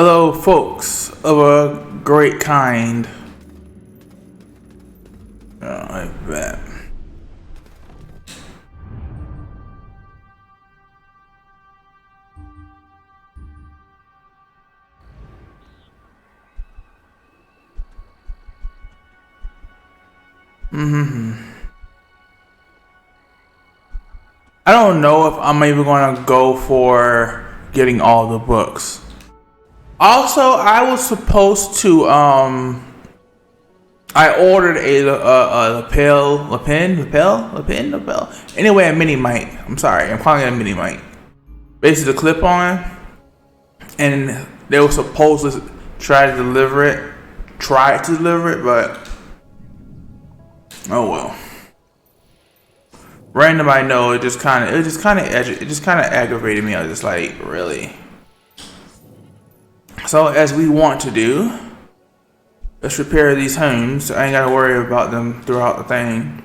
Hello, folks of a great kind. Oh, I bet. I don't know if I'm even going to go for getting all the books. Also, I was supposed to I ordered a lapel. Anyway, a mini mic. I'm sorry, I'm calling it a mini mic. Basically, the clip on, and they were supposed to try to deliver it, but oh well. Random, I know it just kind of aggravated me. I was just like, really. So as we want to do, let's repair these homes. I ain't gotta worry about them throughout the thing.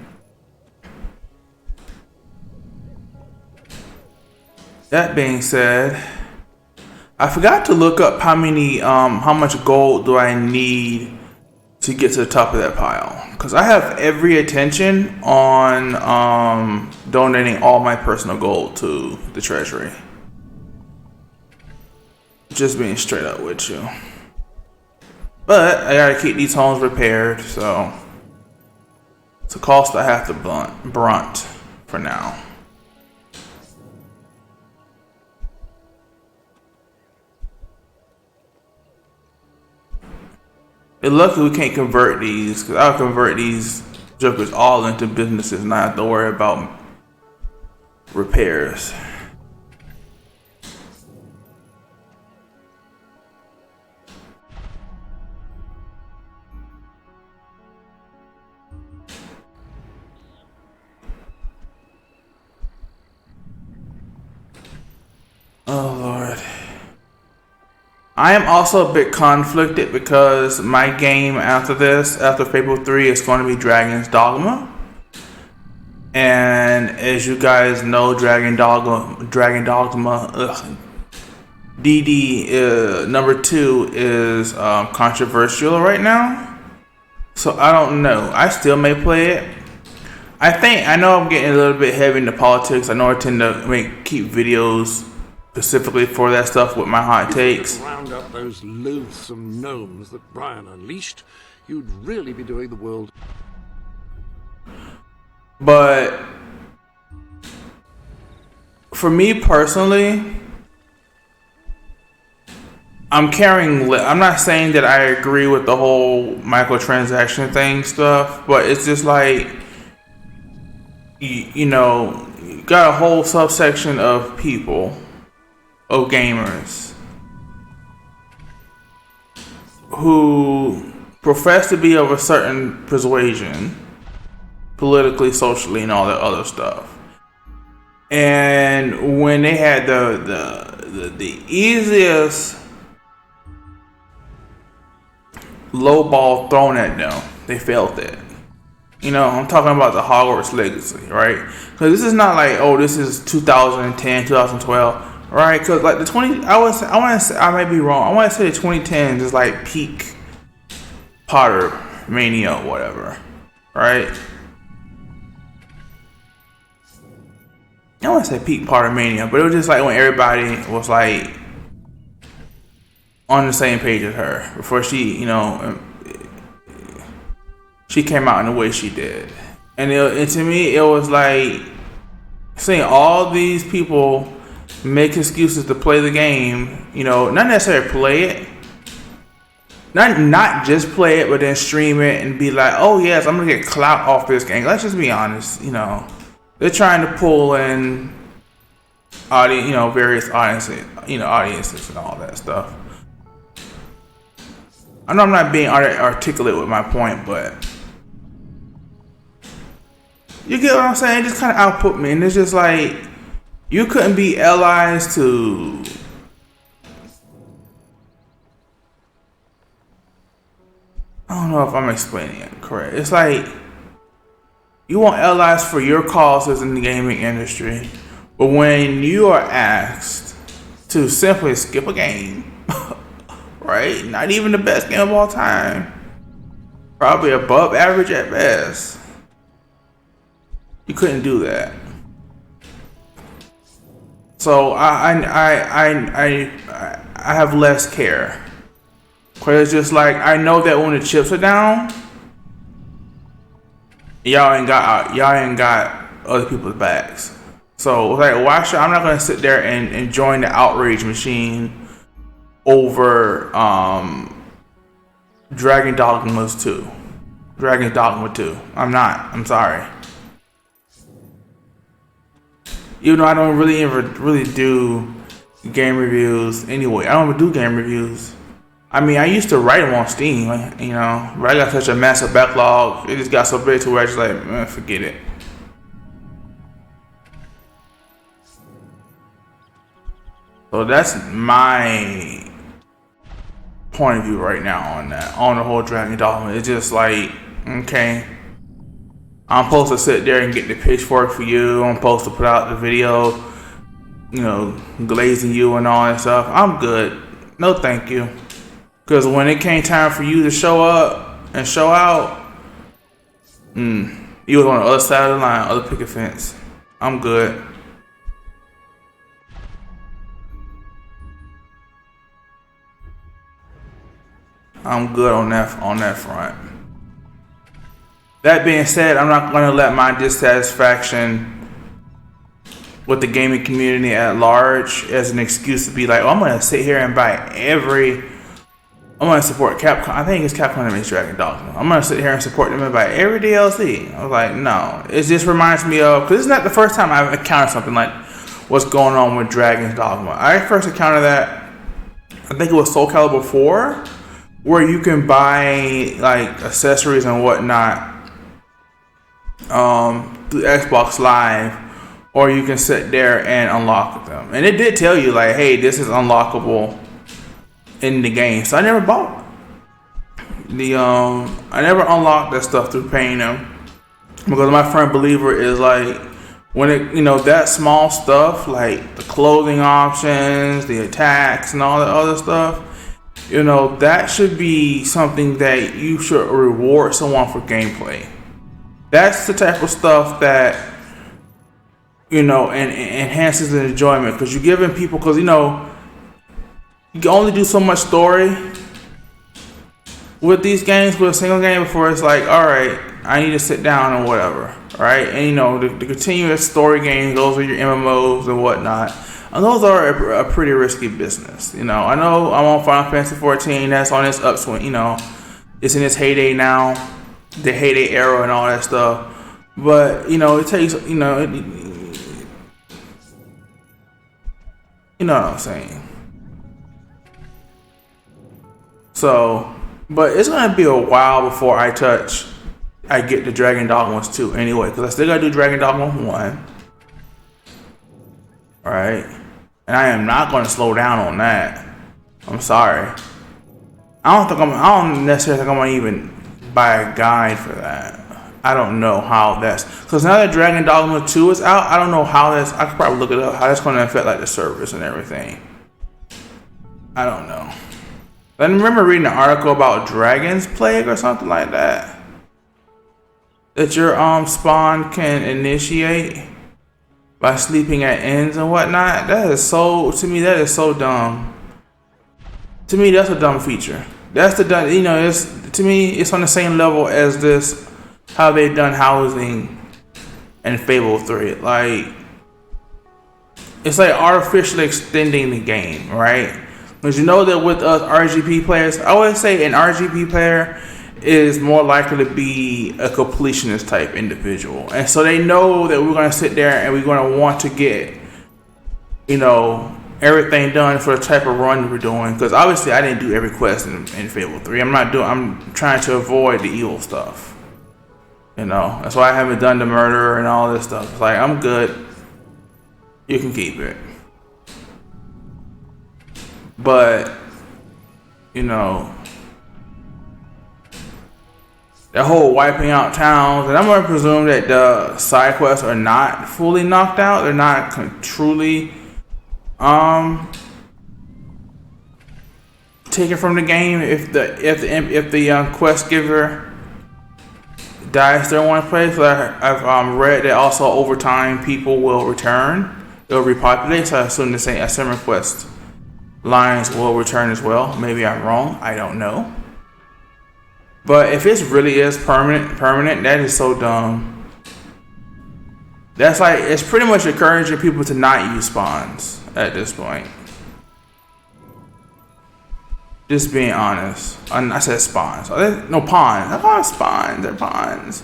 That being said, I forgot to look up how much gold do I need to get to the top of that pile. Because I have every intention on donating all my personal gold to the treasury. Just being straight up with you. But I gotta keep these homes repaired, so it's a cost I have to brunt for now. It's lucky we can't convert these, because I'll convert these jokers all into businesses and not have to worry about repairs. Oh Lord. I am also a bit conflicted because my game after Fable 3, is going to be Dragon's Dogma. And as you guys know, Dragon Dogma, DD number 2 is controversial right now. So I don't know. I still may play it. I know I'm getting a little bit heavy into politics. I know I tend to keep videos specifically for that stuff with my hot takes. Round up those loathsome gnomes that Brian unleashed, you'd really be doing the world. But for me personally, I'm not saying that I agree with the whole microtransaction thing stuff, but it's just like, you got a whole subsection of people, of gamers, who profess to be of a certain persuasion, politically, socially, and all that other stuff. And when they had the easiest low ball thrown at them, they felt it. I'm talking about the Hogwarts Legacy, right? Because this is not like, oh, this is 2010, 2012. Right, because like I might be wrong. I want to say the 2010s is like peak Potter mania or whatever, right? I want to say peak Potter mania, but it was just like when everybody was like on the same page as her before she, she came out in the way she did, and to me it was like seeing all these people make excuses to play the game, not necessarily play it, not just play it, but then stream it and be like, oh yes, I'm gonna get clout off this game. Let's just be honest, they're trying to pull in audience, various audiences and all that stuff. I know I'm not being articulate with my point, but you get what I'm saying? It just kind of output me, and it's just like, you couldn't be allies to I don't know if I'm explaining it correct. It's like you want allies for your causes in the gaming industry, but when you are asked to simply skip a game right? Not even the best game of all time. Probably above average at best. You couldn't do that. So I have less care. Cause it's just like I know that when the chips are down, y'all ain't got other people's backs. So like, why should I'm not gonna sit there and join the outrage machine over Dragon's Dogma 2. Dragon's Dogma 2. I'm not. I'm sorry. Even though I don't really do game reviews anyway. I don't even do game reviews. I mean, I used to write them on Steam, you know, but I got such a massive backlog. It just got so big to where I just like, man, forget it. So that's my point of view right now on that, on the whole Dragon Dogma. It's just like, okay, I'm supposed to sit there and get the pitchfork for you. I'm supposed to put out the video, you know, glazing you and all that stuff. I'm good. No, thank you. Because when it came time for you to show up and show out, you was on the other side of the line, other picket fence. I'm good. I'm good on that front. That being said, I'm not going to let my dissatisfaction with the gaming community at large as an excuse to be like, oh, I'm going to sit here and buy I'm going to support Capcom. I think it's Capcom that makes Dragon Dogma. I'm going to sit here and support them and buy every DLC. I was like, no. It just reminds me of, because it's not the first time I've encountered something like what's going on with Dragon's Dogma. I first encountered that, I think it was Soul Calibur 4, where you can buy like accessories and whatnot through Xbox Live, or you can sit there and unlock them. And it did tell you like, hey, this is unlockable in the game. So I never bought the I never unlocked that stuff through paying them, because my friend Believer is like, when it, you know, that small stuff like the clothing options, the attacks, and all that other stuff, you know, that should be something that you should reward someone for gameplay. That's the type of stuff that, you know, and enhances the enjoyment, because you're giving people, because, you know, you can only do so much story with these games, with a single game, before it's like, all right, I need to sit down and whatever, right? And, you know, the continuous story games, those are your MMOs and whatnot. And those are a pretty risky business. You know, I know I'm on Final Fantasy 14. That's on its upswing. You know, it's in its heyday now, the heyday era and all that stuff. But, you know, it takes, you know, you know what I'm saying. So, but it's going to be a while before I get the Dragon Dogma 2 anyway. Because I still got to do Dragon Dogma 1. Alright. And I am not going to slow down on that. I'm sorry. I don't necessarily think I'm going to even buy a guide for that. I don't know how that's, because now that Dragon Dogma 2 is out, I don't know how that's, I could probably look it up, how that's going to affect like the service and everything. I don't know. I remember reading an article about Dragon's Plague or something like that. That your spawn can initiate by sleeping at inns and whatnot. That is so, to me, that is so dumb. To me, that's a dumb feature. That's the dumb, you know, it's, to me, it's on the same level as this, how they've done housing in Fable 3. Like, it's like artificially extending the game, right? Because you know that with us RGB players, I always say an RGB player is more likely to be a completionist type individual. And so they know that we're going to sit there and we're going to want to get, you know, everything done for the type of run we're doing. Because obviously I didn't do every quest in Fable 3. I'm trying to avoid the evil stuff. You know, that's why I haven't done the murder and all this stuff. It's like, I'm good. You can keep it. But, you know, that whole wiping out towns, and I'm going to presume that the side quests are not fully knocked out. They're not truly taken from the game if the quest giver dies during one place. So I've read that also over time people will return. They'll repopulate. So I assume the same similar quest lines will return as well. Maybe I'm wrong. I don't know. But if it really is permanent, that is so dumb. That's like, it's pretty much encouraging people to not use spawns at this point. Just being honest. I said spawns. No, pawns. I call them spawns. They're pawns.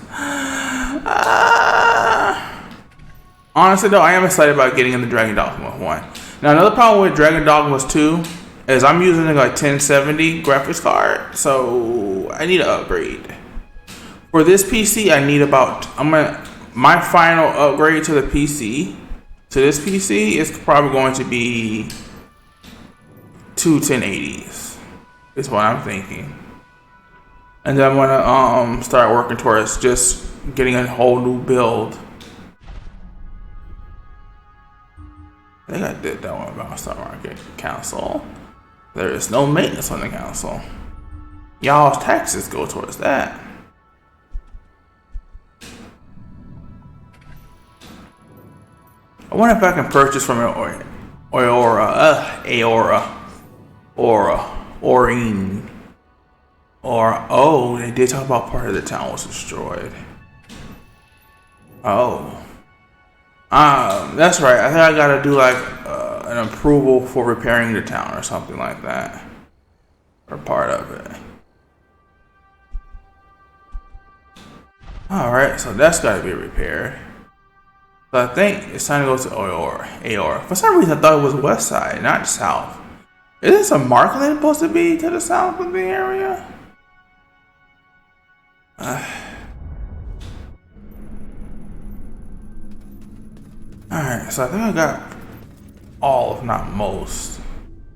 Honestly though, I am excited about getting in the Dragon Dogma 1. Now another problem with Dragon Dogma 2 is I'm using like a 1070 graphics card, so I need to upgrade. For this PC, I need about, my final upgrade to the PC, to this PC is probably going to be 2 1080s. Is what I'm thinking. And then I'm gonna start working towards just getting a whole new build. I think I did that one about Stock Market Council. There is no maintenance on the council. Y'all's taxes go towards that. I wonder if I can purchase from an Orine. Or, oh, they did talk about part of the town was destroyed. Oh. That's right. I think I gotta do like an approval for repairing the town or something like that. Or part of it. Alright, so that's gotta be repaired. So I think it's time to go to Aora. For some reason I thought it was west side, not south. Is this a markland supposed to be to the south of the area? Alright, so I think I got all, if not most.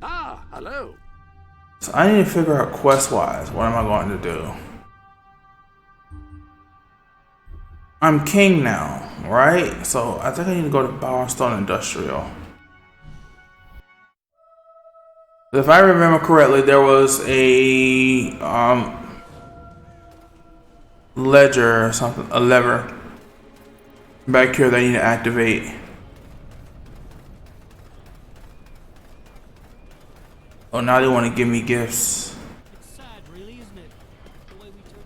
Ah, hello. So I need to figure out quest-wise, what am I going to do? I'm king now, right? So I think I need to go to Bowerstone Industrial. If I remember correctly, there was a ledger or something, a lever back here that I need to activate. Oh, now they want to give me gifts. It's sad, really, isn't it? The way we turned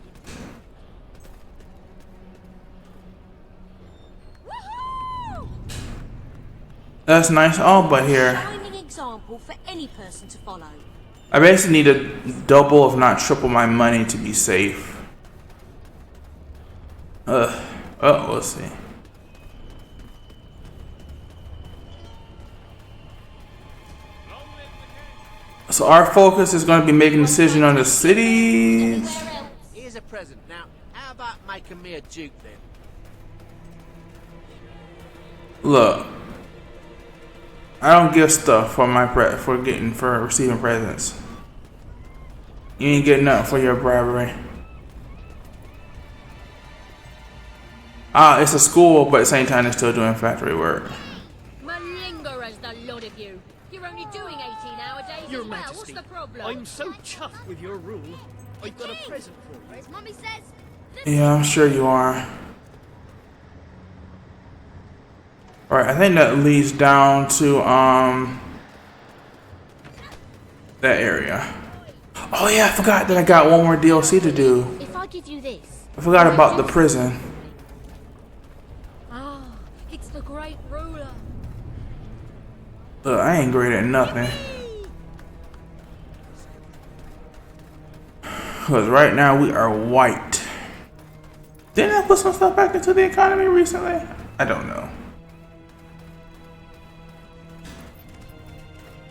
it. That's nice. Oh, but here, Shining example for any person to follow. I basically need to double, if not triple, my money to be safe. Oh, we'll see. So our focus is going to be making a decision on the cities. Here's a present. Now, how about making me a duke then? Look, I don't give stuff for for receiving presents. You ain't getting nothing for your bribery. It's a school, but at the same time they're still doing factory work. Malingerers, the lot of you. You're only doing 18-hour days Your as well. Majesty, What's the problem? I'm so chuffed with your rule. I've got a present for you. As Mummy says. Yeah, I'm sure you are. Alright, I think that leads down to that area. Oh yeah, I forgot that I got one more DLC to do. If I give you this. I forgot about the prison. Ah, it's the great ruler. Look, I ain't great at nothing. Because right now we are white. Didn't I put some stuff back into the economy recently? I don't know.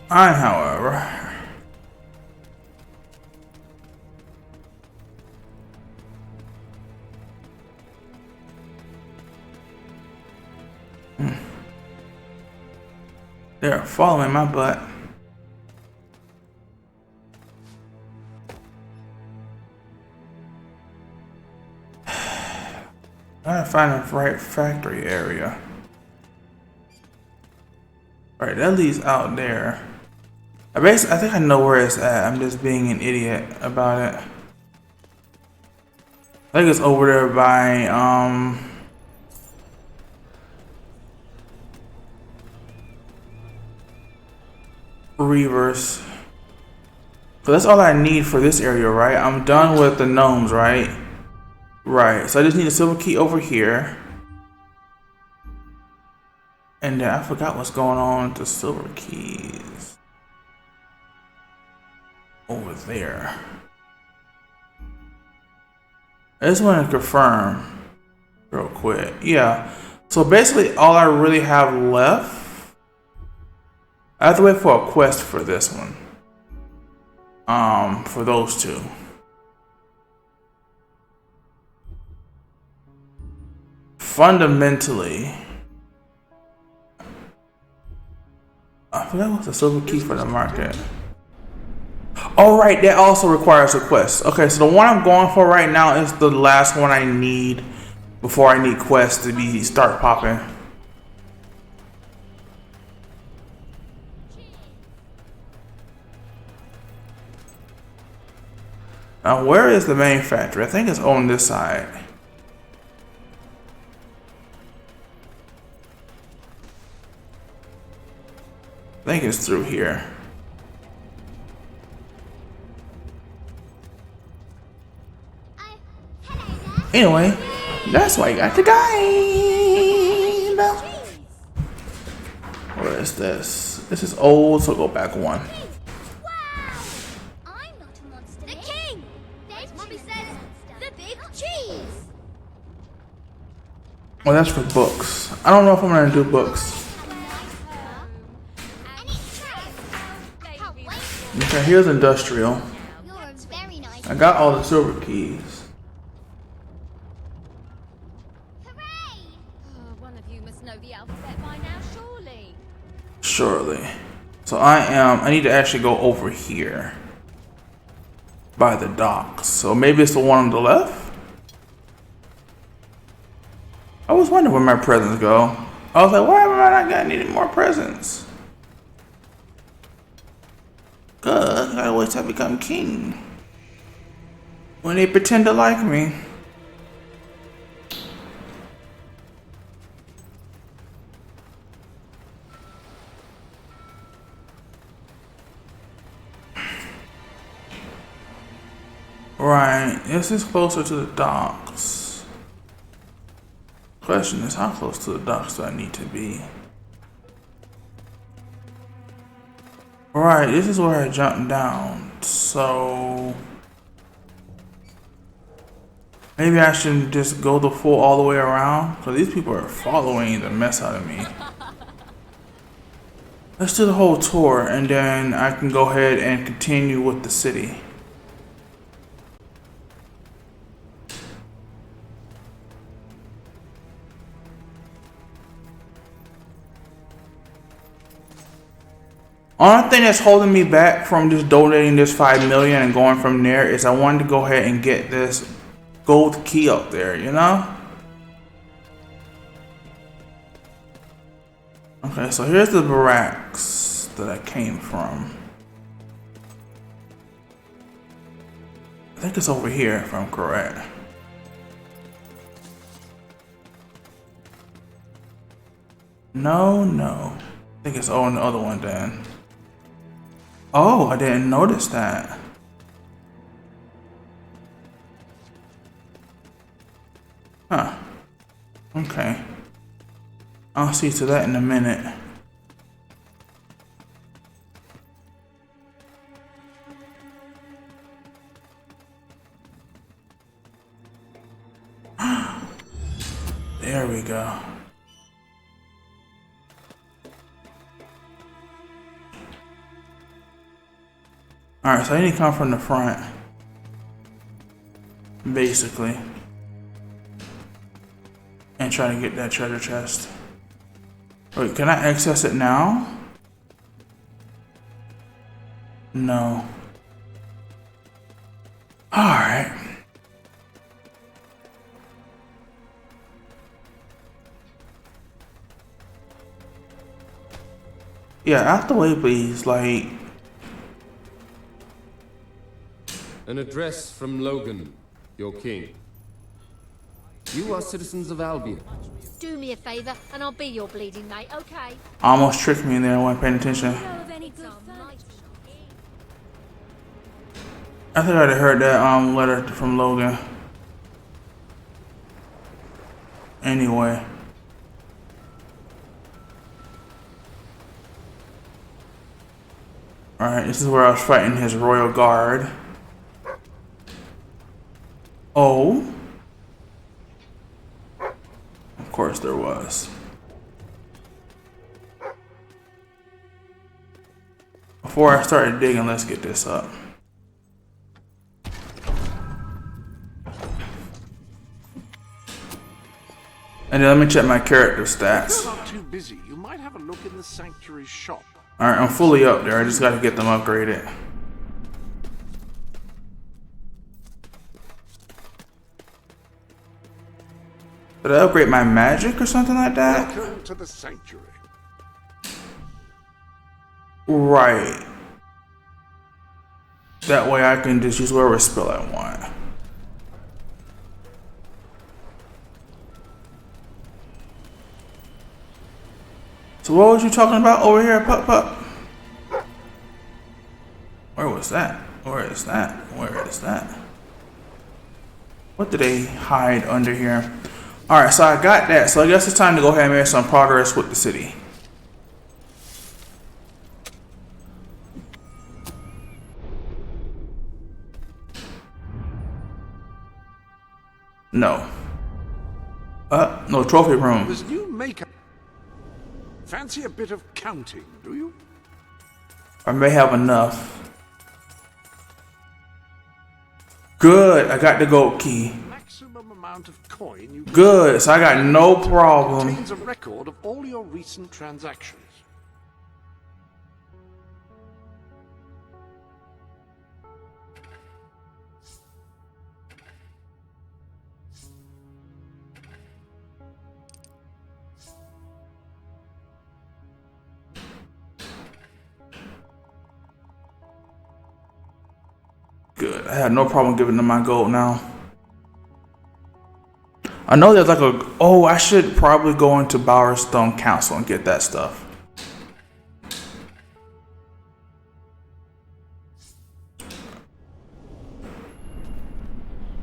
However, they're following my butt. I gotta find the right factory area. Alright, that leads out there. I think I know where it's at. I'm just being an idiot about it. I think it's over there by Reavers. So that's all I need for this area, right? I'm done with the gnomes, right? Right. So I just need a silver key over here. And then I forgot what's going on with the silver keys. Over there. I just want to confirm real quick. Yeah. So basically all I really have left, I have to wait for a quest for this one. For those two. Fundamentally, I forgot what's the silver key for the market. Oh right, that also requires a quest. Okay, so the one I'm going for right now is the last one I need before I need quests to start popping. Now where is the main factory? I think it's on this side. I think it's through here. Anyway, that's why I got the guide. What is this? This is old, so go back one. I'm not a monster. The king! There's Mommy says the big cheese! Well, that's for books. I don't know if I'm gonna do books. Okay, here's industrial. You're a very nice. I got all the silver keys. Hooray! One of you must know the alphabet by now, surely. Surely. So I need to actually go over here. By the docks. So maybe it's the one on the left? I was wondering where my presents go. I was like, why am I not getting any more presents? Cause I always have become king. When they pretend to like me. Right, this is closer to the docks. Question is, how close to the docks do I need to be? Right, this is where I jumped down, so maybe I should just go the full all the way around, because these people are following the mess out of me. Let's do the whole tour, and then I can go ahead and continue with the city. Only thing that's holding me back from just donating this 5 million and going from there is I wanted to go ahead and get this gold key up there, you know? Okay, so here's the barracks that I came from. I think it's over here if I'm correct. No. I think it's on the other one then. Oh, I didn't notice that. Huh. Okay. I'll see to that in a minute. There we go. Alright, so I need to come from the front. Basically. And try to get that treasure chest. Wait, can I access it now? No. Alright. Yeah, out the way, please. Like, An address from Logan, your king. You are citizens of Albion. Do me a favour, and I'll be your bleeding mate, okay? Almost tricked me in there. I wasn't paying attention. Know of any good folks? I think I'd heard that letter from Logan. Anyway. Alright, this is where I was fighting his royal guard. Oh. Of course there was. Before I started digging, let's get this up. And then let me check my character If stats. you're not too busy, you might have a look in the sanctuary shop. Alright, I'm fully up there. I just gotta get them upgraded. Did I upgrade my magic or something like that? Welcome to the sanctuary. Right. That way I can just use whatever spell I want. So what was you talking about over here, Pup Pup? Where was that? Where is that? Where is that? What did they hide under here? Alright, so I got that. So I guess it's time to go ahead and make some progress with the city. No. No trophy room. There's new makeup. Fancy a bit of counting, do you? I may have enough. Good, I got the gold key. Maximum amount of coin you Good, so I got no problem. contains a record of all your recent transactions. Good, I had no problem giving them my gold now. I know there's like a... Oh, I should probably go into Bowerstone Council and get that stuff.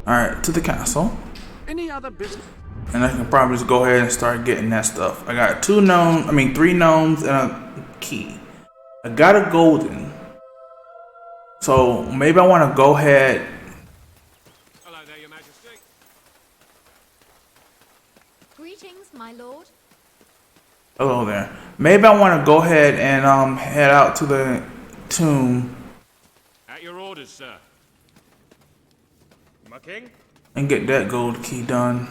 Alright, to the castle. Any other business? And I can probably just go ahead and start getting that stuff. I got 3 gnomes and a key. I got a golden. So maybe I want to go ahead. Hello there, Your Majesty. Greetings, my lord. Hello there. Maybe I want to go ahead and head out to the tomb At your orders, sir. My king? and get that gold key done.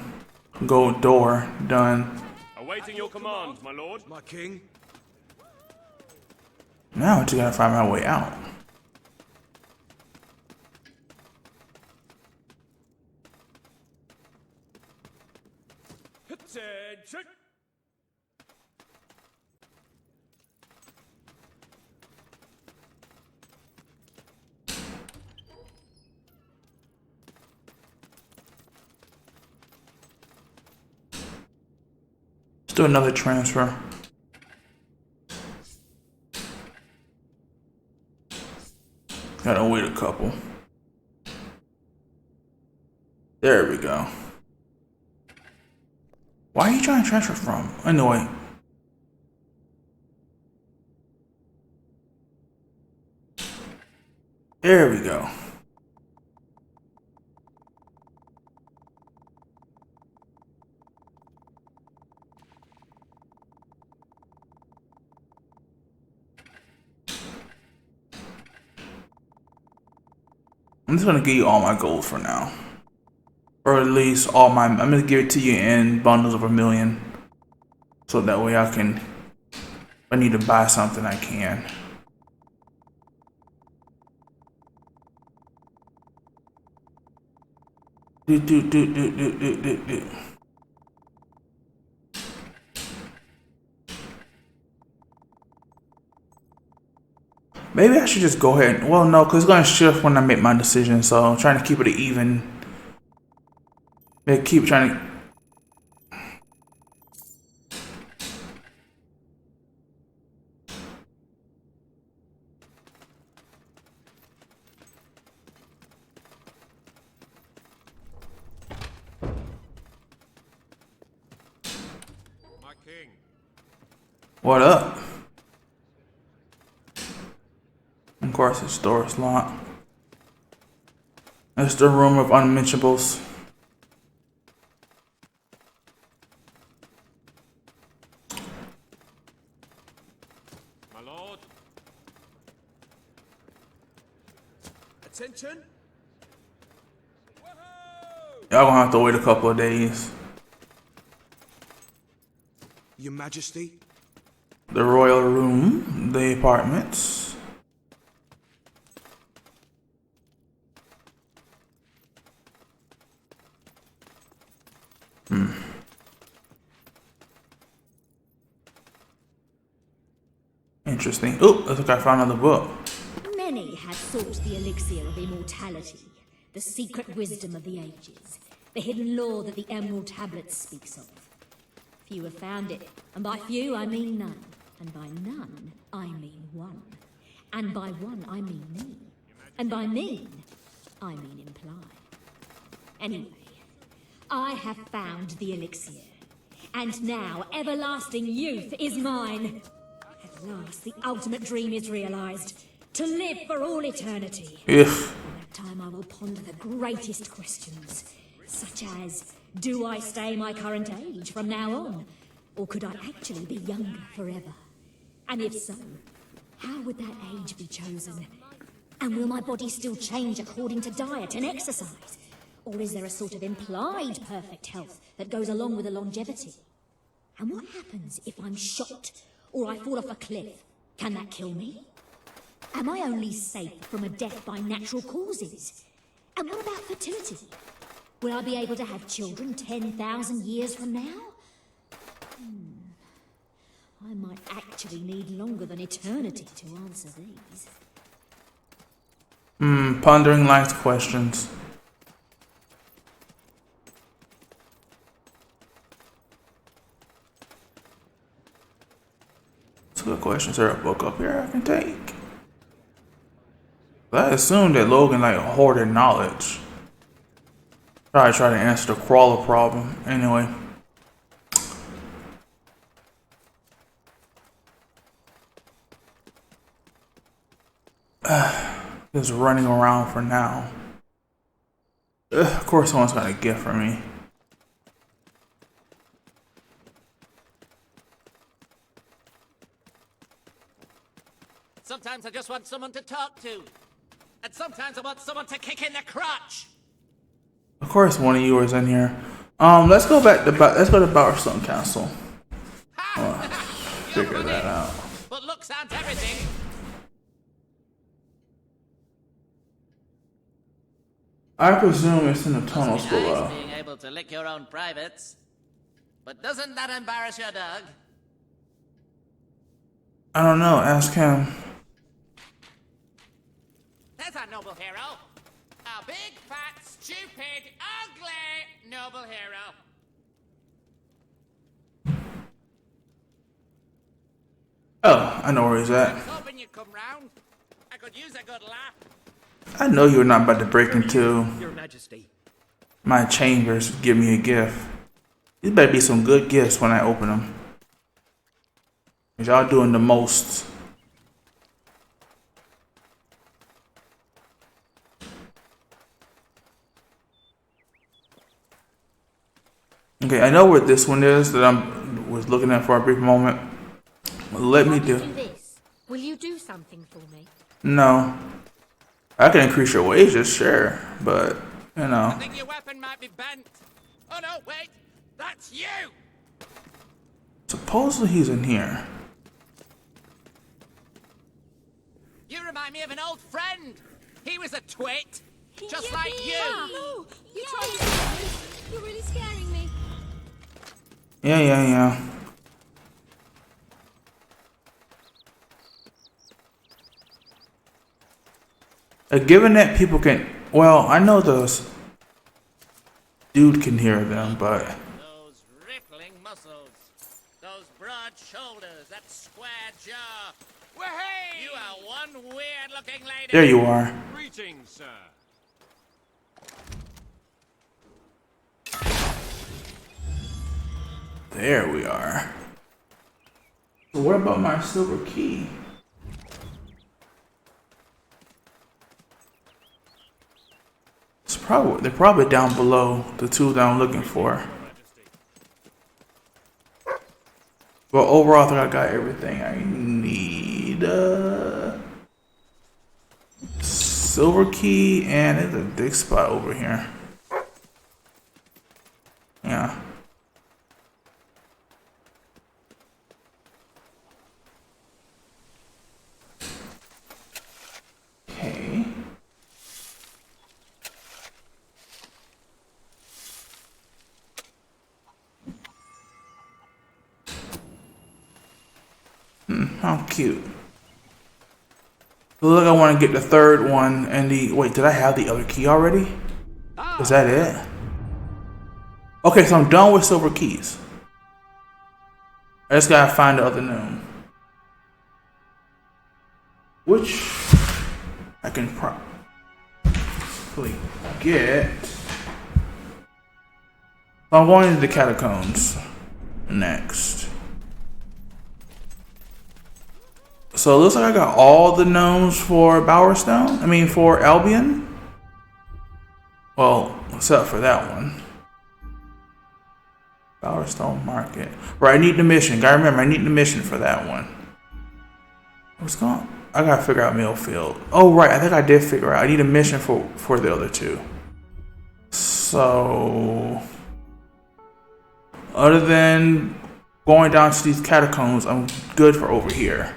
Gold door done. Awaiting your commands, my lord. My king? Now I just gotta find my way out. Attention! Let's do another transfer. Gotta wait a couple. There we go. Why are you trying to transfer from? Anyway. There we go. I'm just gonna give you all my gold for now. Or at least all my, I'm gonna give it to you in bundles of 1,000,000. So that way I can, if I need to buy something, I can. Do. Maybe I should just go ahead. Well, no, because it's going to shift when I make my decision. So I'm trying to keep it even. They keep trying to. My king. What up? Of course, this door is locked. It's the room of unmentionables. My lord. Attention! Y'all gonna have to wait a couple of days. Your Majesty? The royal room, the apartments. Interesting. Oh, looks like I found another book. Many have sought the elixir of immortality, the secret wisdom of the ages, the hidden lore that the Emerald Tablet speaks of. Few have found it, and by few I mean none, and by none I mean one, and by one I mean me, and by mean I mean imply. Anyway, I have found the elixir, and now everlasting youth is mine. At last, the ultimate dream is realized. To live for all eternity. If In that time I will ponder the greatest questions, such as, do I stay my current age from now on? Or could I actually be younger forever? And if so, how would that age be chosen? And will my body still change according to diet and exercise? Or is there a sort of implied perfect health that goes along with the longevity? And what happens if I'm shot or I fall off a cliff? Can that kill me? Am I only safe from a death by natural causes? And what about fertility? Will I be able to have children 10,000 years from now? I might actually need longer than eternity to answer these. Pondering life's questions. It's a good question. Is there a book up here I can take? I assume that Logan like hoarded knowledge. Probably try to answer the crawler problem. Anyway. Just running around for now. Of course someone's got a gift for me. Sometimes I just want someone to talk to. And sometimes I want someone to kick in the crotch. Of course one of you is in here. Let's go back to let's go to Bowerstone Castle. Figure that out. But looks aren't everything. I presume it's in the tunnels Must be nice below. being able to lick your own privates. But doesn't that embarrass your dog? I don't know, ask him. There's our noble hero. Our big, fat, stupid, ugly noble hero. Oh, I know where he's at. Hoping you'd come round. I could use a good laugh. I know you're not about to break into Your Majesty. my chambers to give me a gift. These better be some good gifts when I open them. Cause y'all doing the most. Okay, I know where this one is that I was looking at for a brief moment. Let me do. this. Will you do something for me? No. I can increase your wages, sure, but you I know. think your weapon might be bent. Oh no, wait. That's you. Supposedly he's in here. You remind me of an old friend. He was a twit. Just like you. No! You tried to scare me. You're really scaring me. Yeah. Given that people can, well, I know those dude can hear them, but Those rippling muscles, those broad shoulders, that square jaw. Wahey! You are one weird-looking lady. there you are. Greetings, sir. There we are. So what about my silver key? They're probably down below the two that I'm looking for. But overall, I think I got everything I need. Silver key, and there's a big spot over here. Yeah. Okay. How cute. Look, I want to get the third one and the... Wait, did I have the other key already? Is that it? Okay, so I'm done with silver keys. I just gotta find the other gnome. Which I can probably get. So I'm going into the catacombs next. So it looks like I got all the gnomes for Bowerstone. I mean, for Albion. Well, except for that one. Bowerstone Market. Right, I need the mission. Gotta remember, I need the mission for that one. What's going on? I gotta figure out Millfield. Oh, right, I think I did figure out. I need a mission for the other two. So, other than going down to these catacombs, I'm good for over here.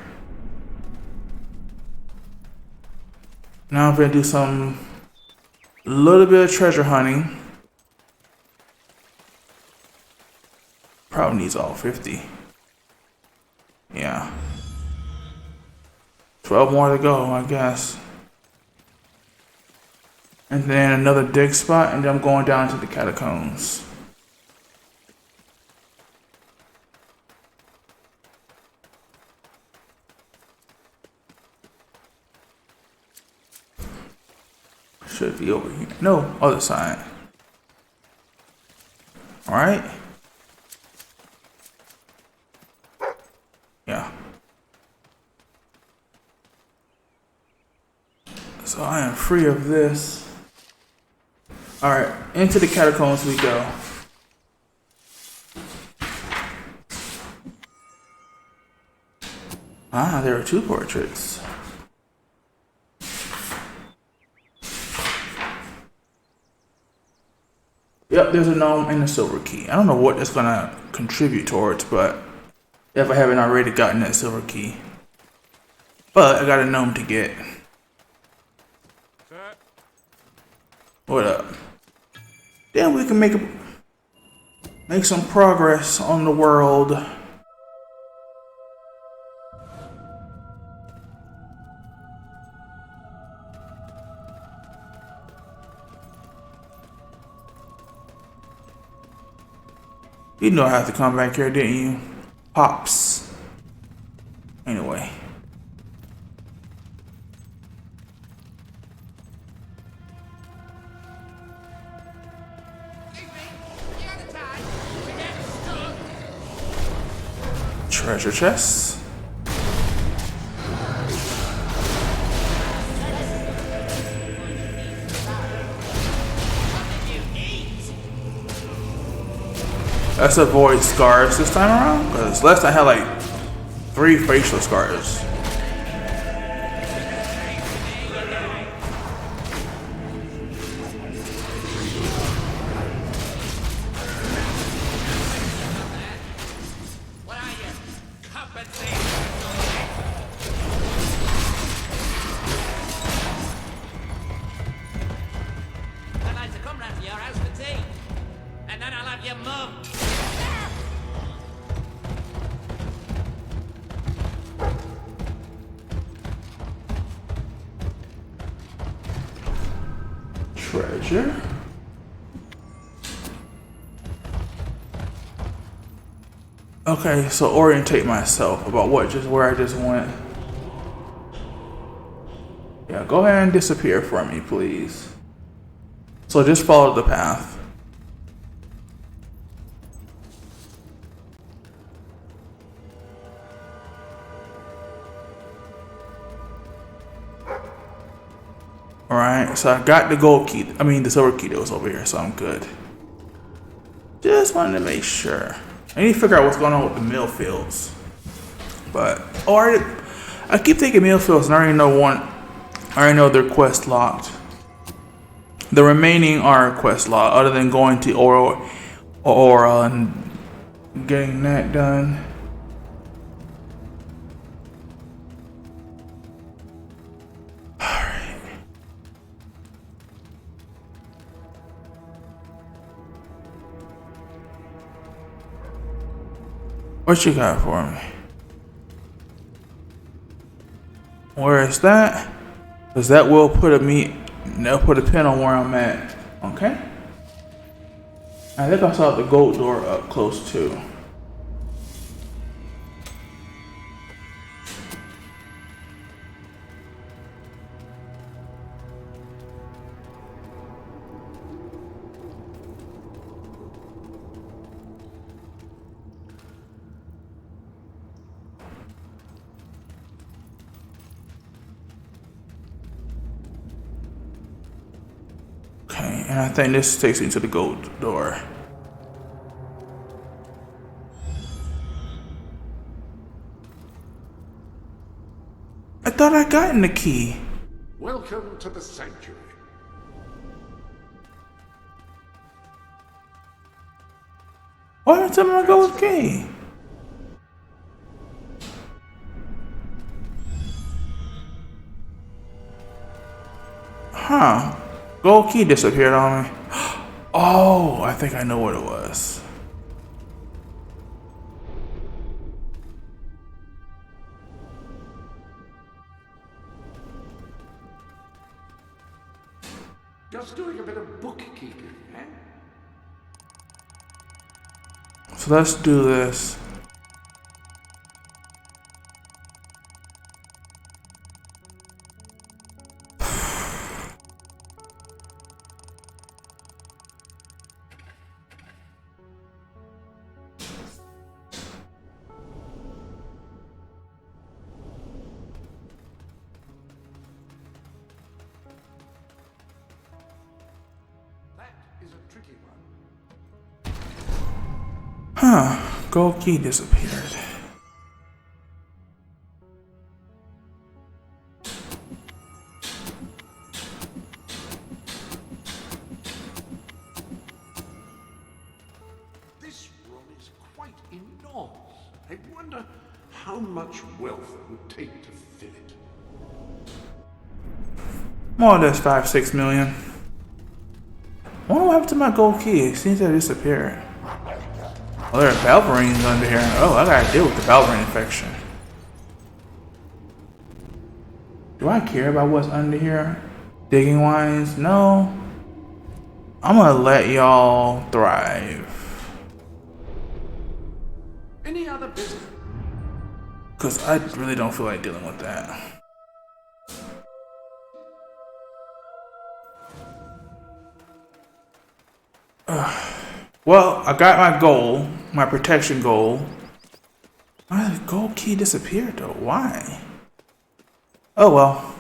Now I'm gonna do some little bit of treasure hunting. Probably needs all 50. Yeah. 12 more to go, I guess. And then another dig spot, and then I'm going down to the catacombs. Should be over here. No, other side. Alright. Yeah. So I am free of this. Alright, into the catacombs we go. Ah, there are two portraits. Yep, there's a gnome and a silver key. I don't know what that's gonna contribute towards, but if I haven't already gotten that silver key. But I got a gnome to get. Sir? What up? Then we can make some progress on the world. You know I have to come back here, didn't you? Pops. Anyway. Treasure chests. Let's avoid scars this time around, because last I had like 3 facial scars. What are you? Compensate. I'd like to come round to your house for tea. And then I'll have your mum. Treasure. Okay, so orientate myself about where I just went. Yeah, go ahead and disappear for me, please. So just follow the path. Alright, so I got the gold key, the silver key that was over here, so I'm good. Just wanted to make sure. I need to figure out what's going on with the mill fields. But, I keep taking mill fields and I already know they're quest locked. The remaining are quest locked, other than going to Aura and getting that done. Alright. What you got for me? Where is that? Because that will put a pin on where I'm at. Okay. I think I saw the gold door up close too. And I think this takes me to the gold door. I thought I gotten the key. Welcome to the sanctuary. Why did someone go with key? Huh. Gold key disappeared on me. Oh, I think I know what it was. Just doing a bit of bookkeeping, eh? So let's do this. Huh, gold key disappeared. This room is quite enormous. I wonder how much wealth it would take to fill it. More or less 5-6 million. I wonder what happened to my gold key. It seems to have disappeared. Oh, there are Balverines under here. Oh, I gotta deal with the Balverine infection. Do I care about what's under here? Digging wise? No. I'm gonna let y'all thrive. Any other business? Cause I really don't feel like dealing with that. Well, I got my goal, my protection goal. Why did the gold key disappear though? Why? Oh well.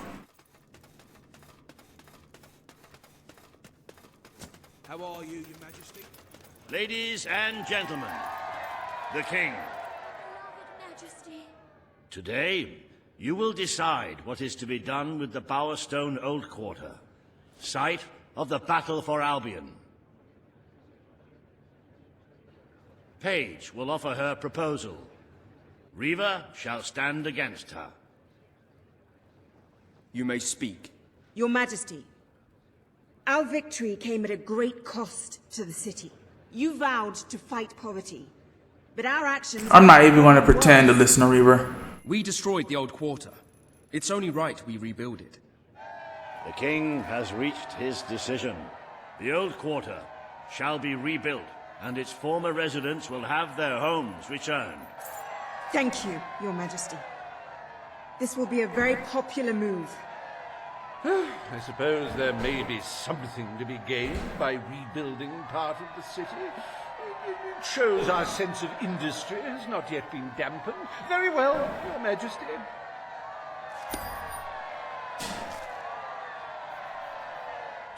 How are you, Your Majesty? Ladies and gentlemen, the King. Majesty. Today, you will decide what is to be done with the Bowerstone Old Quarter, site of the Battle for Albion. Paige will offer her proposal. Reaver shall stand against her. You may speak. Your Majesty, our victory came at a great cost to the city. You vowed to fight poverty, but our actions... I'm not even going to pretend to listen to Reaver. We destroyed the old quarter. It's only right we rebuild it. The king has reached his decision. The old quarter shall be rebuilt, and its former residents will have their homes returned. Thank you, Your Majesty. This will be a very popular move. I suppose there may be something to be gained by rebuilding part of the city. It shows our sense of industry has not yet been dampened. Very well, Your Majesty.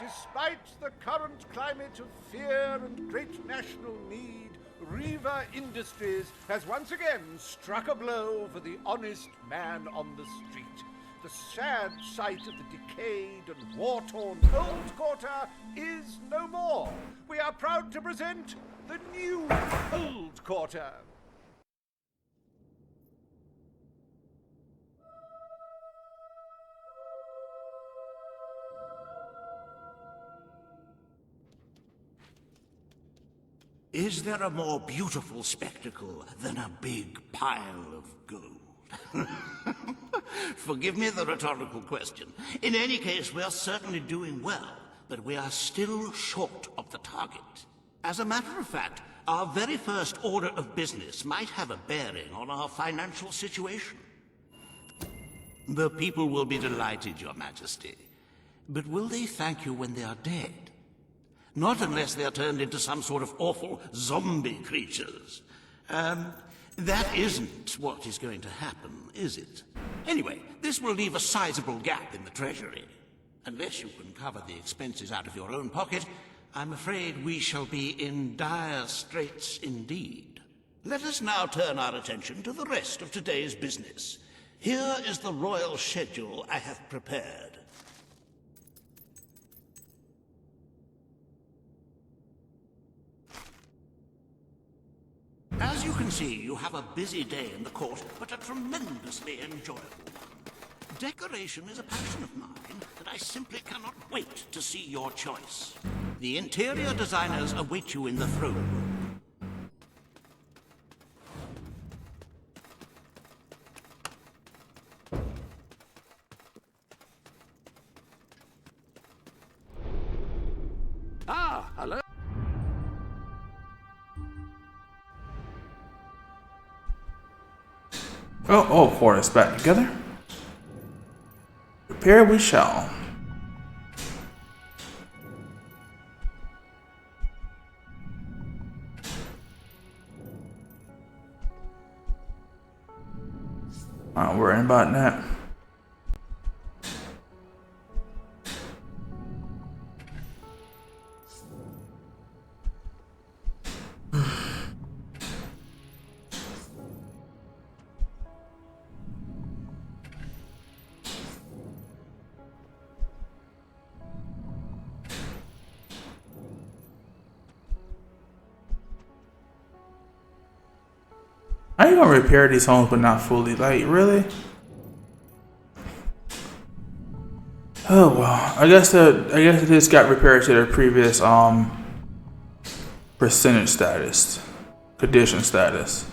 Despite the current climate of fear and great national need, Riva Industries has once again struck a blow for the honest man on the street. The sad sight of the decayed and war-torn old quarter is no more. We are proud to present the new old quarter. Is there a more beautiful spectacle than a big pile of gold? Forgive me the rhetorical question. In any case, we are certainly doing well, but we are still short of the target. As a matter of fact, our very first order of business might have a bearing on our financial situation. The people will be delighted, Your Majesty. But will they thank you when they are dead? Not unless they are turned into some sort of awful zombie creatures. That isn't what is going to happen, is it? Anyway, this will leave a sizable gap in the treasury. Unless you can cover the expenses out of your own pocket, I'm afraid we shall be in dire straits indeed. Let us now turn our attention to the rest of today's business. Here is the royal schedule I have prepared. As you can see, you have a busy day in the court, but a tremendously enjoyable one. Decoration is a passion of mine that I simply cannot wait to see your choice. The interior designers await you in the throne room. Ah, hello. Oh, pour us back together. Prepare we shall. Not worrying about that. How you gonna repair these homes but not fully? Like, really? Oh well, I guess it just got repaired to their previous percentage status, condition status.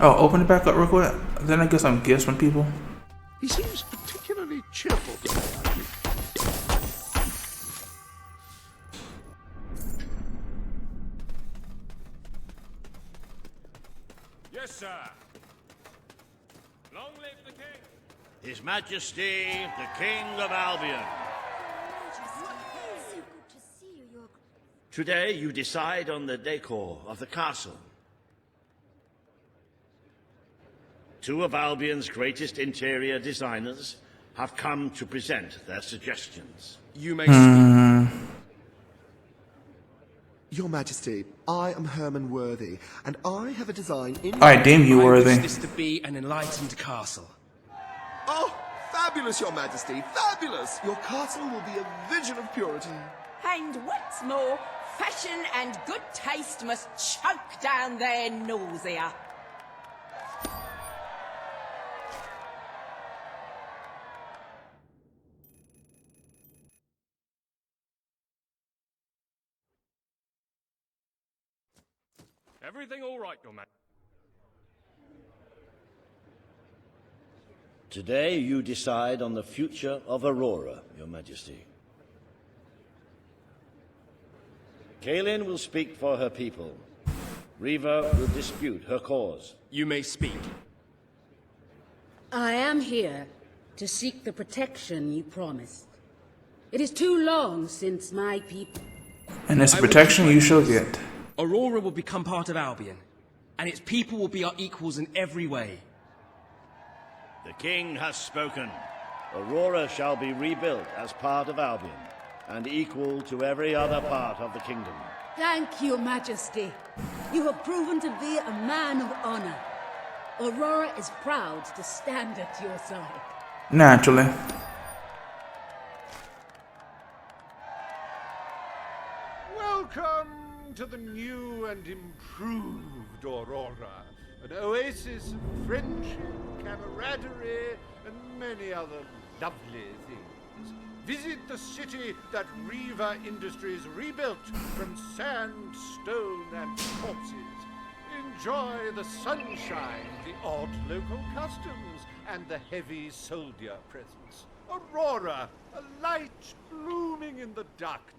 Oh, open it back up real quick. Then I get some gifts from people. He seems particularly cheerful today. Yes, sir. Long live the king. His Majesty, the King of Albion. So good to see you, Your... Today you decide on the decor of the castle. Two of Albion's greatest interior designers have come to present their suggestions. You may speak. Your Majesty, I am Herman Worthy, and I have a design in... I deem you worthy. I wish this to be an enlightened castle. Oh, fabulous, Your Majesty, fabulous! Your castle will be a vision of purity. And what's more, fashion and good taste must choke down their nausea. Everything all right, Your Majesty? Today you decide on the future of Aurora, Your Majesty. Kaelin will speak for her people. Riva will dispute her cause. You may speak. I am here to seek the protection you promised. It is too long since my people... And this protection you shall get. Aurora will become part of Albion, and its people will be our equals in every way. The king has spoken. Aurora shall be rebuilt as part of Albion, and equal to every other part of the kingdom. Thank you, Majesty. You have proven to be a man of honor. Aurora is proud to stand at your side. Naturally. Welcome to the new and improved Aurora. An oasis of friendship, camaraderie, and many other lovely things. Visit the city that Riva Industries rebuilt from sand, stone, and corpses. Enjoy the sunshine, the odd local customs, and the heavy soldier presence. Aurora, a light blooming in the darkness.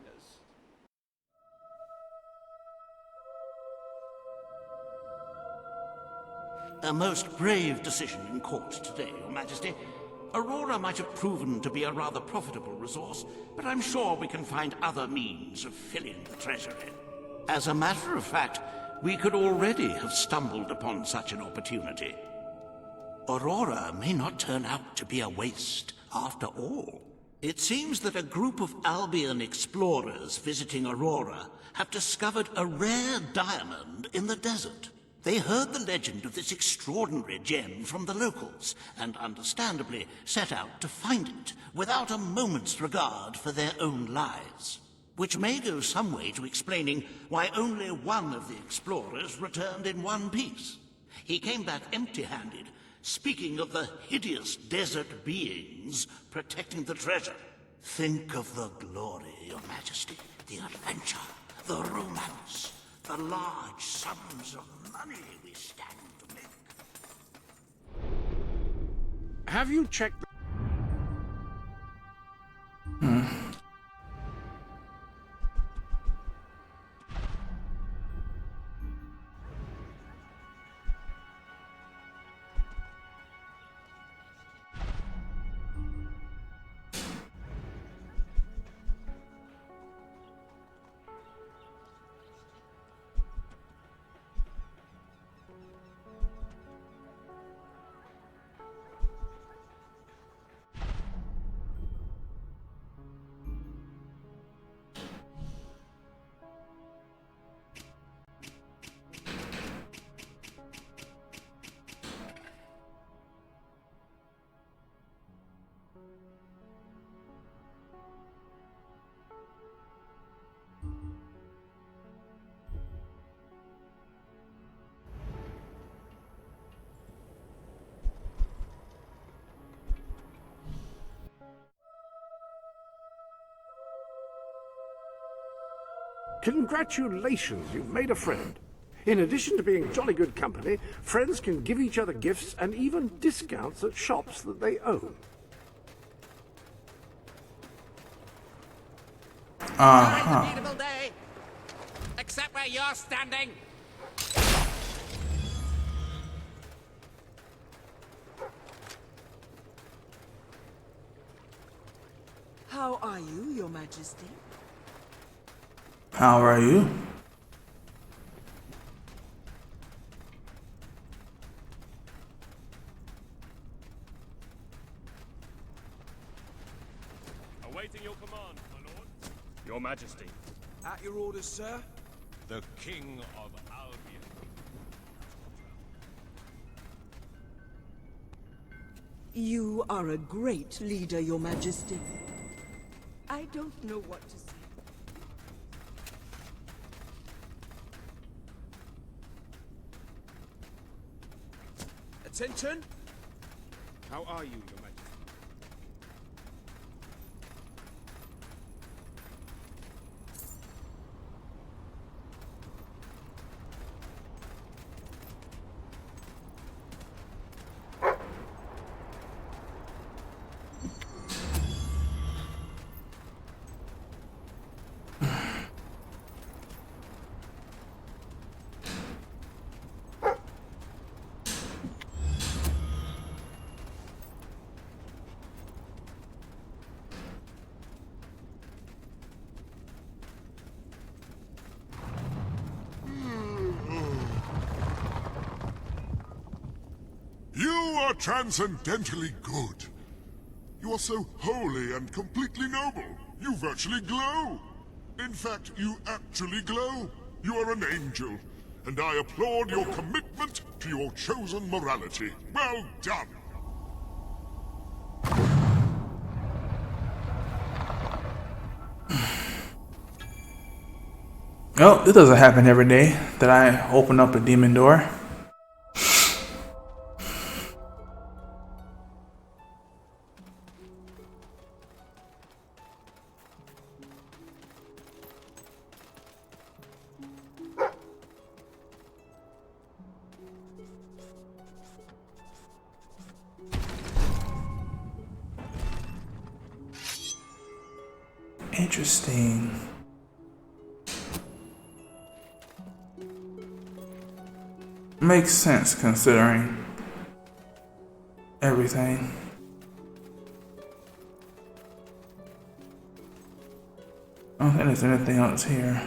A most brave decision in court today, Your Majesty. Aurora might have proven to be a rather profitable resource, but I'm sure we can find other means of filling the treasury. As a matter of fact, we could already have stumbled upon such an opportunity. Aurora may not turn out to be a waste after all. It seems that a group of Albion explorers visiting Aurora have discovered a rare diamond in the desert. They heard the legend of this extraordinary gem from the locals, and understandably set out to find it, without a moment's regard for their own lives. Which may go some way to explaining why only one of the explorers returned in one piece. He came back empty-handed, speaking of the hideous desert beings protecting the treasure. Think of the glory, Your Majesty, the adventure, the romance, the large sums of money we stand to make. Have you checked... Congratulations, you've made a friend. In addition to being jolly good company, friends can give each other gifts and even discounts at shops that they own. It's a beautiful day, except where you're standing. How are you, Your Majesty? How are you? Awaiting your command, my lord. Your Majesty. At your orders, sir. The King of Albion. You are a great leader, Your Majesty. I don't know what to say. Attention! How are you, Your Majesty? are transcendently good. You are so holy and completely noble. You virtually glow. In fact, you actually glow. You are an angel, and I applaud your commitment to your chosen morality. Well done. Oh, this doesn't happen every day that I open up a demon door. Interesting. Makes sense considering everything. I don't think there's anything else here.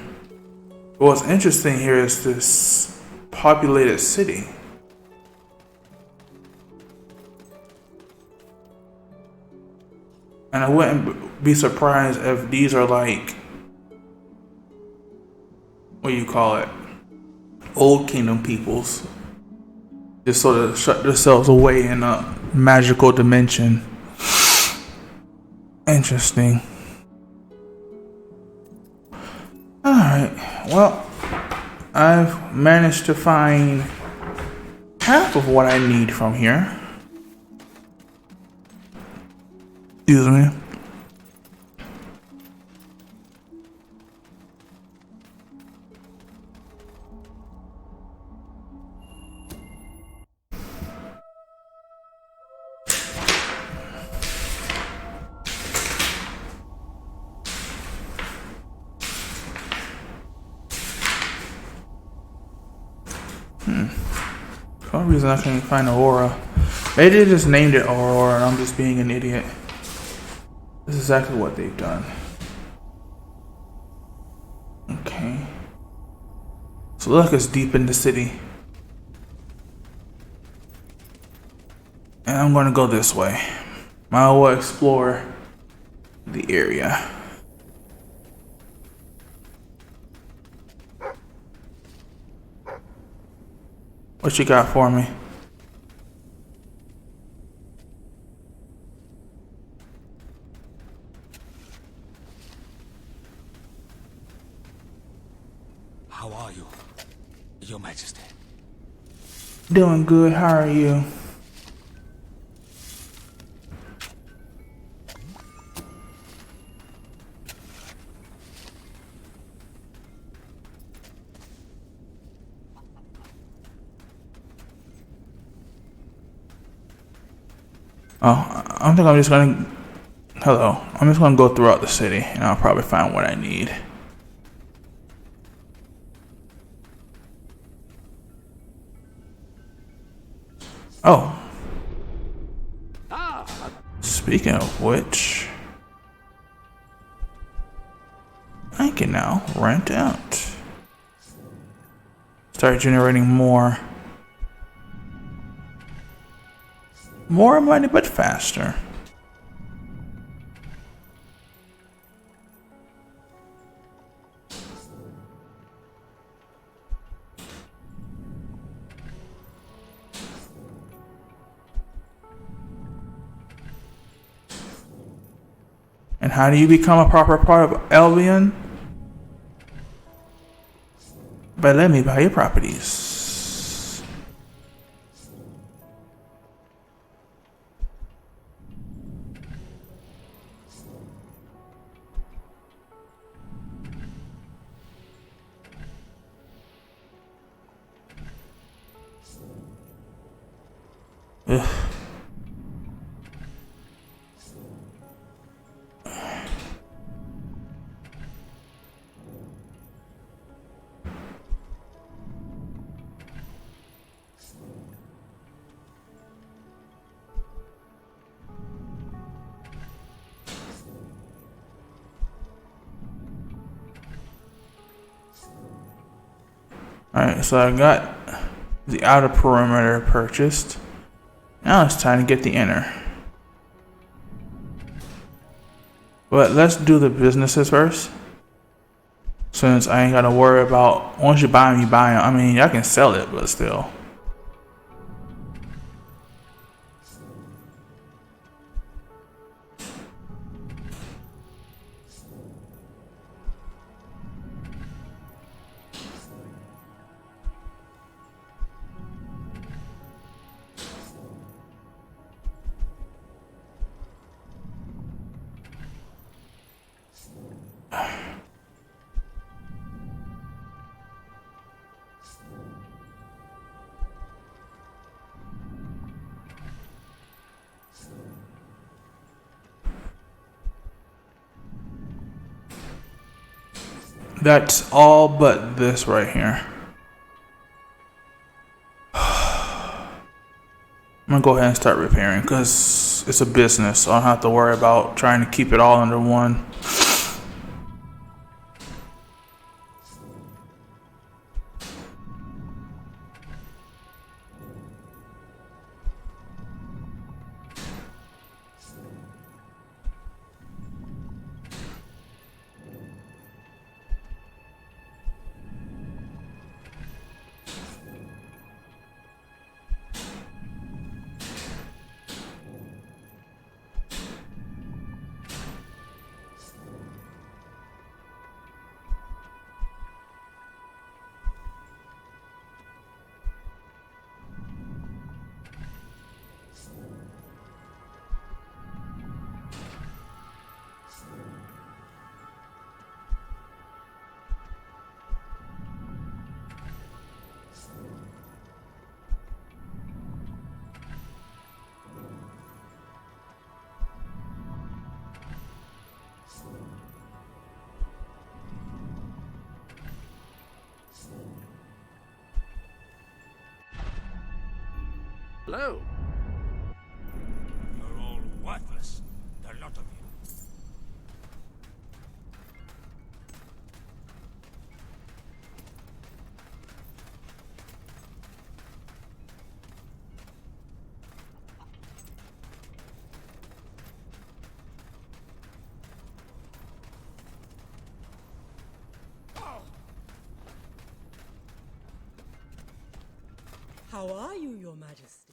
What's interesting here is this populated city. And I wouldn't be surprised if these are like, what do you call it? Old Kingdom peoples. Just sort of shut themselves away in a magical dimension. Interesting. Alright, well, I've managed to find half of what I need from here. Excuse me. For some reason I can't find Aurora. Maybe they just named it Aurora and I'm just being an idiot. This is exactly what they've done. Okay. So look, it's deep in the city. And I'm gonna go this way. I will explore the area. What you got for me? How are you, Your Majesty? Doing good, how are you? Oh, I think I'm just gonna... Hello. I'm just gonna go throughout the city and I'll probably find what I need. Oh. Speaking of which, I can now rent out. Start generating more money, but faster. And how do you become a proper part of Albion? By letting me buy your properties. Ugh. Alright, so I got the outer perimeter purchased. Now it's time to get the inner. But let's do the businesses first. Since I ain't gotta worry about, once you buy them, you buy them. I mean, I can sell it, but still. That's all but this right here. I'm gonna go ahead and start repairing because it's a business, so I don't have to worry about trying to keep it all under one. Hello. You're all worthless, the lot of you. How are you, Your Majesty?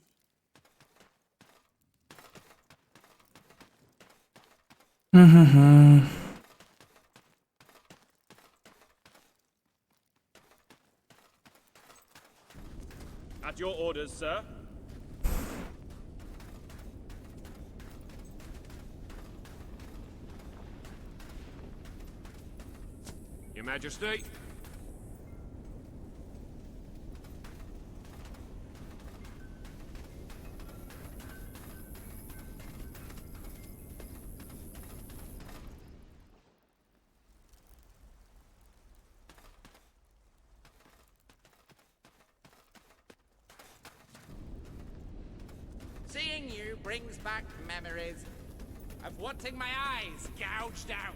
At your orders, sir. Your Majesty. Seeing you brings back memories of wanting my eyes gouged out.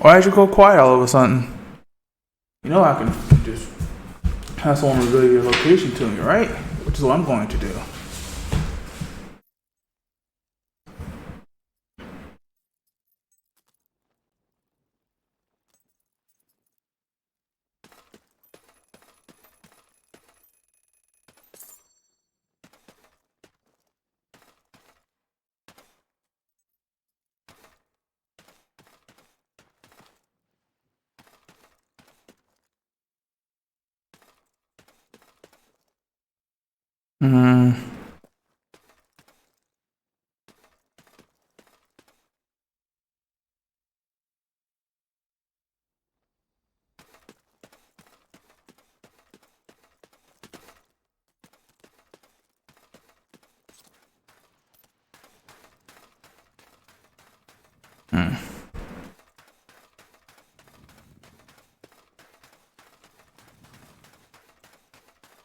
Why'd you go quiet all of a sudden? You know I can just have someone reveal your location to me, right? Which is what I'm going to do.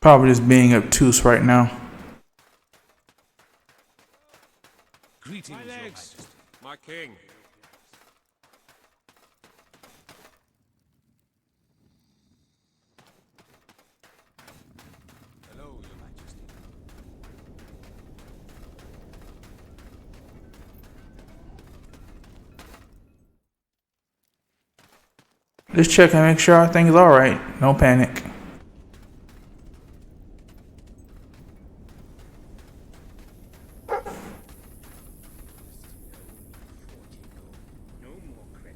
Probably just being obtuse right now. Greetings, My legs! My king. Hello, Your Majesty. Just check and make sure everything's alright. No panic. No more credit.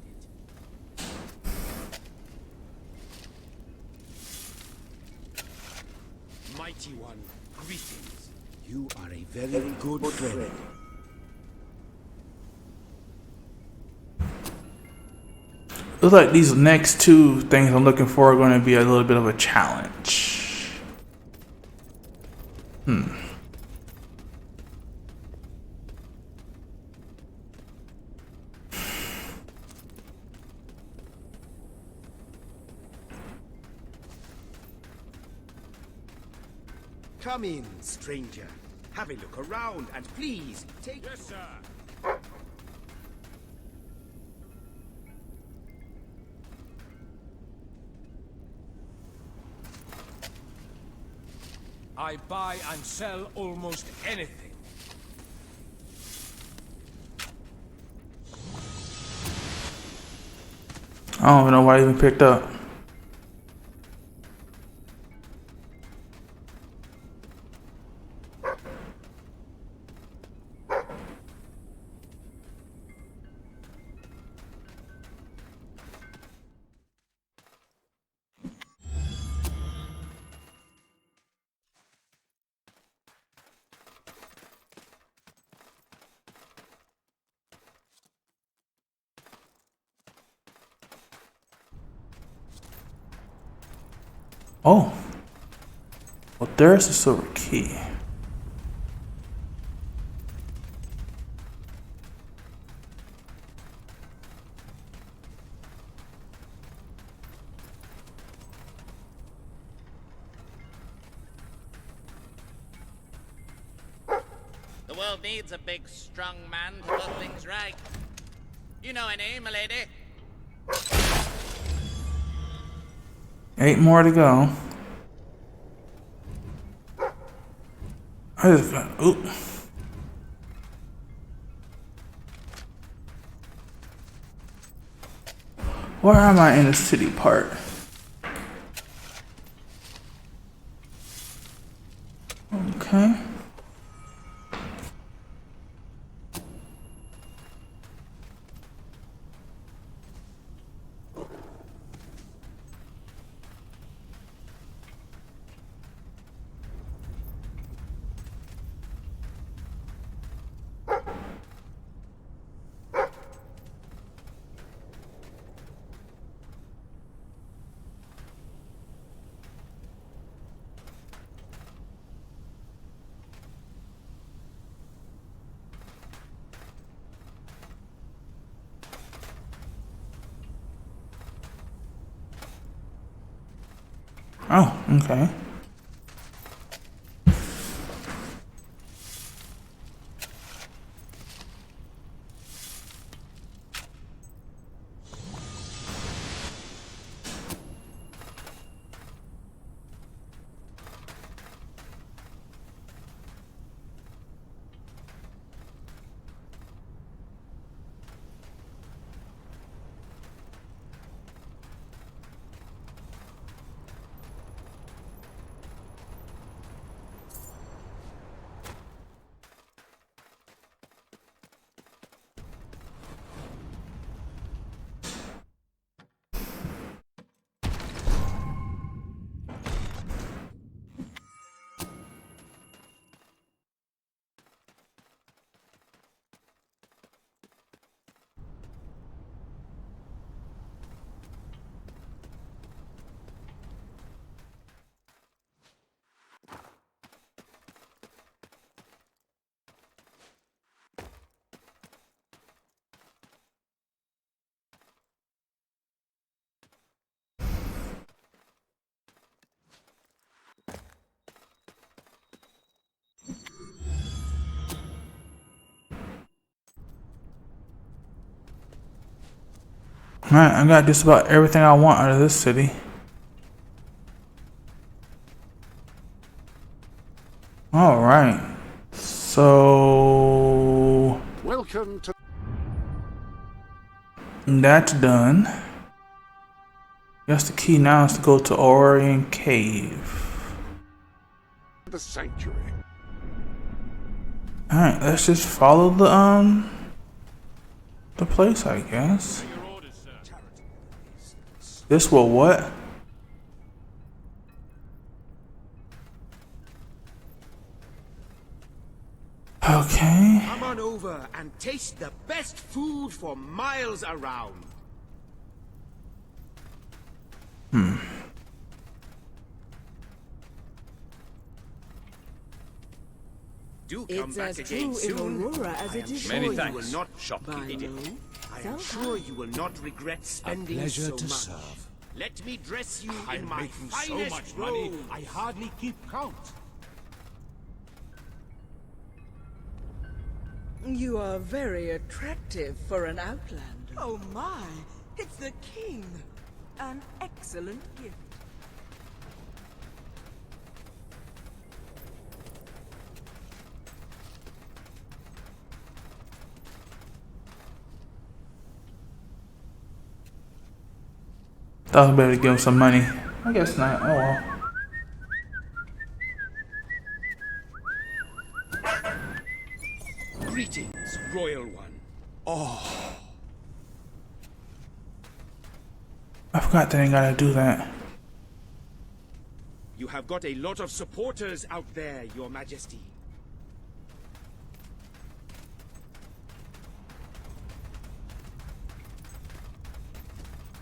Mighty One, greetings. You are a very good friend. Looks like these next two things I'm looking for are going to be a little bit of a challenge. Come in, stranger. Have a look around and please take. Yes, sir. I buy and sell almost anything. I don't even know why I even picked up. Oh. Well, there's the silver key. The world needs a big, strong man to put things right. You know any, milady? 8 more to go. I just got, oop. Where am I in the city part? Okay. Oh, okay. Alright, I got just about everything I want out of this city. Alright. So Welcome to that's done. Guess the key now is to go to Orion Cave. the sanctuary. Alright, let's just follow the place, I guess. This will what? Okay. Come on over and taste the best food for miles around. Do come It's back as again true in soon. Aurora as I it am is sure here. you Many will thanks, not shopkeeper. I am sure you will not regret spending pleasure so to much. serve. Let me dress you in I'm my making so finest much money, robe. I hardly keep count. You are very attractive for an outlander. Oh my, it's the king. An excellent gift. Thought I was better give him some money. I guess not. Oh well. Greetings, royal one. Oh, I forgot that I gotta do that. You have got a lot of supporters out there, your majesty.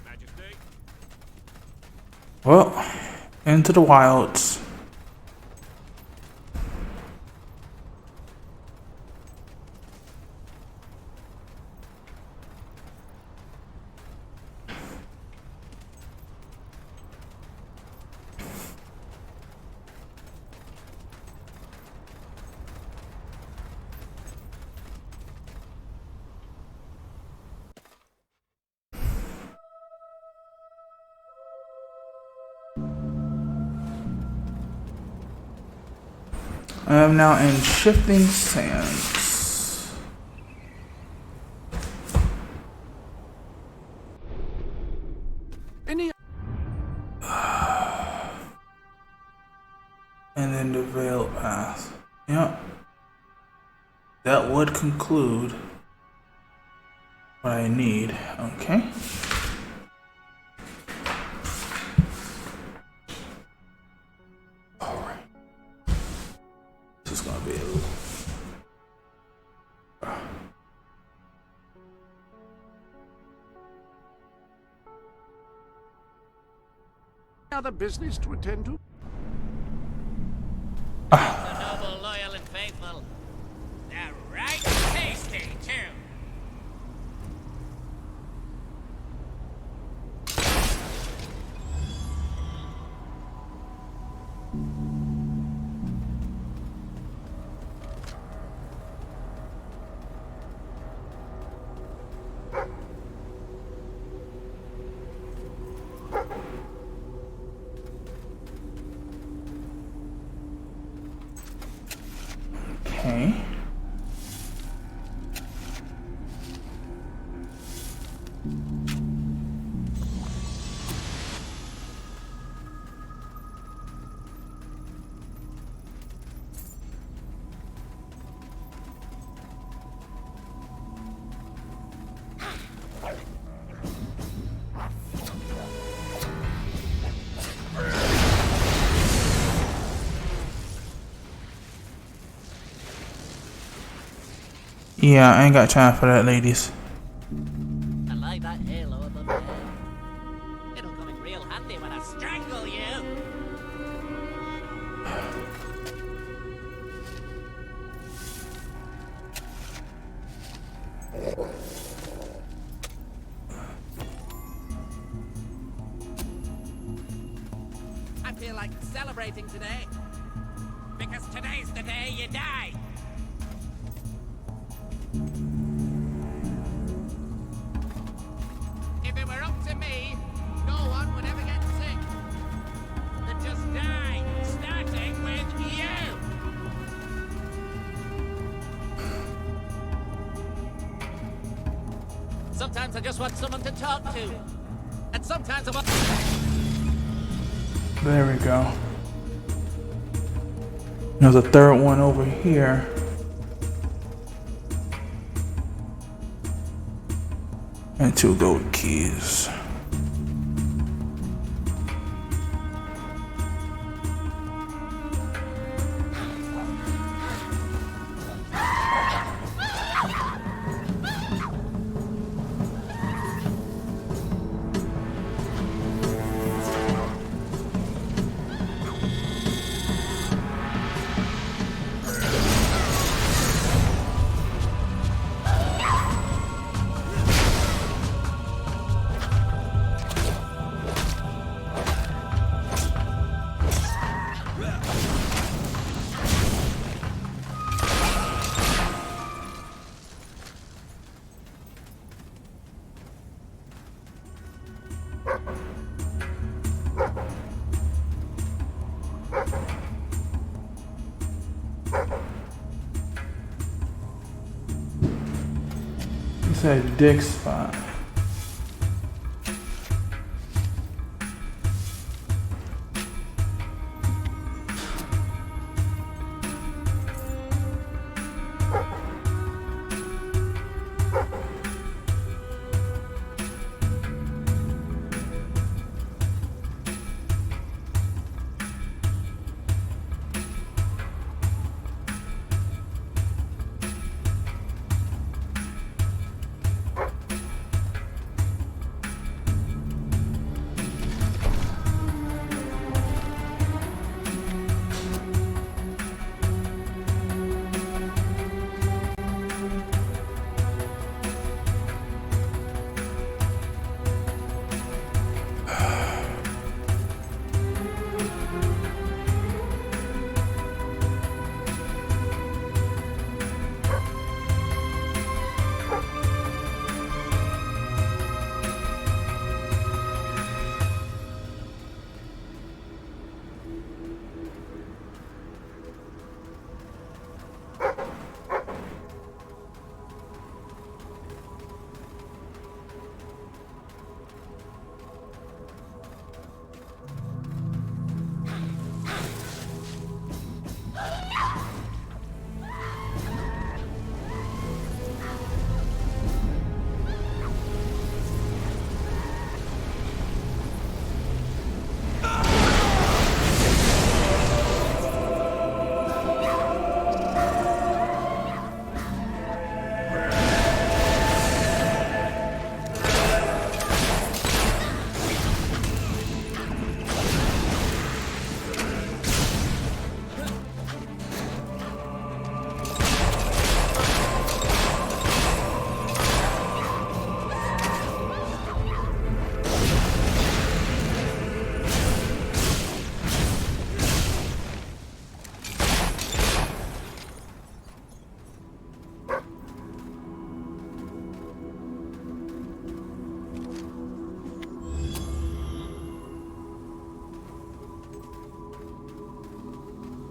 Majesty. Well, into the wilds. I am now in Shifting Sands. Any And then the Veil Path. Yep. That would conclude what I need. Okay. Alright. This is gonna be a little. other business to attend to? The noble, loyal, and faithful. They're right tasty, too. Okay. Yeah, I ain't got time for that, ladies. I like that halo above your head. It'll come in real handy when I strangle you. I feel like celebrating today. Because today's the day you die. If it were Sometimes I just want someone to talk to. And sometimes I want... There we go. There's a third one over here. And 2 gold keys. It's a dick spot.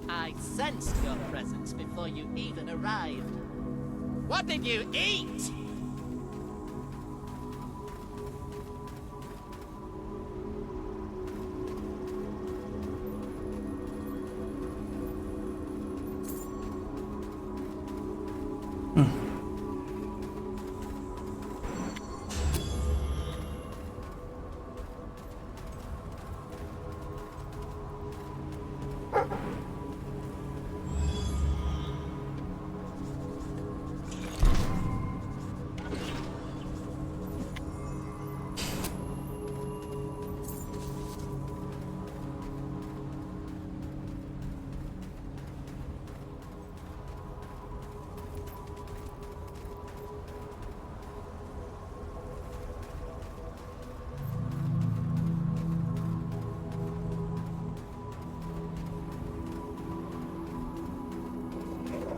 I sensed your presence before you even arrived. What did you eat?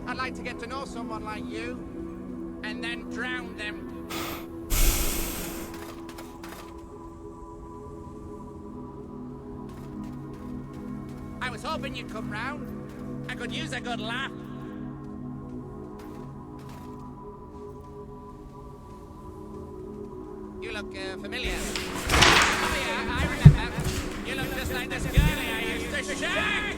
I'd like to get to know someone like you, and then drown them. I was hoping you'd come round. I could use a good laugh. look familiar. Oh yeah, I remember. You look just like this girlie I used to shag!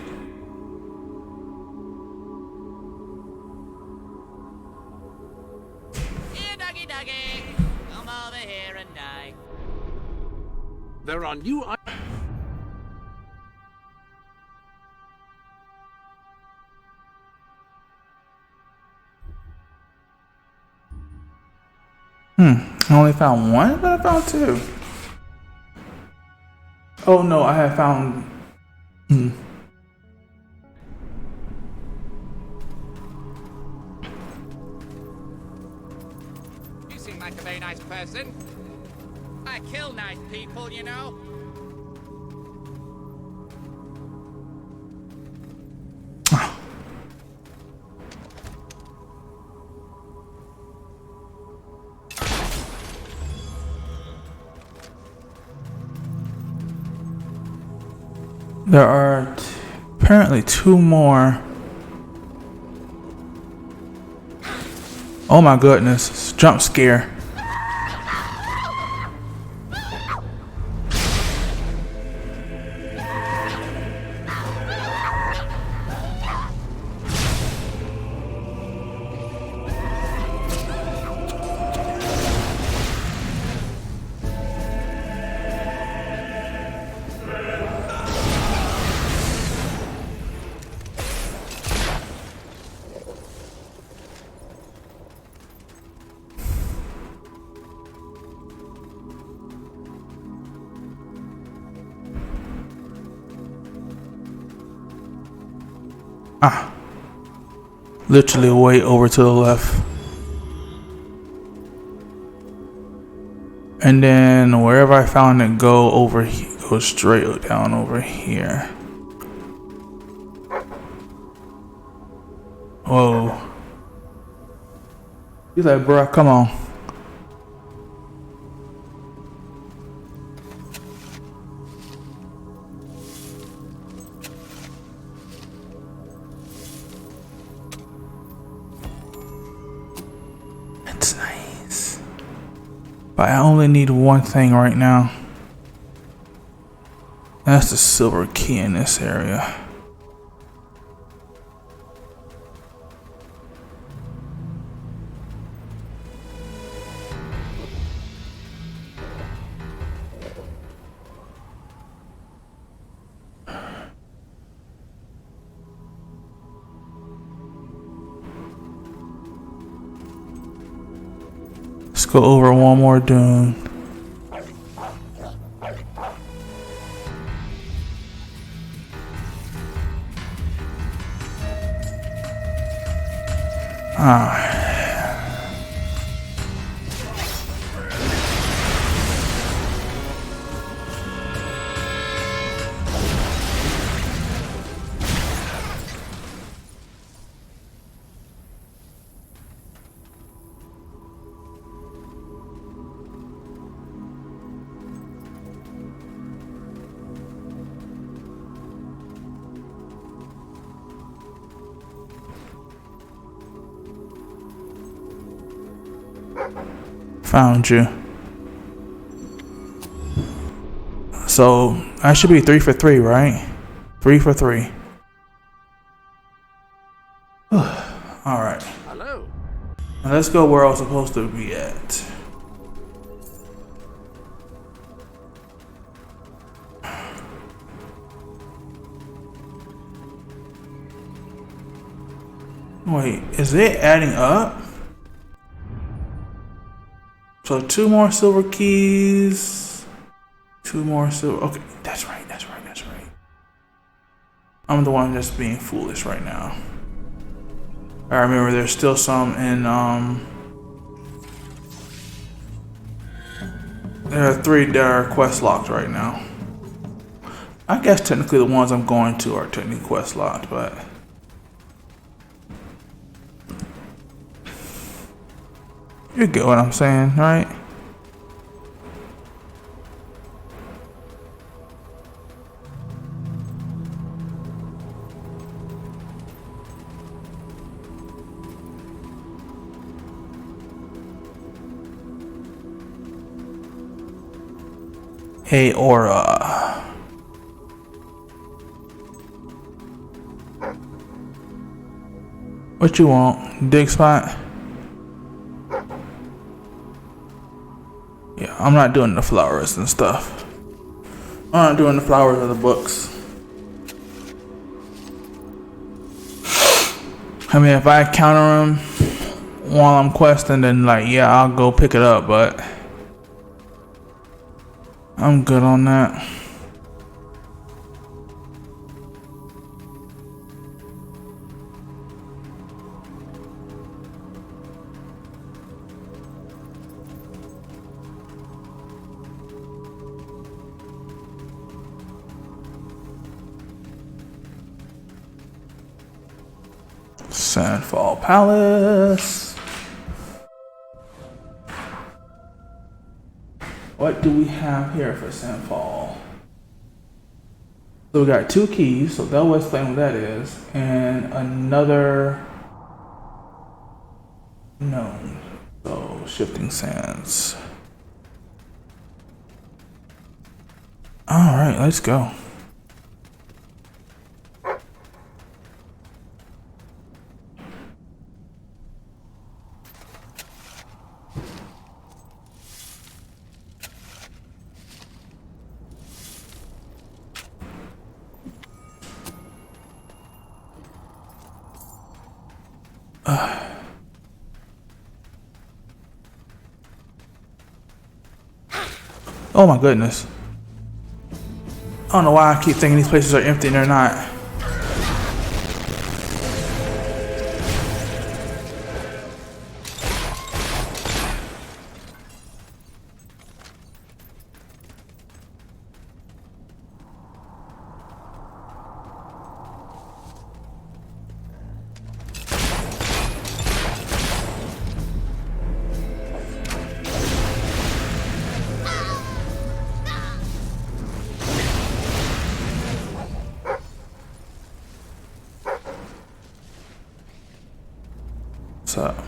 Here, doggy doggy. Come over here and die. There are new... I only found one, but I found two. Oh no, I have found. You seem like a very nice person. I kill nice people, you know. There are apparently two more. Oh my goodness, jump scare. Literally way over to the left. And then wherever I found it, go straight down over here. Whoa. He's like, bruh, come on. That's nice. But I only need one thing right now. That's the silver key in this area. Let's go over one more dune. Found you. So I should be 3 for 3, right? 3 for 3. Alright. Hello. Now let's go where I was supposed to be at. Wait, is it adding up? So 2 more silver keys. 2 more silver. Okay, that's right. I'm the one that's being foolish right now. I remember there's still some in there are 3 that are quest locked right now. I guess technically the ones I'm going to are technically quest locked, but you get what I'm saying, right? Hey, Aura. What you want? Dig spot? Yeah, I'm not doing the flowers and stuff. I'm not doing the flowers or the books. I mean, if I encounter them while I'm questing, then like, yeah, I'll go pick it up, but I'm good on that. Sandfall Palace. What do we have here for Sandfall? So we got 2 keys, so they'll explain what that is, and another known. So Shifting Sands. Alright, let's go. Oh my goodness. I don't know why I keep thinking these places are empty and they're not. What's up?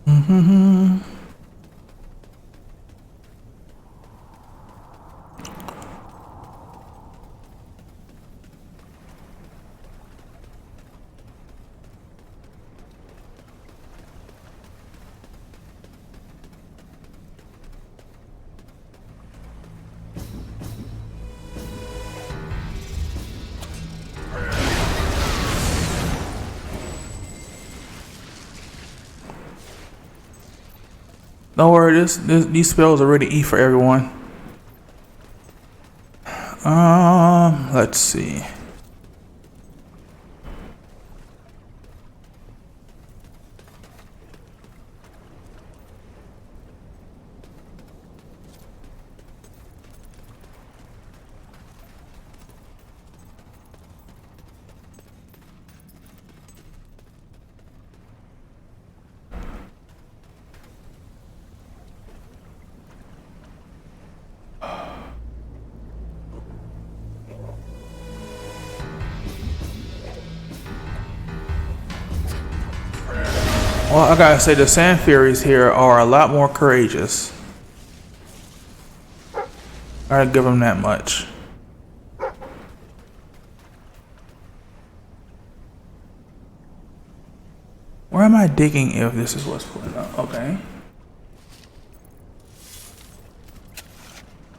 Mm-hmm. Don't worry, these spells are already E for everyone. Let's see. Well, I gotta say the Sand Furies here are a lot more courageous. I gotta give them that much. Where am I digging if this is what's pulling up? Okay.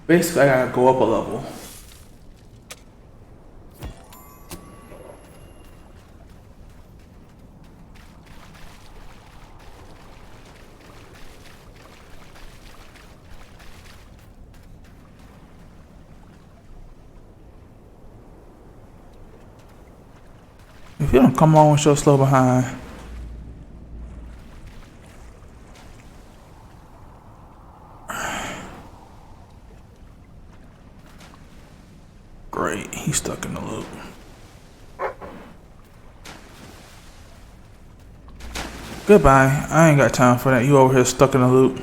Basically, I gotta go up a level. If you don't come on with your slow behind. Great, he's stuck in the loop. Goodbye. I ain't got time for that. You over here stuck in the loop.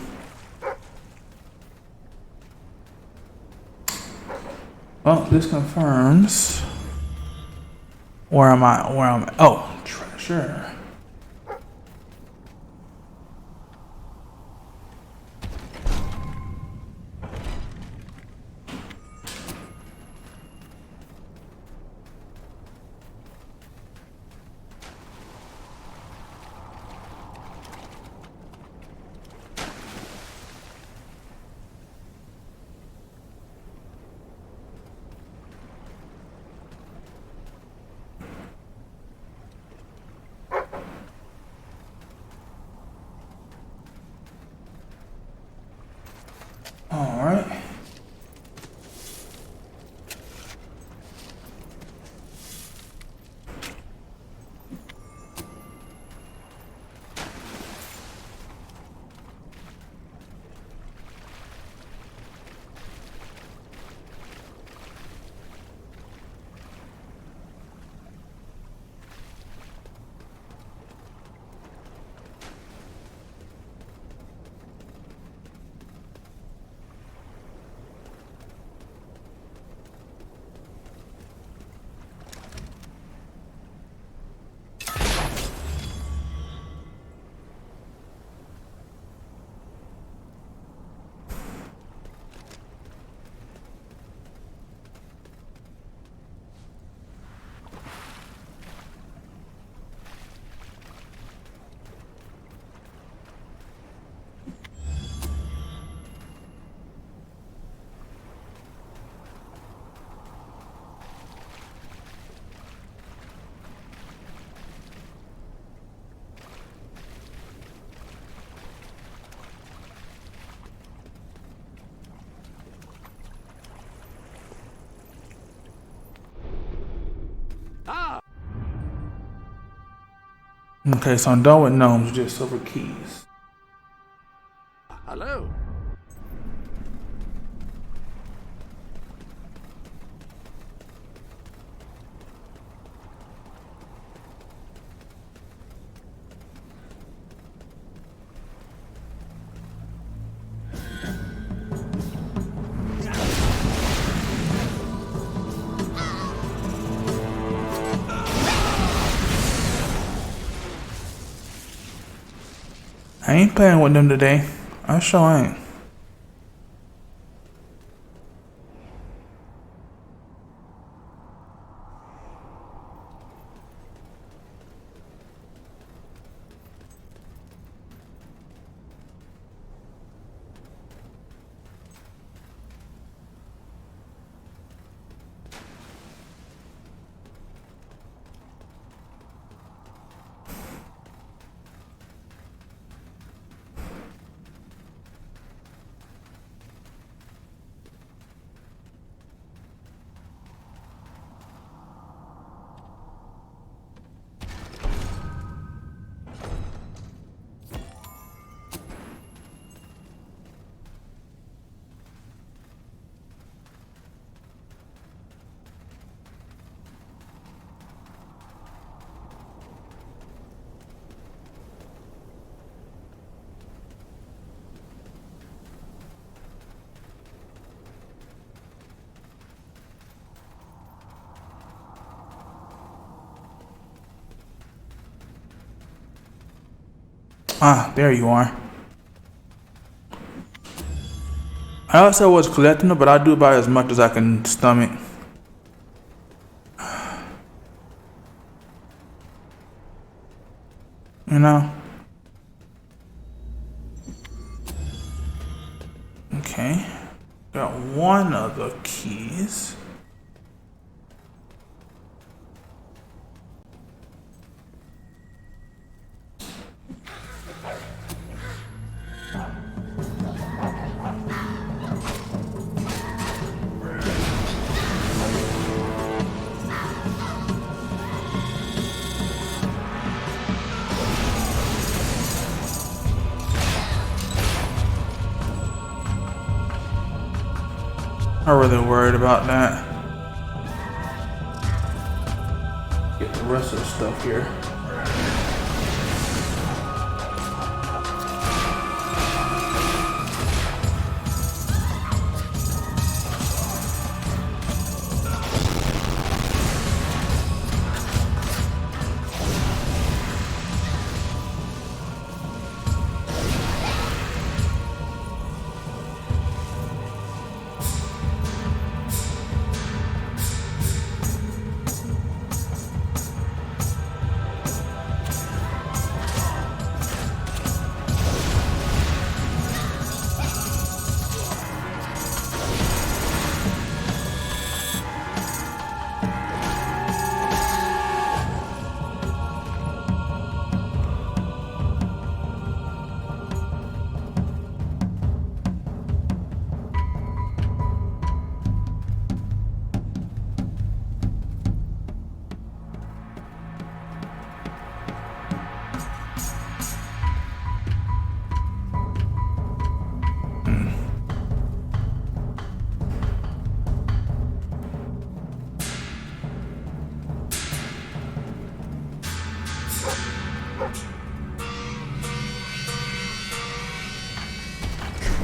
Well, this confirms. Where am I? Where am I? Oh, treasure. All right. Okay, so I'm done with gnomes, just silver keys. Hello. I ain't playing with them today. I sure ain't. Ah, there you are. I also was collecting them, but I do about as much as I can stomach. You know? Okay. Got one of the keys. Not really worried about that. Get the rest of the stuff here.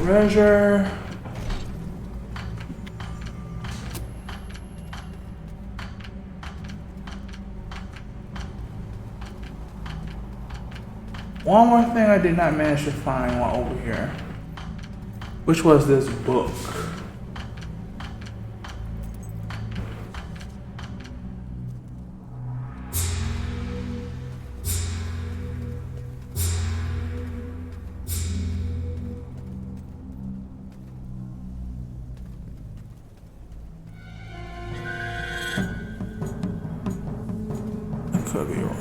Treasure. One more thing I did not manage to find while over here, which was this book. I could be wrong.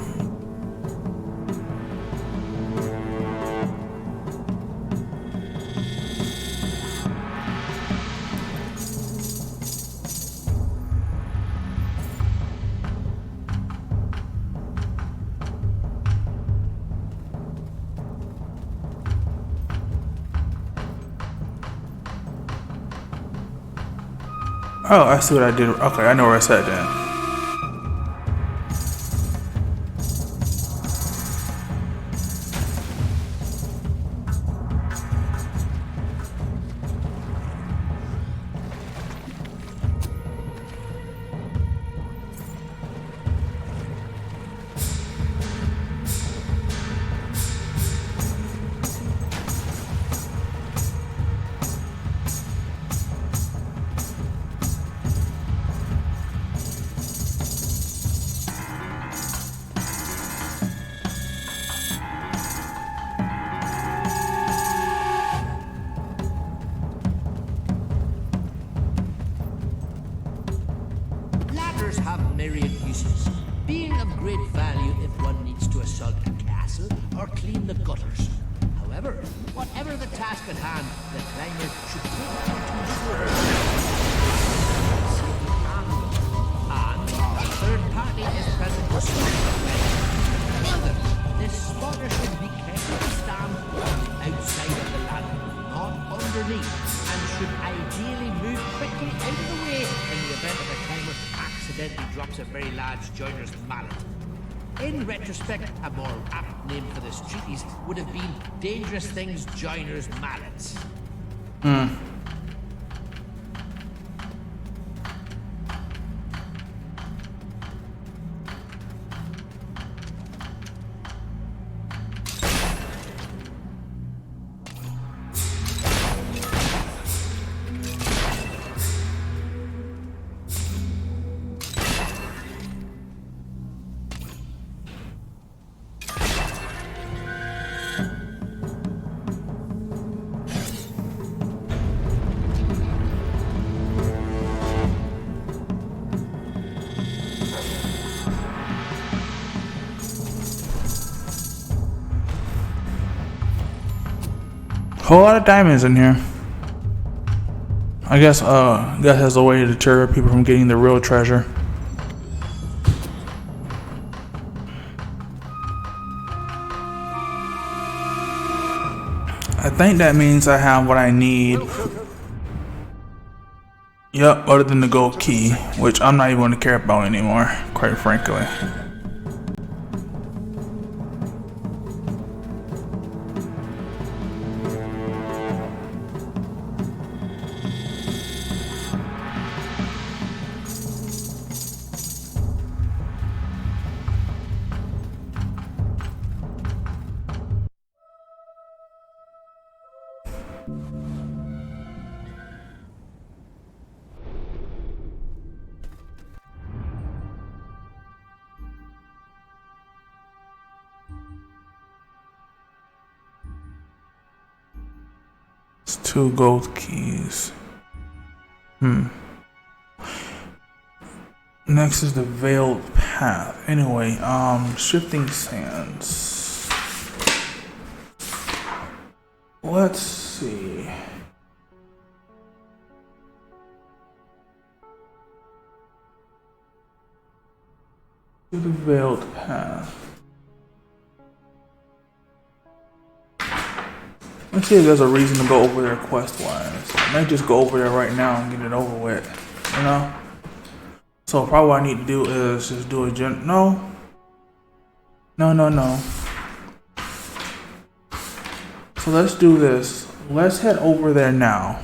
Oh, I see what I did. Okay, I know where I sat down. Ladders have myriad uses, being of great value if one needs to assault a castle or clean the gutters. However, whatever the task at hand, the climber should take into sure and a third party is present to stop the way. Further, this spotter should be careful to stand on the outside of the ladder, not underneath, and should ideally move quickly out of the way in the event of a climber accidentally drops a very large joiner's mallet. In retrospect, a more apt name for this treatise would have been Dangerous Things Joiner's Mallets. Whole lot of diamonds in here. I guess that has a way to deter people from getting the real treasure. I think that means I have what I need. Yep, other than the gold key, which I'm not even going to care about anymore, quite frankly. It's 2 gold keys. Next is the veiled path. Anyway, shifting sands. Let's see. To the veiled path. Let's see if there's a reason to go over there quest-wise. I might just go over there right now and get it over with, you know? So probably what I need to do is just do a No. So let's do this. Let's head over there now.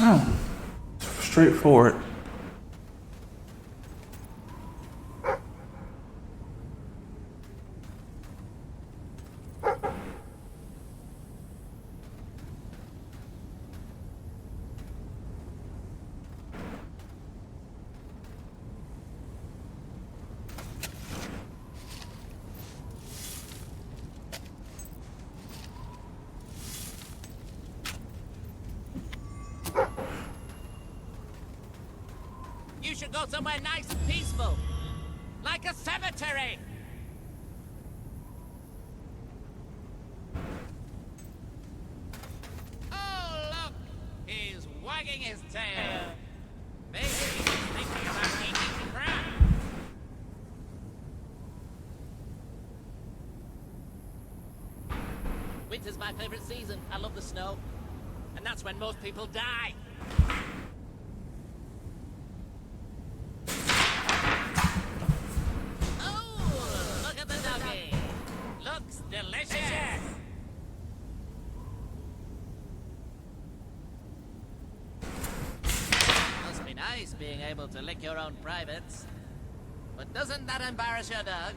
Oh, straightforward. You should go somewhere nice and peaceful. Like a cemetery. his tail. Maybe he's thinking about eating crab. Winter's my favorite season. I love the snow. And that's when most people die. Oh, look at the doggy. Looks delicious. Must be nice being able to lick your own privates. But doesn't that embarrass your dog?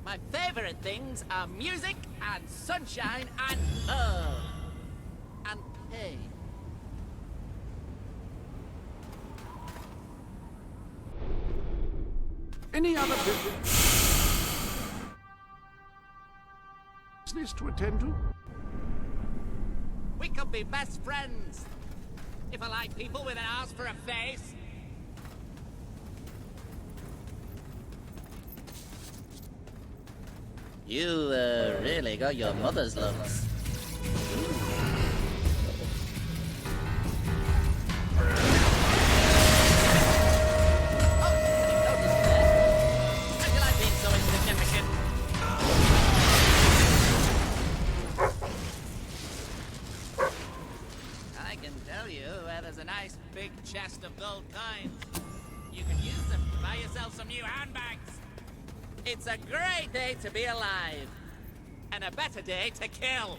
My favorite things are music and sunshine and love. And pain. Any other business to attend to? We could be best friends. If I like people with an ass for a face. You, really got your mother's looks. I can tell you where there's a nice big chest of gold coins. You can use them to buy yourself some new handbags. It's a great day to be alive. And a better day to kill.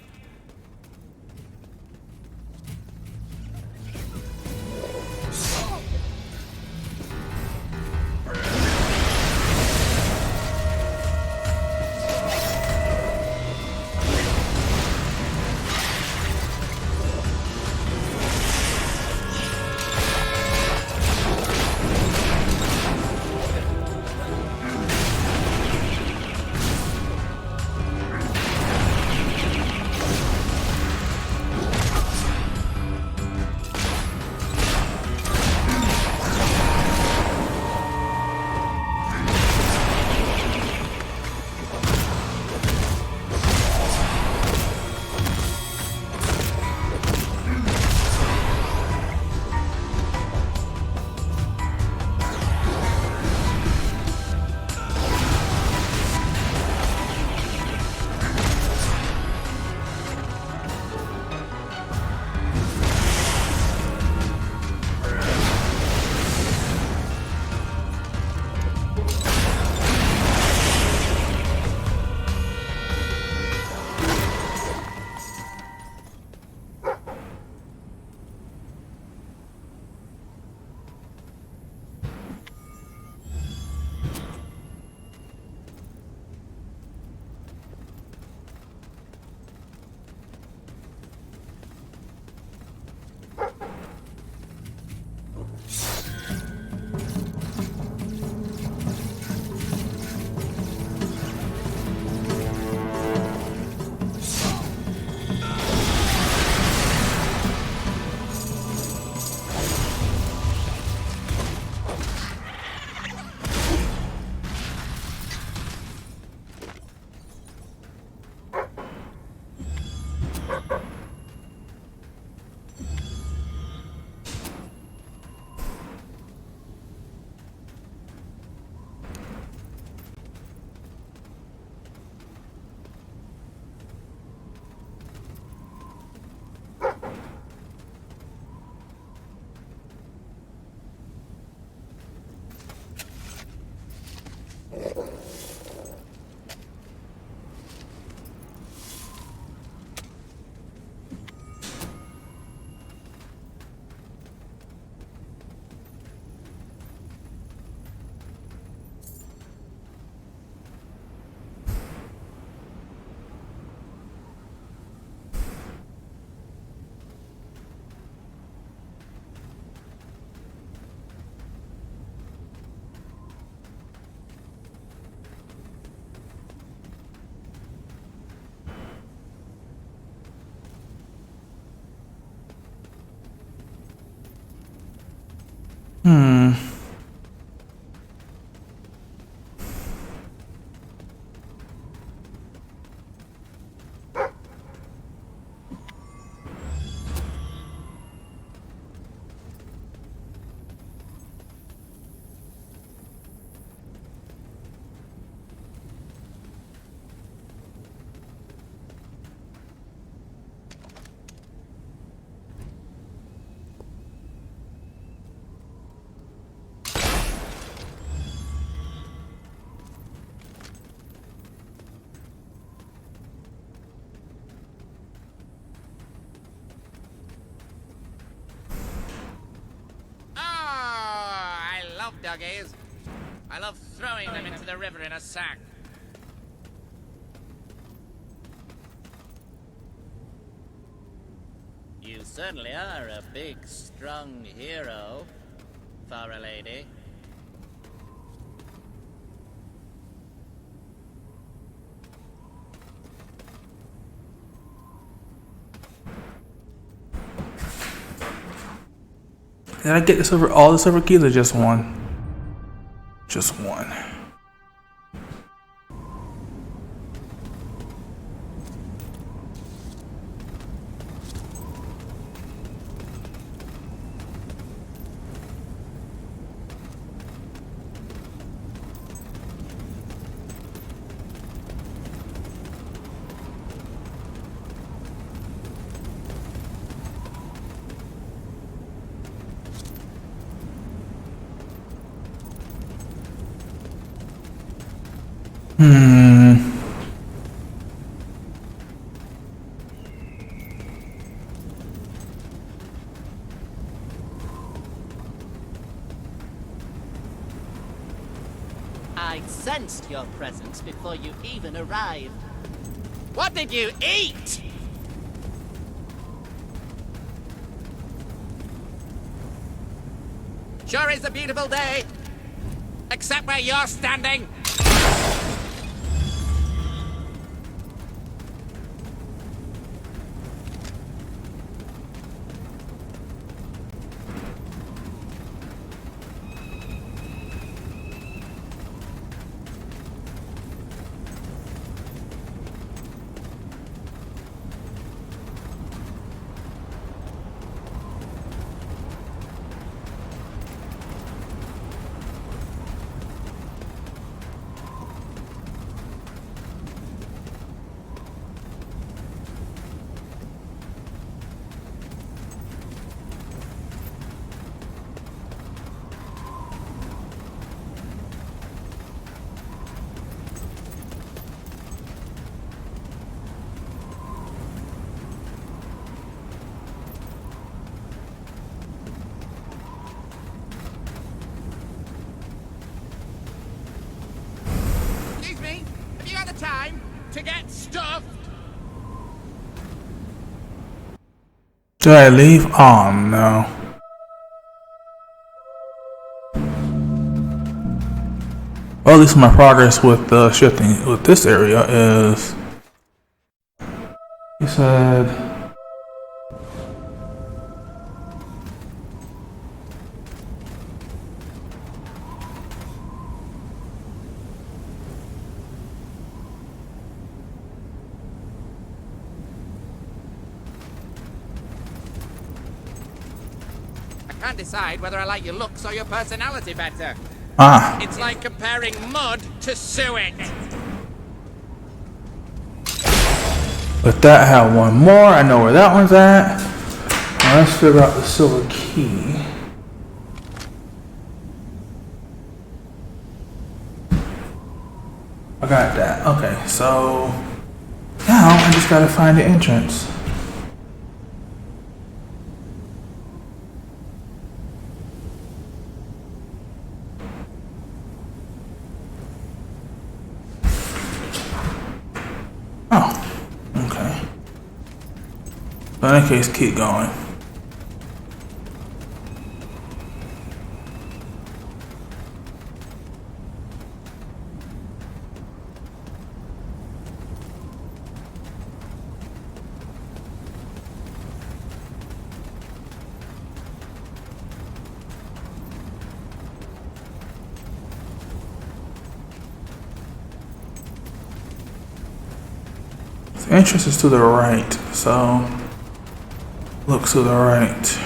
Duggies. I love throwing them into the river in a sack. You certainly are a big, strong hero, for a lady. Did I get all the silver keys or just one? Just one. I sensed your presence before you even arrived. What did you eat? Sure is a beautiful day. Except where you're standing. Time to get stuffed. Did I leave? Oh no. Well, at least my progress with shifting with this area is. He said. I can't decide whether I like your looks or your personality better. Ah. It's like comparing mud to suet. But that had one more. I know where that one's at. Now let's figure out the silver key. I got that. Okay, so now I just gotta find the entrance. In that case, keep going. The entrance is to the right, so look to the right.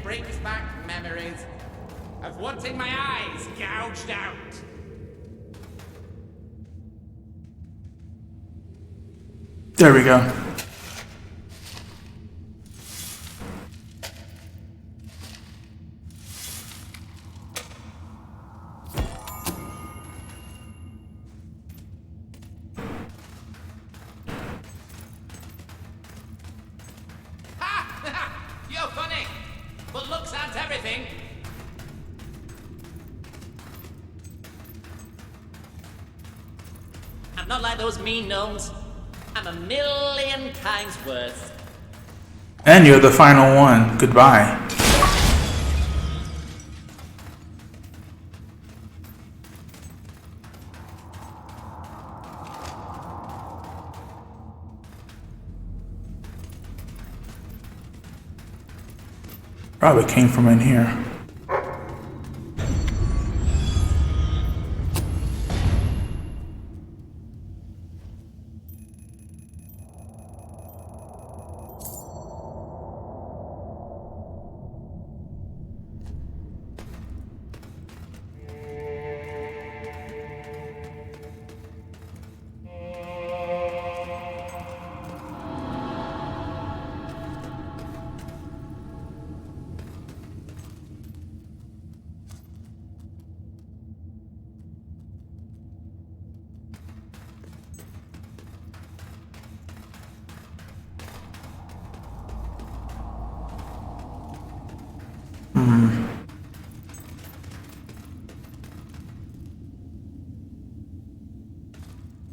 brings back memories of wanting my eyes gouged out. There we go. You're funny, but looks aren't everything. I'm not like those mean gnomes. I'm a million times worse. And you're the final one. Goodbye. Probably came from in here.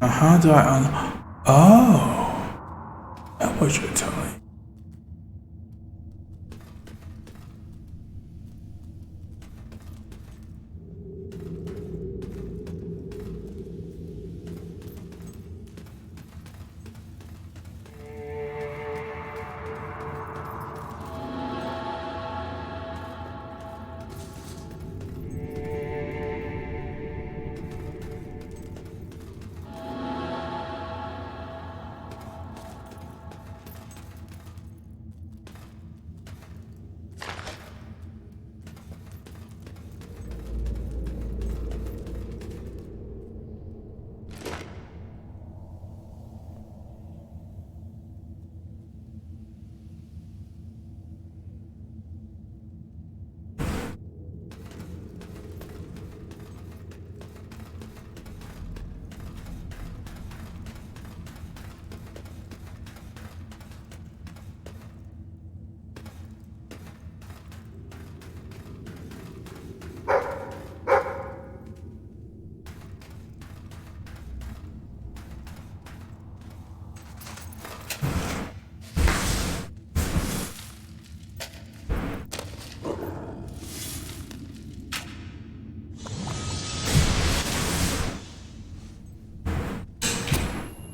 How do I unlock? Oh, that's what you're telling me.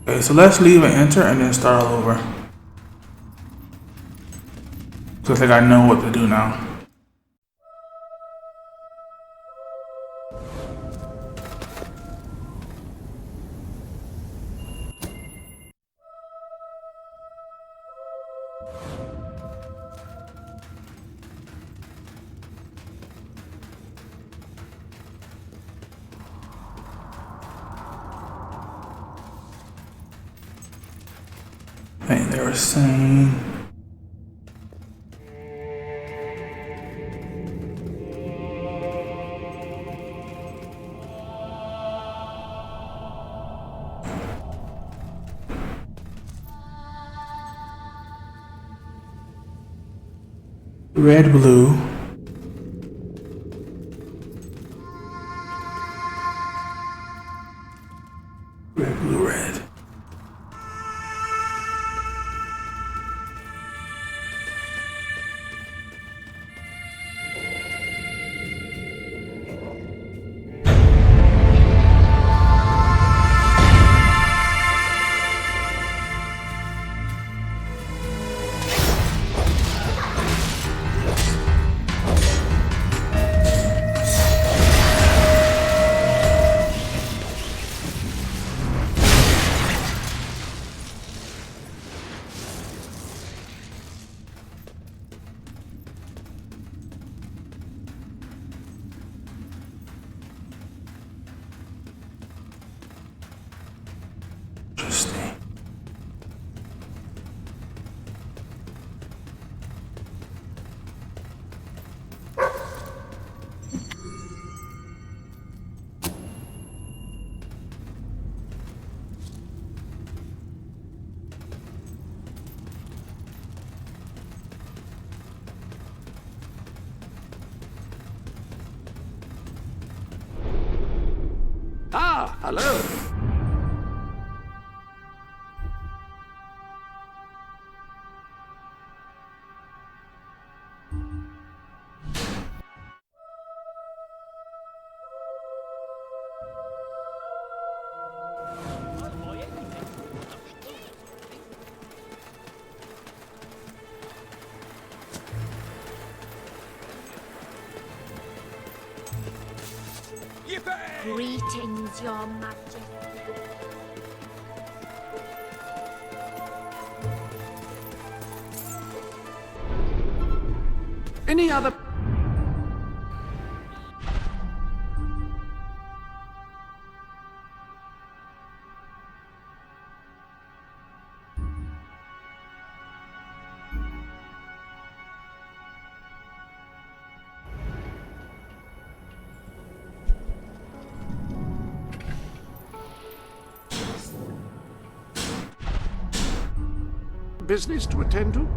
Okay, so let's leave and enter and then start all over. So I think I know what to do now. I think they were saying red, blue. Red, blue, red. Interesting. Ah, hello. Greetings, Your Majesty. Any other... business to attend to?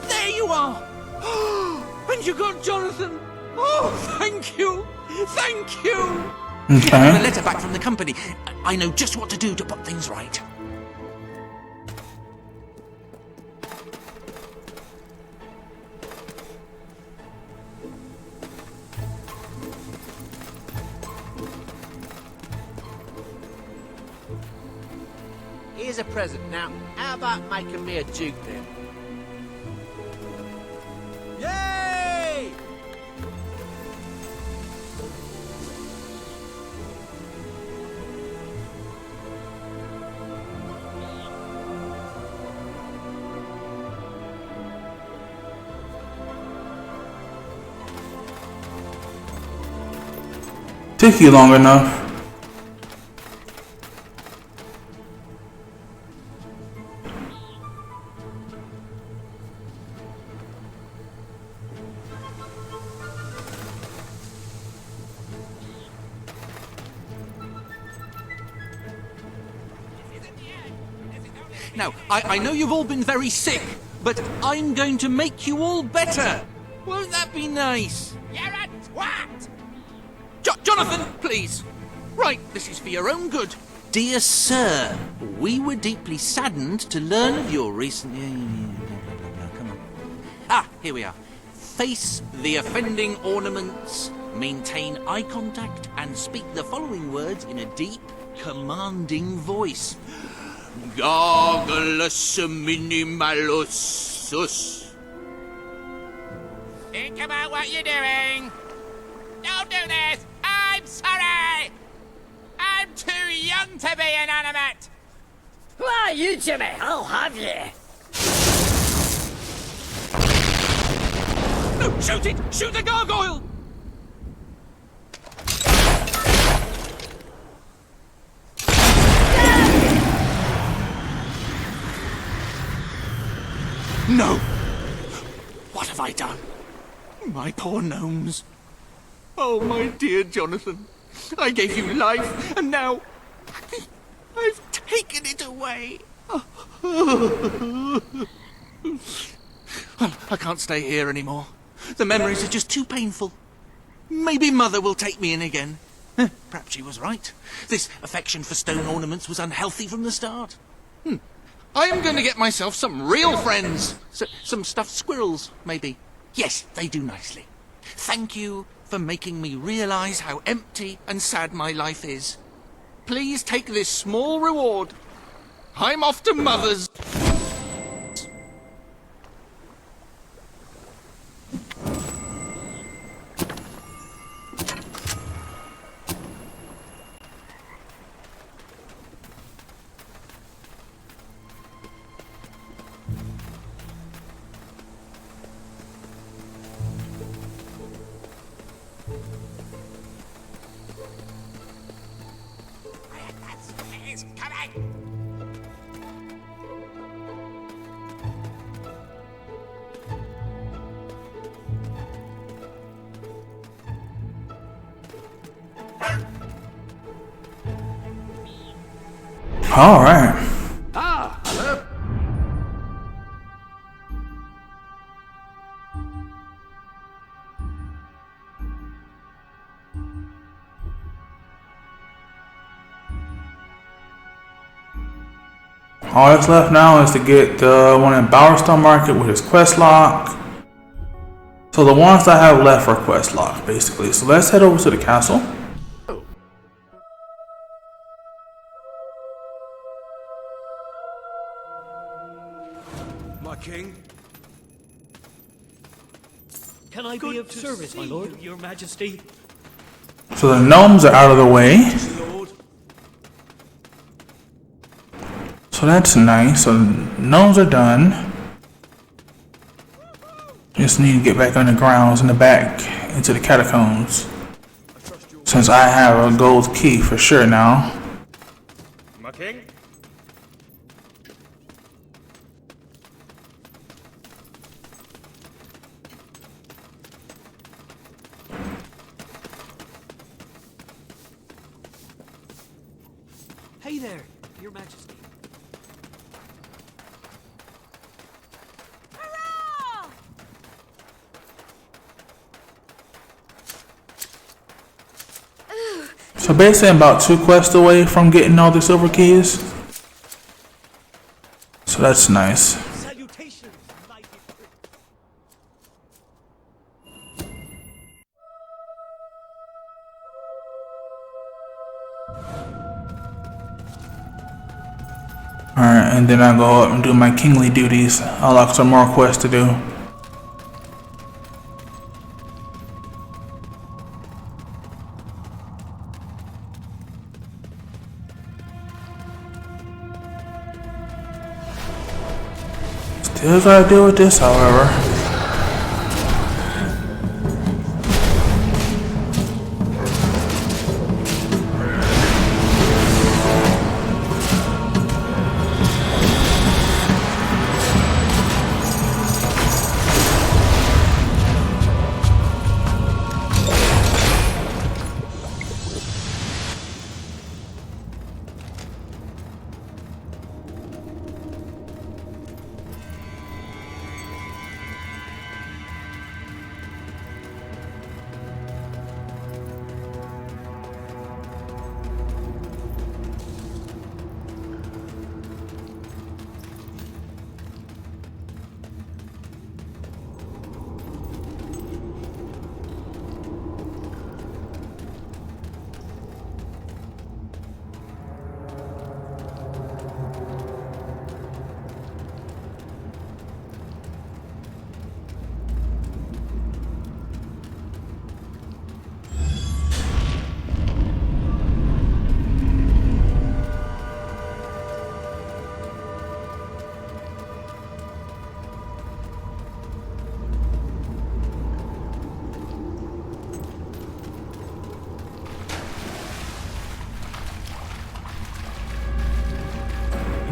There you are! And you got Jonathan! Oh, thank you! Thank you! Okay. I have a letter back from the company. I know just what to do to put things right. Here's a present. Now, how about making me a duke then? Yay! Took you long enough. Now, I know you've all been very sick, but I'm going to make you all better. Won't that be nice? You're a twat! Jonathan, please. Right, this is for your own good. Dear Sir, we were deeply saddened to learn of your recent... Come on. Ah, here we are. Face the offending ornaments, maintain eye contact, and speak the following words in a deep, commanding voice. Gargalus minimalusus. Think about what you're doing. Don't do this. I'm sorry. I'm too young to be inanimate. Why, you Jimmy, I'll have you. No, shoot it! Shoot the gargoyle! No! What have I done? My poor gnomes. Oh, my dear Jonathan. I gave you life, and now I've taken it away. Well, I can't stay here anymore. The memories are just too painful. Maybe Mother will take me in again. Perhaps she was right. This affection for stone ornaments was unhealthy from the start. I am going to get myself some real friends. Some stuffed squirrels, maybe. Yes, they do nicely. Thank you for making me realize how empty and sad my life is. Please take this small reward. I'm off to Mother's. He's coming. All right. Ah, hello. All that's left now is to get the one in Bowerstone Market with his quest lock. So the ones I have left are quest lock, basically. So let's head over to the castle. My king? Can I be of service, my lord? Your Majesty. So the gnomes are out of the way. So that's nice. So the gnomes are done. Just need to get back on the grounds in the back into the catacombs. Since I have a gold key for sure now. My king? Hey there, Your Majesty. So basically I'm about 2 quests away from getting all the silver keys. So that's nice. Salutations, mighty prince. Alright, and then I go up and do my kingly duties. I'll lock some more quests to do. Still gotta deal with this, however.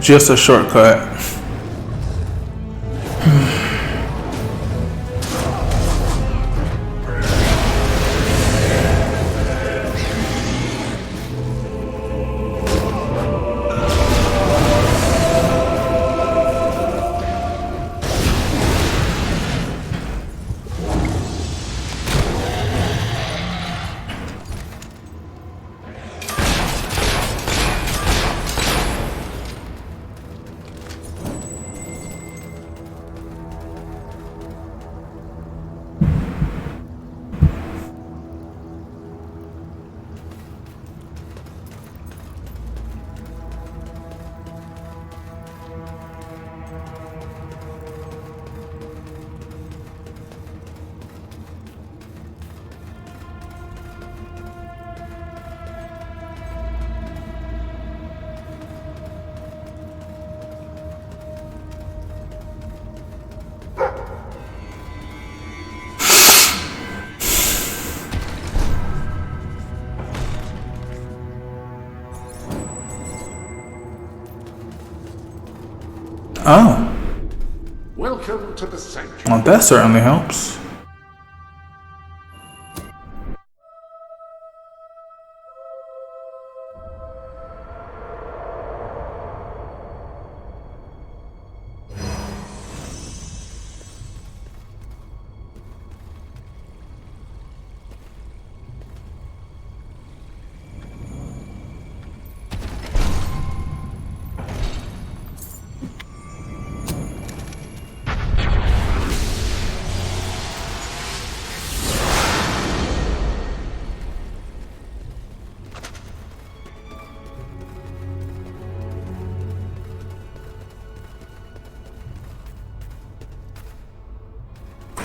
Just a shortcut. Oh. Welcome to the sanctuary. Well, that certainly helps.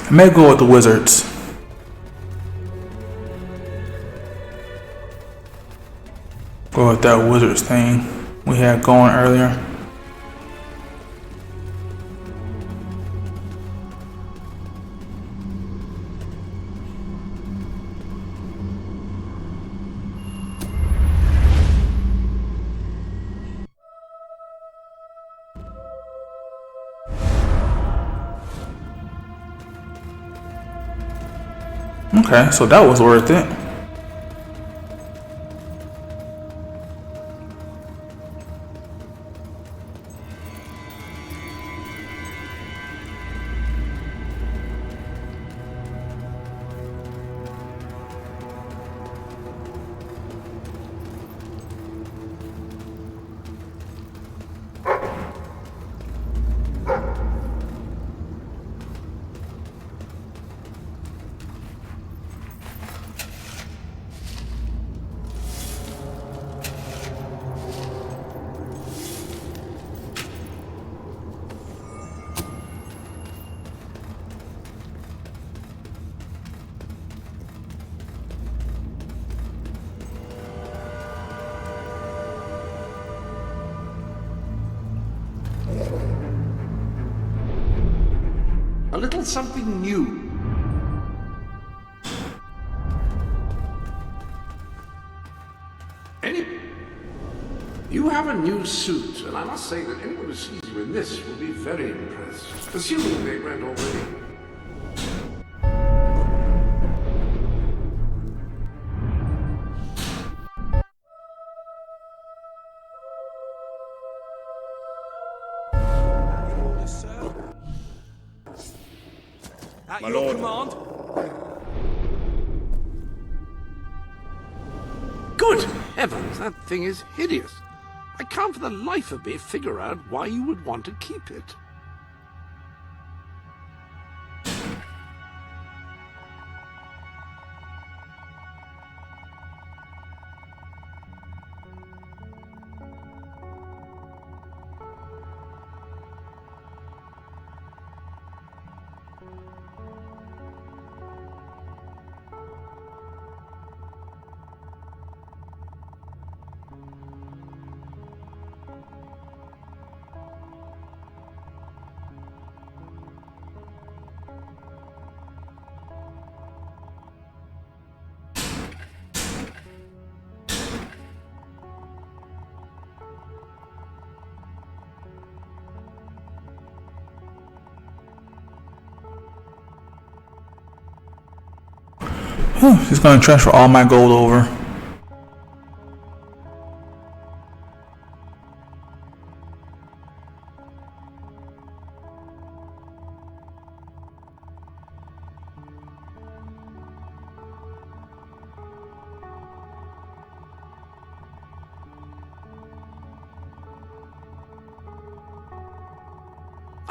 I may go with the wizards. Go with that wizards thing we had going earlier. Okay, so that was worth it. A little something new. You have a new suit, and I must say that anyone who sees you in this will be very impressed, assuming they weren't already. At My your lord. command. Good heavens, that thing is hideous. I can't for the life of me figure out why you would want to keep it. He's gonna transfer all my gold over.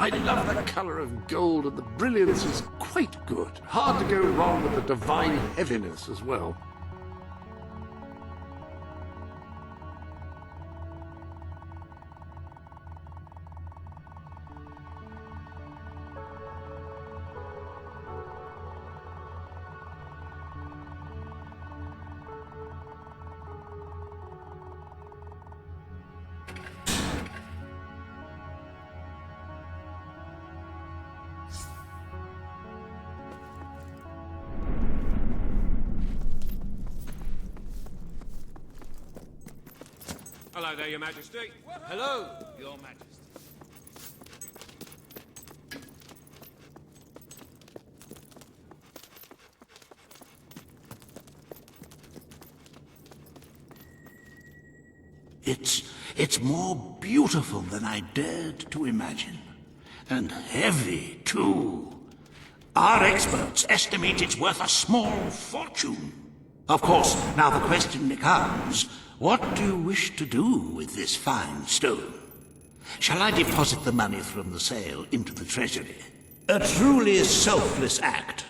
I love the colour of gold, and the brilliance is quite good. Hard to go wrong with the divine heaviness as well. Hello there, Your Majesty. Hello, Your Majesty. It's more beautiful than I dared to imagine. And heavy, too. Our experts estimate it's worth a small fortune. Of course, now the question becomes, what do you wish to do with this fine stone? Shall I deposit the money from the sale into the treasury? A truly selfless act.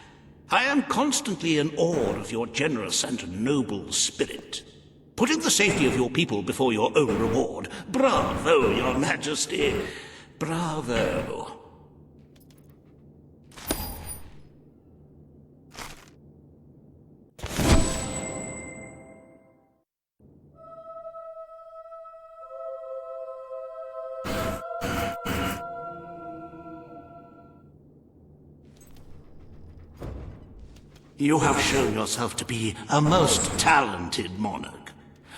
I am constantly in awe of your generous and noble spirit. Putting the safety of your people before your own reward. Bravo, Your Majesty. Bravo. You have shown yourself to be a most talented monarch.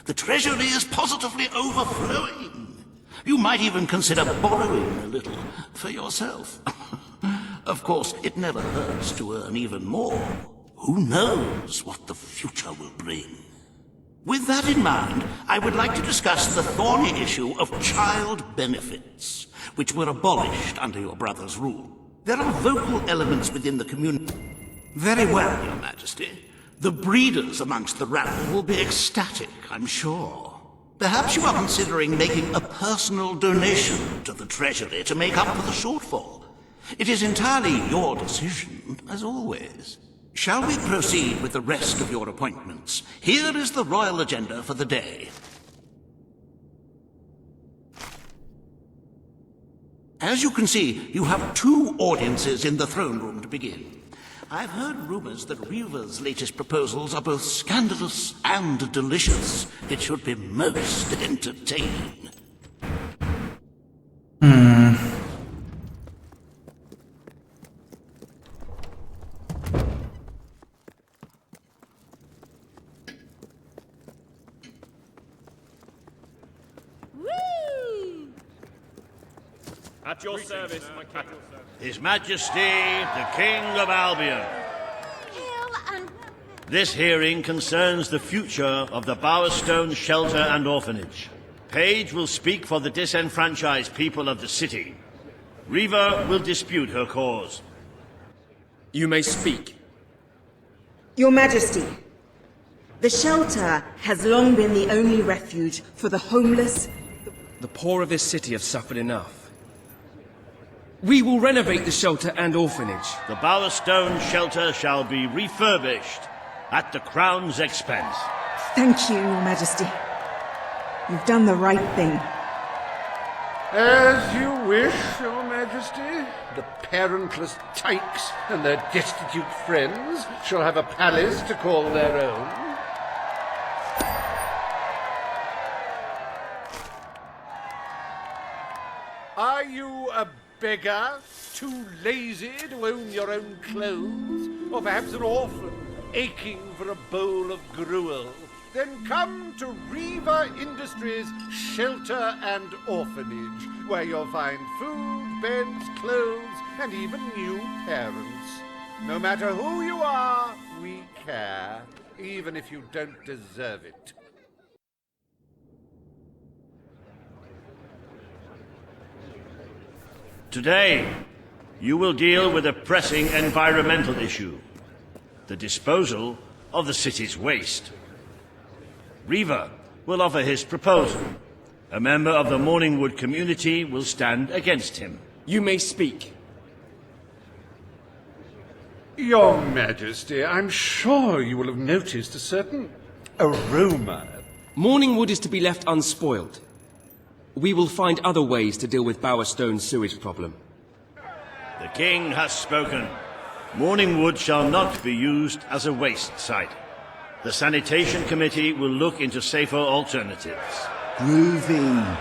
The treasury is positively overflowing. You might even consider borrowing a little for yourself. Of course, it never hurts to earn even more. Who knows what the future will bring? With that in mind, I would like to discuss the thorny issue of child benefits, which were abolished under your brother's rule. There are vocal elements within the community. Very well, Your Majesty. The breeders amongst the rabble will be ecstatic, I'm sure. Perhaps you are considering making a personal donation to the treasury to make up for the shortfall. It is entirely your decision, as always. Shall we proceed with the rest of your appointments? Here is the royal agenda for the day. As you can see, you have 2 audiences in the throne room to begin. I've heard rumors that Reva's latest proposals are both scandalous and delicious. It should be most entertaining. At your service, my king. His Majesty, the King of Albion. This hearing concerns the future of the Bowerstone Shelter and Orphanage. Paige will speak for the disenfranchised people of the city. Riva will dispute her cause. You may speak. Your Majesty, the shelter has long been the only refuge for the homeless. The poor of this city have suffered enough. We will renovate the shelter and orphanage. The Bowerstone Shelter shall be refurbished at the Crown's expense. Thank you, Your Majesty. You've done the right thing. As you wish, Your Majesty. The parentless tykes and their destitute friends shall have a palace to call their own. Are you a beggar? Too lazy to own your own clothes? Or perhaps an orphan aching for a bowl of gruel? Then come to Riva Industries Shelter and Orphanage, where you'll find food, beds, clothes, and even new parents. No matter who you are, we care, even if you don't deserve it. Today, you will deal with a pressing environmental issue. The disposal of the city's waste. Riva will offer his proposal. A member of the Morningwood community will stand against him. You may speak. Your Majesty, I'm sure you will have noticed a certain aroma. Morningwood is to be left unspoiled. We will find other ways to deal with Bowerstone's sewage problem. The king has spoken. Morningwood shall not be used as a waste site. The sanitation committee will look into safer alternatives. Groovy.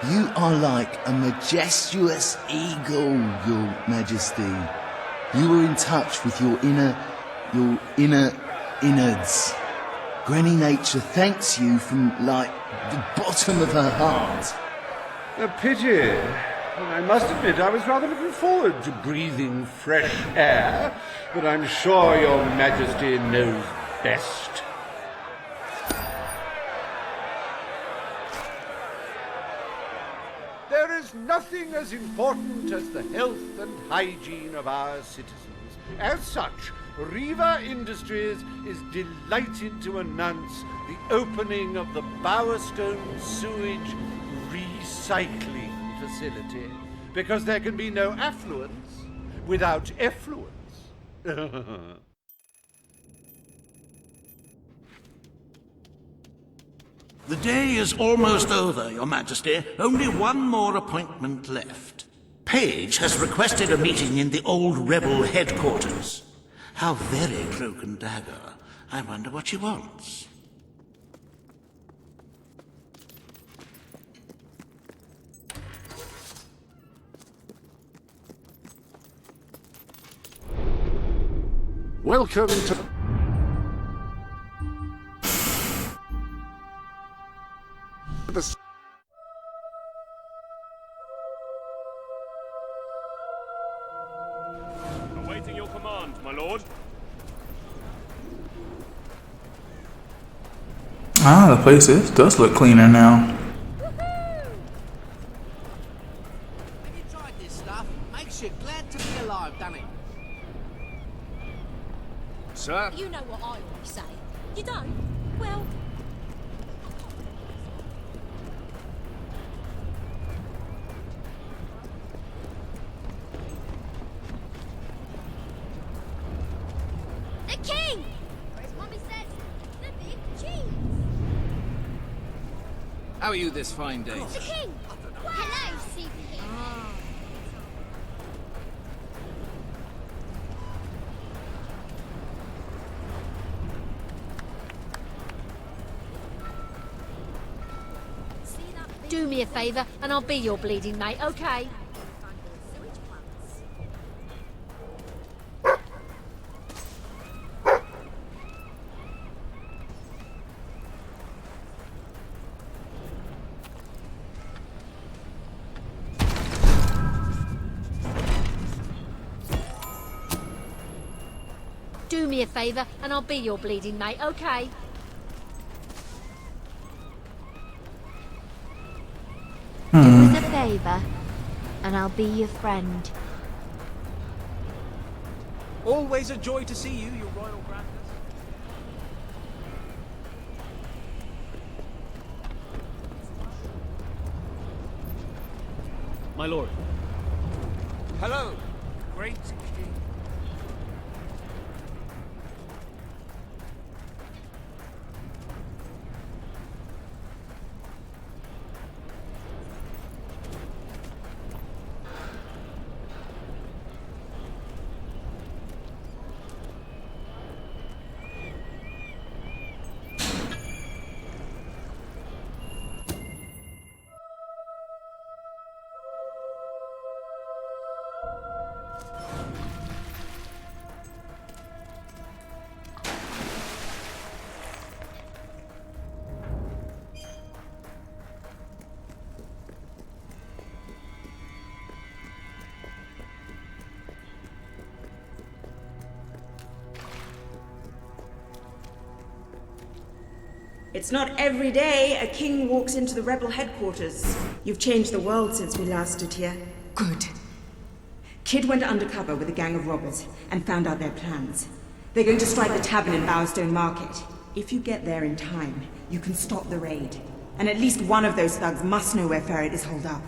You are like a majestuous eagle, Your Majesty. You are in touch with your inner innards. Granny Nature thanks you from, like, the bottom of her heart. A pity. I must admit I was rather looking forward to breathing fresh air, but I'm sure Your Majesty knows best. There is nothing as important as the health and hygiene of our citizens. As such, Riva Industries is delighted to announce the opening of the Bowerstone Sewage Recycling Facility, because there can be no affluence without effluence. The day is almost over, Your Majesty. Only one more appointment left. Paige has requested a meeting in the old rebel headquarters. How very cloak and dagger. I wonder what she wants. Welcome to... the... Awaiting your command, my lord. Ah, the place does look cleaner now. Have you tried this stuff? Makes you glad to be alive, doesn't it? Sir? You know what I always say. You don't? Well... The king! Or as Mummy says, the big cheese! How are you this fine day? The king! Hello, Super King. Do me a favour and I'll be your bleeding mate, okay? Do me a favour and I'll be your bleeding mate, okay? Do us a favour, and I'll be your friend. Always a joy to see you, your royal grandness. My lord. Hello, great king. It's not every day a king walks into the rebel headquarters. You've changed the world since we last stood here. Good. Kid went undercover with a gang of robbers and found out their plans. They're going to strike the tavern in Bowerstone Market. If you get there in time, you can stop the raid. And at least one of those thugs must know where Ferret is holed up.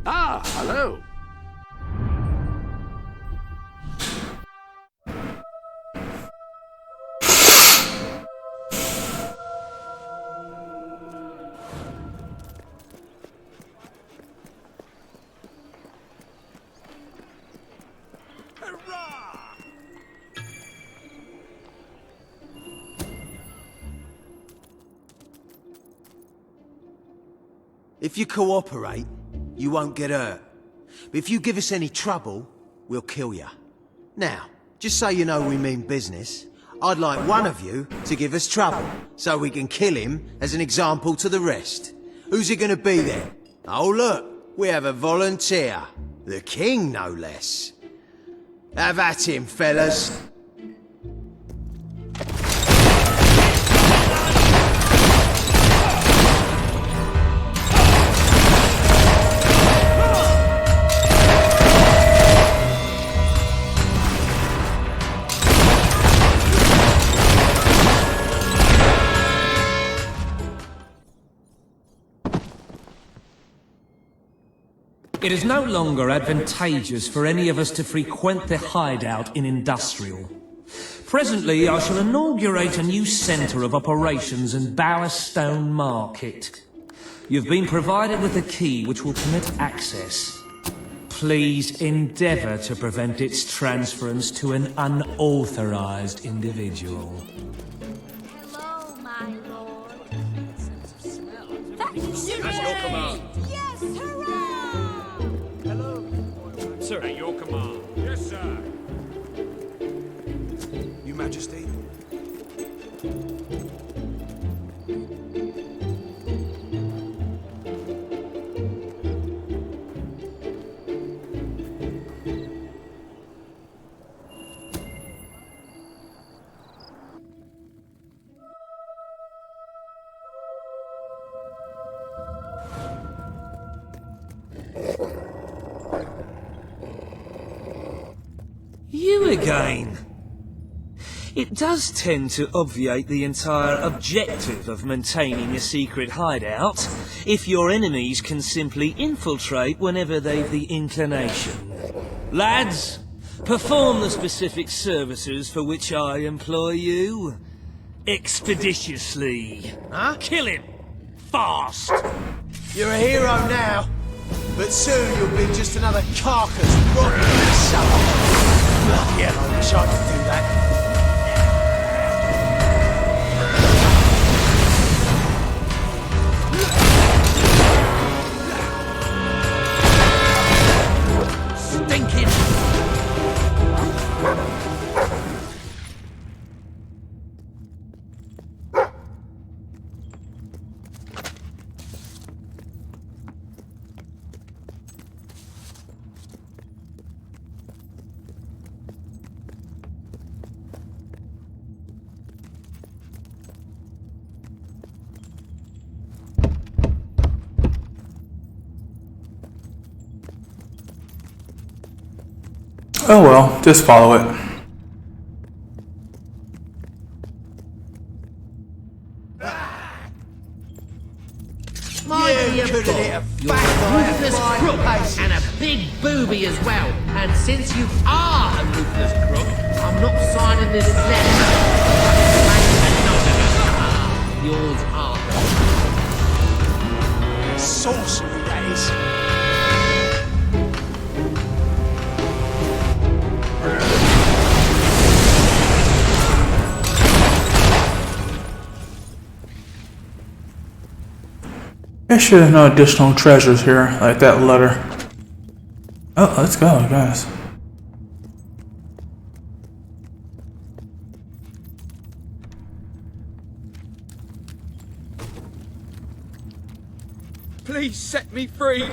Ah, hello. If you cooperate, you won't get hurt. But if you give us any trouble, we'll kill you. Now, just so you know we mean business, I'd like one of you to give us trouble, so we can kill him as an example to the rest. Who's it gonna be then? Oh look, we have a volunteer. The king, no less. Have at him, fellas. It is no longer advantageous for any of us to frequent the hideout in Industrial. Presently, I shall inaugurate a new centre of operations in Bowerstone Market. You've been provided with a key which will permit access. Please endeavour to prevent its transference to an unauthorised individual. Hello, my lord. At your command. Yes, hurrah! Hello. Sir. At your command. Yes, sir. Your Majesty. You again. It does tend to obviate the entire objective of maintaining a secret hideout if your enemies can simply infiltrate whenever they've the inclination. Lads, perform the specific services for which I employ you. Expeditiously. Huh? Kill him. Fast. You're a hero now, but soon you'll be just another carcass rotting in the cellar. Bloody hell, I wish I could do that. Stinking. Oh well, just follow it. My dear couldn't hit a you're a ruthless crook and a big booby as well. And since you are a ruthless crook, I'm not signing this letter. Yours are. Sorcery, that is. There should have no additional treasures here, like that letter. Oh, let's go, guys. Please set me free.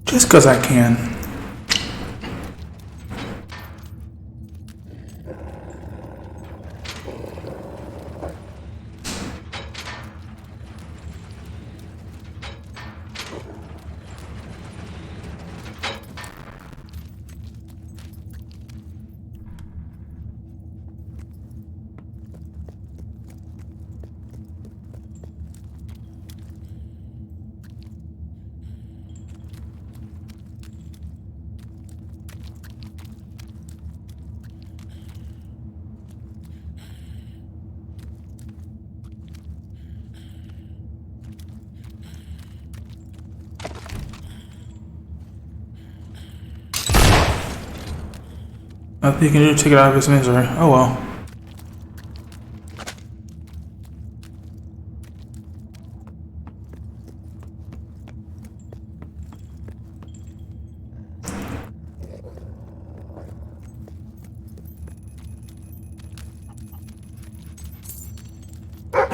Just because I can. Nothing you can do to take it out of his misery. Oh well.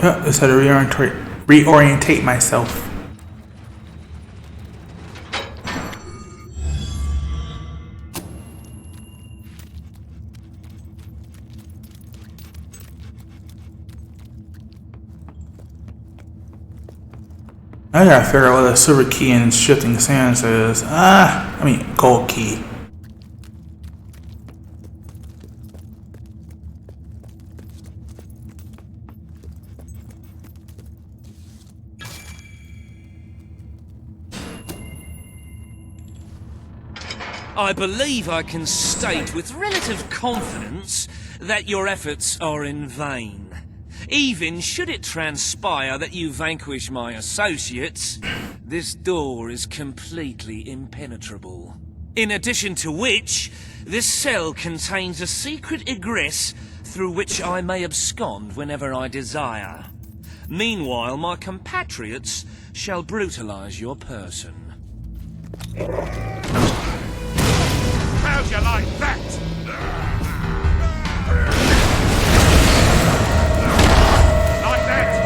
Yep, just had to reorientate myself. I gotta figure out what the silver key and shifting sands is. Gold key. I believe I can state with relative confidence that your efforts are in vain. Even should it transpire that you vanquish my associates, this door is completely impenetrable. In addition to which, this cell contains a secret egress through which I may abscond whenever I desire. Meanwhile, my compatriots shall brutalize your person. How'd you like that? Like that?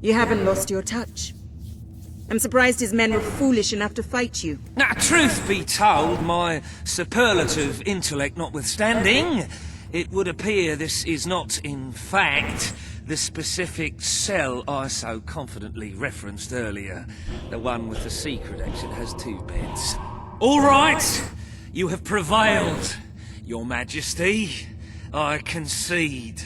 You haven't lost your touch. I'm surprised his men were foolish enough to fight you. Now, truth be told, my superlative intellect notwithstanding, it would appear this is not, in fact, the specific cell I so confidently referenced earlier. The one with the secret exit has 2 beds. All right, you have prevailed, Your Majesty. I concede.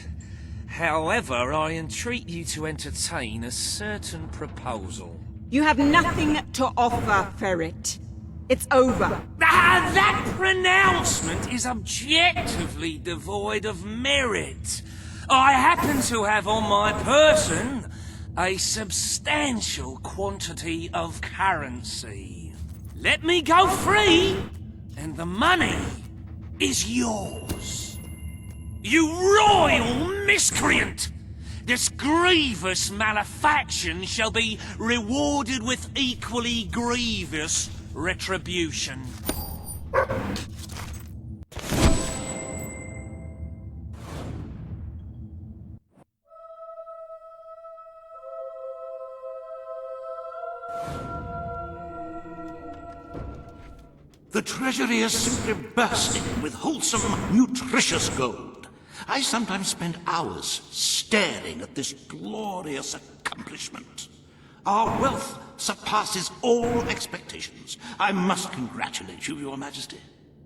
However, I entreat you to entertain a certain proposal. You have nothing to offer, Ferret. It's over. That pronouncement is objectively devoid of merit. I happen to have on my person a substantial quantity of currency. Let me go free, and the money is yours. You royal miscreant! This grievous malefaction shall be rewarded with equally grievous retribution. The treasury is simply bursting with wholesome, nutritious gold. I sometimes spend hours staring at this glorious accomplishment. Our wealth surpasses all expectations. I must congratulate you, Your Majesty.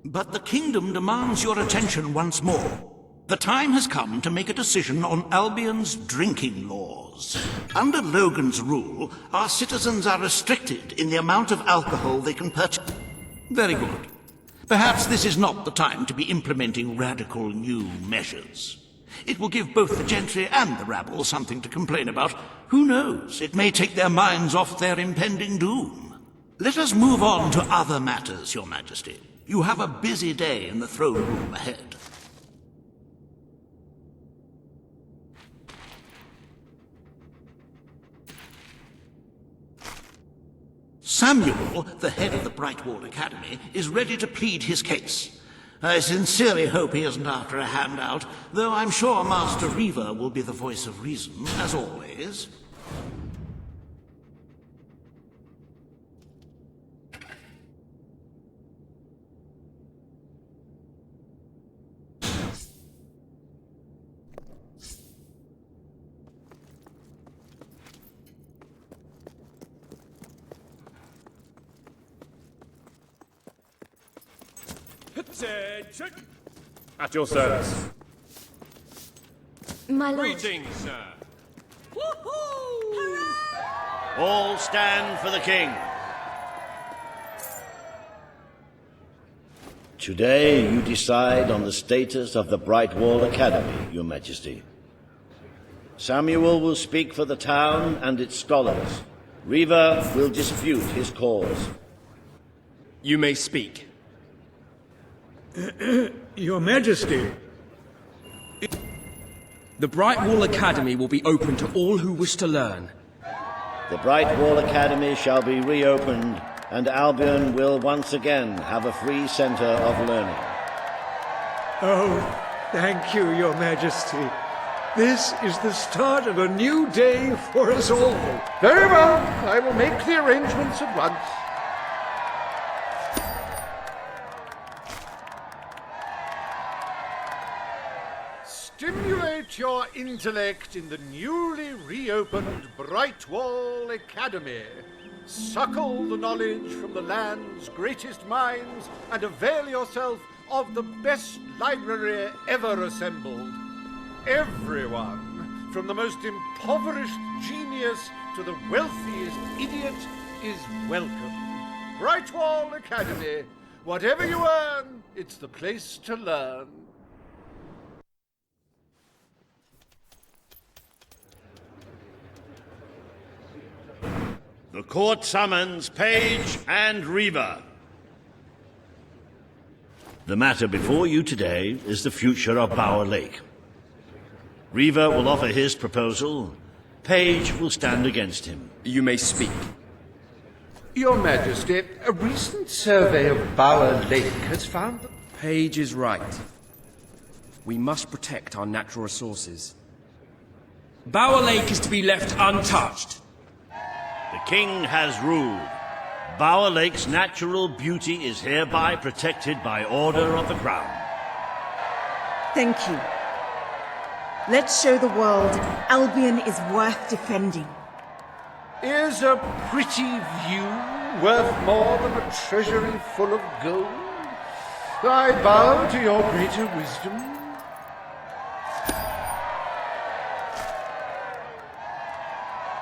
But the kingdom demands your attention once more. The time has come to make a decision on Albion's drinking laws. Under Logan's rule, our citizens are restricted in the amount of alcohol they can purchase. Very good. Perhaps this is not the time to be implementing radical new measures. It will give both the gentry and the rabble something to complain about. Who knows? It may take their minds off their impending doom. Let us move on to other matters, Your Majesty. You have a busy day in the throne room ahead. Samuel, the head of the Brightwall Academy, is ready to plead his case. I sincerely hope he isn't after a handout, though I'm sure Master Reaver will be the voice of reason, as always. Attention! At your service. My lord. Greetings, sir. All stand for the king. Today you decide on the status of the Brightwall Academy, Your Majesty. Samuel will speak for the town and its scholars. Reaver will dispute his cause. You may speak. Your Majesty. The Brightwall Academy will be open to all who wish to learn. The Brightwall Academy shall be reopened, and Albion will once again have a free center of learning. Oh, thank you, Your Majesty. This is the start of a new day for us all. Very well, I will make the arrangements at once. Stimulate your intellect in the newly reopened Brightwall Academy. Suckle the knowledge from the land's greatest minds and avail yourself of the best library ever assembled. Everyone, from the most impoverished genius to the wealthiest idiot, is welcome. Brightwall Academy. Whatever you earn, it's the place to learn. The court summons Page and Reaver. The matter before you today is the future of Bower Lake. Reaver will offer his proposal. Page will stand against him. You may speak. Your Majesty, a recent survey of Bower Lake has found that... Page is right. We must protect our natural resources. Bower Lake is to be left untouched. The king has ruled. Bower Lake's natural beauty is hereby protected by order of the crown. Thank you. Let's show the world Albion is worth defending. Is a pretty view worth more than a treasury full of gold? I bow to your greater wisdom.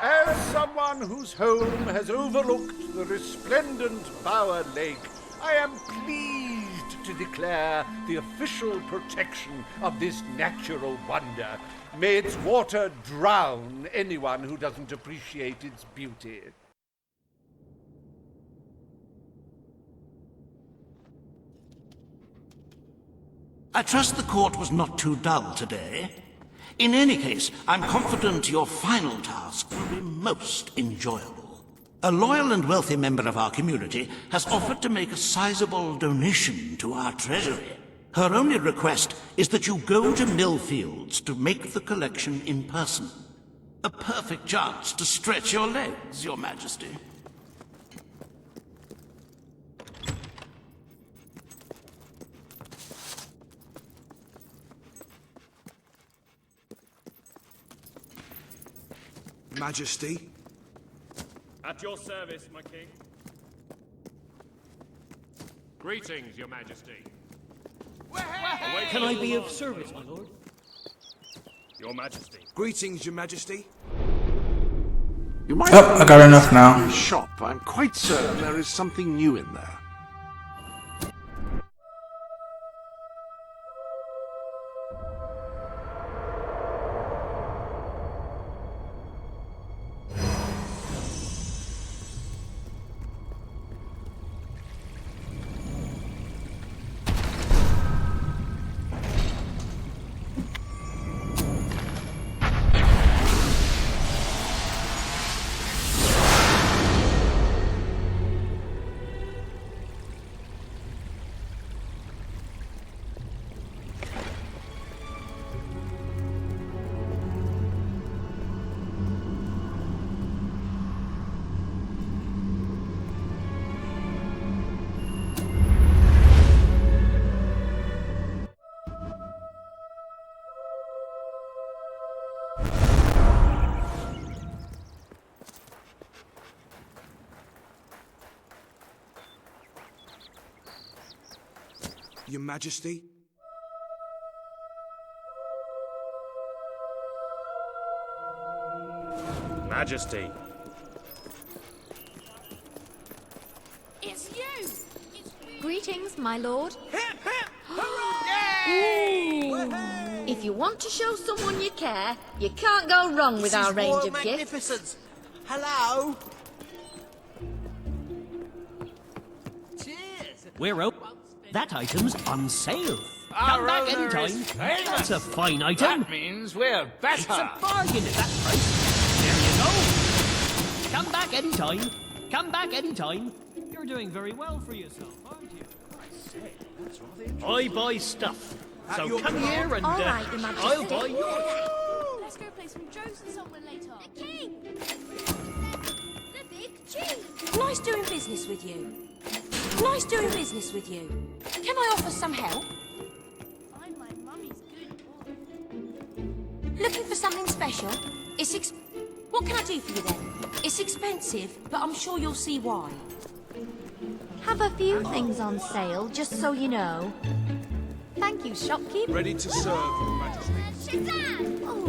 As someone whose home has overlooked the resplendent Bower Lake, I am pleased to declare the official protection of this natural wonder. May its water drown anyone who doesn't appreciate its beauty. I trust the court was not too dull today. In any case, I'm confident your final task will be most enjoyable. A loyal and wealthy member of our community has offered to make a sizable donation to our treasury. Her only request is that you go to Millfields to make the collection in person. A perfect chance to stretch your legs, Your Majesty. Majesty? At your service, my king. Greetings, your majesty. Can I be of service, my lord? Your majesty. Greetings, Your Majesty. You might I got enough now. Shop. I'm quite certain there is something new in there. Your Majesty? Majesty. It's you! Greetings, my lord. If you want to show someone you care, you can't go wrong with our range of gifts. Hello? We're open. That item's on sale. Come back anytime. That's a fine item. That means we're better. It's a bargain at that price. There you go. Come back anytime. Come back anytime. You're doing very well for yourself, aren't you? I buy stuff. So come here and All right, Your Majesty. I'll buy yours. cargo place from Joe's and someone later. The king! The big cheese! Nice doing business with you. Nice doing business with you. Can I offer some help? Find my mummy's good. Looking for something special? What can I do for you then? It's expensive, but I'm sure you'll see why. Have a few things on sale, just so you know. Thank you, shopkeep. Ready to serve, Your Majesty. Shazam! Oh,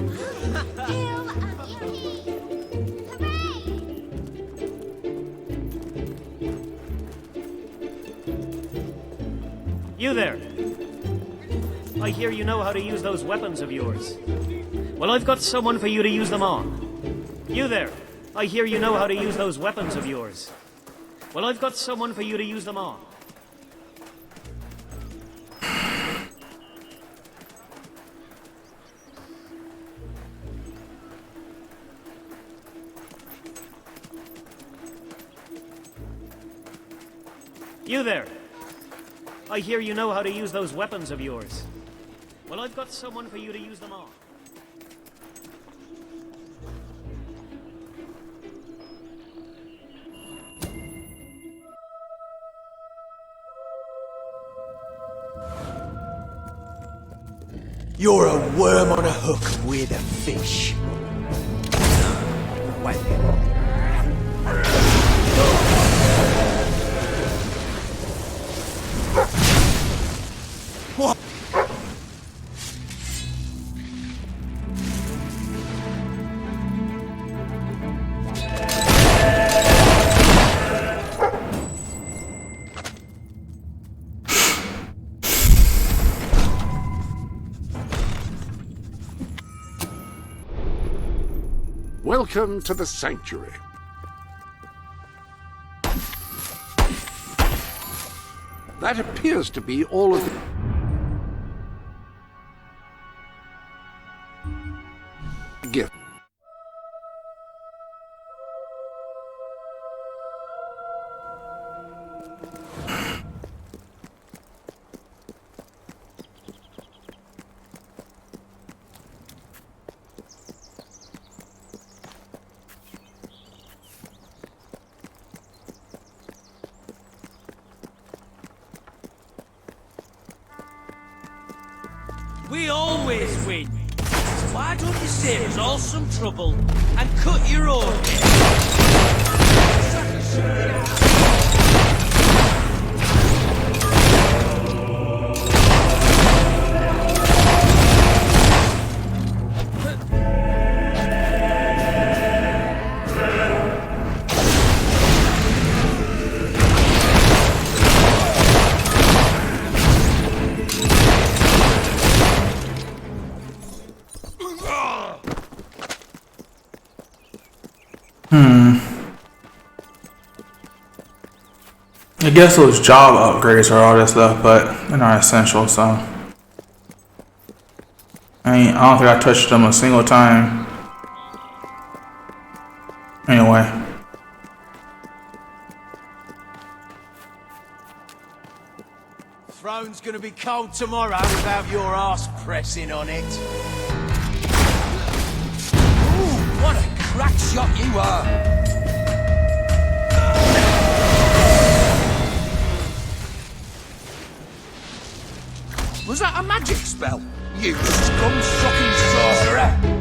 Hail and King! Hooray! You there! I hear you know how to use those weapons of yours. Well, I've got someone for you to use them on. You there! I hear you know how to use those weapons of yours. Well, I've got someone for you to use them on. You there! I hear you know how to use those weapons of yours. Well, I've got someone for you to use them on. You're a worm on a hook, we're the fish. Wait. What? Welcome to the sanctuary. That appears to be all of the gift. We always win. So why don't you save us all some trouble and cut your own? I guess those job upgrades are all that stuff, but they're not essential, so. I don't think I touched them a single time. Anyway. Throne's gonna be cold tomorrow without your arse pressing on it. Ooh, what a crack shot you are! Was that a magic spell? You scum-sucking sorcerer!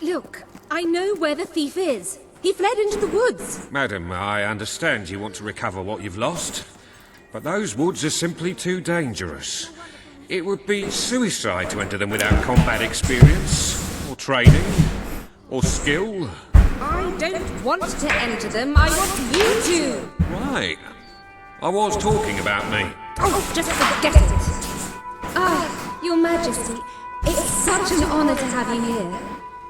Look, I know where the thief is. He fled into the woods. Madam, I understand you want to recover what you've lost, but those woods are simply too dangerous. It would be suicide to enter them without combat experience, or training, or skill. I don't want to enter them, I want you to! Right. I was talking about me. Oh, just forget it! Ah, Your Majesty, it's such an honor to have you here.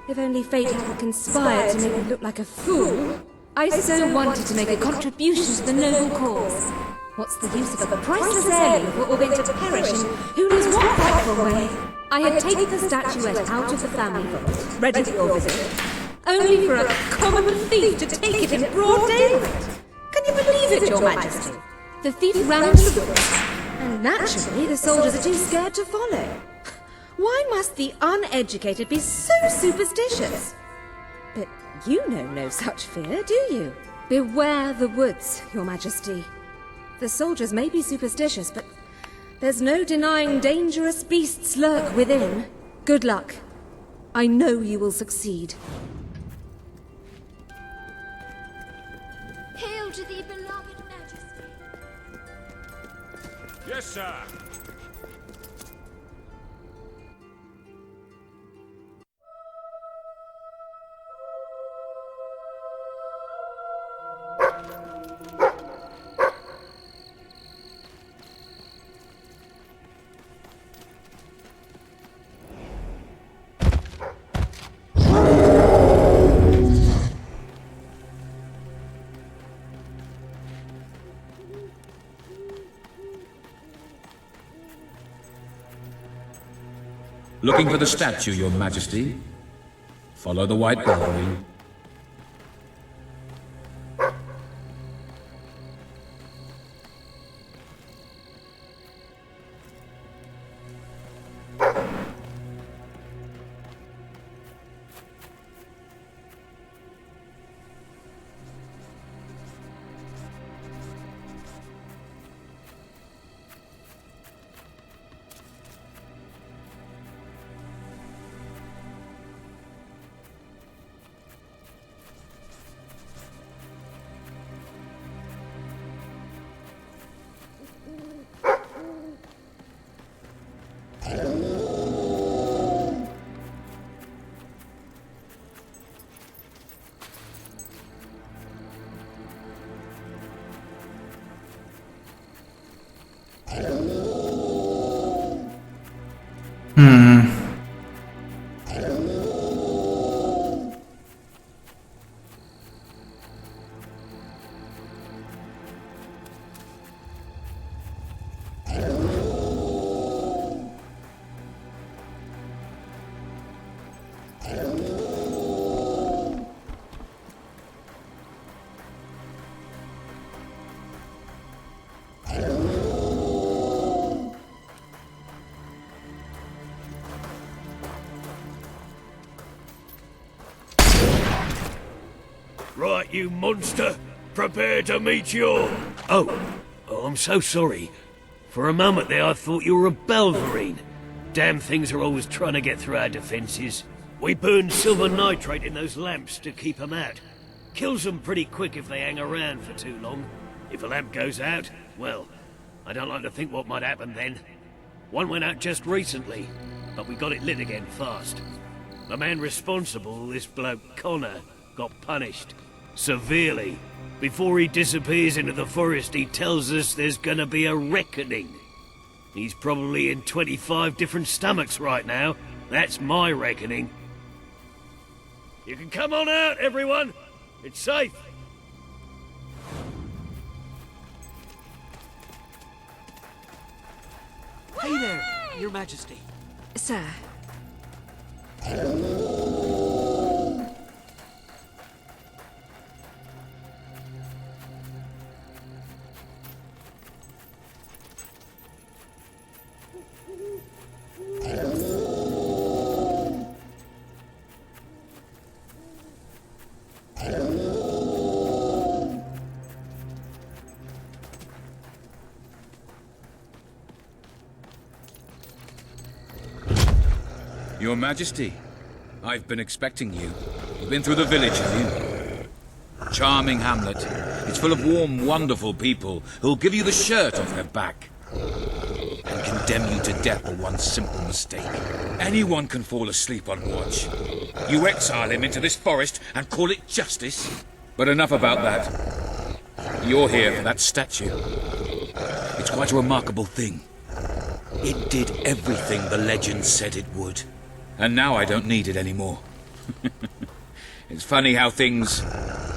If only fate hadn't conspired to make me look like a fool. I so wanted to make a contribution to the noble cause. What's the use of a priceless heirloom if we're all going to perish in who knows what frightful way? I had taken the statuette out of the family vault, ready for your visit, only for a common thief to take it in broad daylight. Can you believe it, Your Majesty? The thief ran into the woods, and naturally the soldiers are too scared to follow. Why must the uneducated be so superstitious? But you know no such fear, do you? Beware the woods, Your Majesty. The soldiers may be superstitious, but there's no denying dangerous beasts lurk within. Good luck. I know you will succeed. Hail to thee, beloved Majesty. Yes, sir. Looking for the statue, Your Majesty? Follow the white boundary. Right, you monster. Prepare to meet your... Oh, I'm so sorry. For a moment there I thought you were a Belverine. Damn things are always trying to get through our defences. We burn silver nitrate in those lamps to keep them out. Kills them pretty quick if they hang around for too long. If a lamp goes out, well, I don't like to think what might happen then. One went out just recently, but we got it lit again fast. The man responsible, this bloke Connor, got punished. Severely. Before he disappears into the forest, he tells us there's gonna be a reckoning. He's probably in 25 different stomachs right now. That's my reckoning. You can come on out, everyone. It's safe. Hey there, Your Majesty. Sir. Your Majesty, I've been expecting you. You've been through the village, have you? Charming hamlet. It's full of warm, wonderful people who'll give you the shirt off their back and can condemn you to death for one simple mistake. Anyone can fall asleep on watch. You exile him into this forest and call it justice? But enough about that. You're here for that statue. It's quite a remarkable thing. It did everything the legend said it would. And now I don't need it anymore. It's funny how things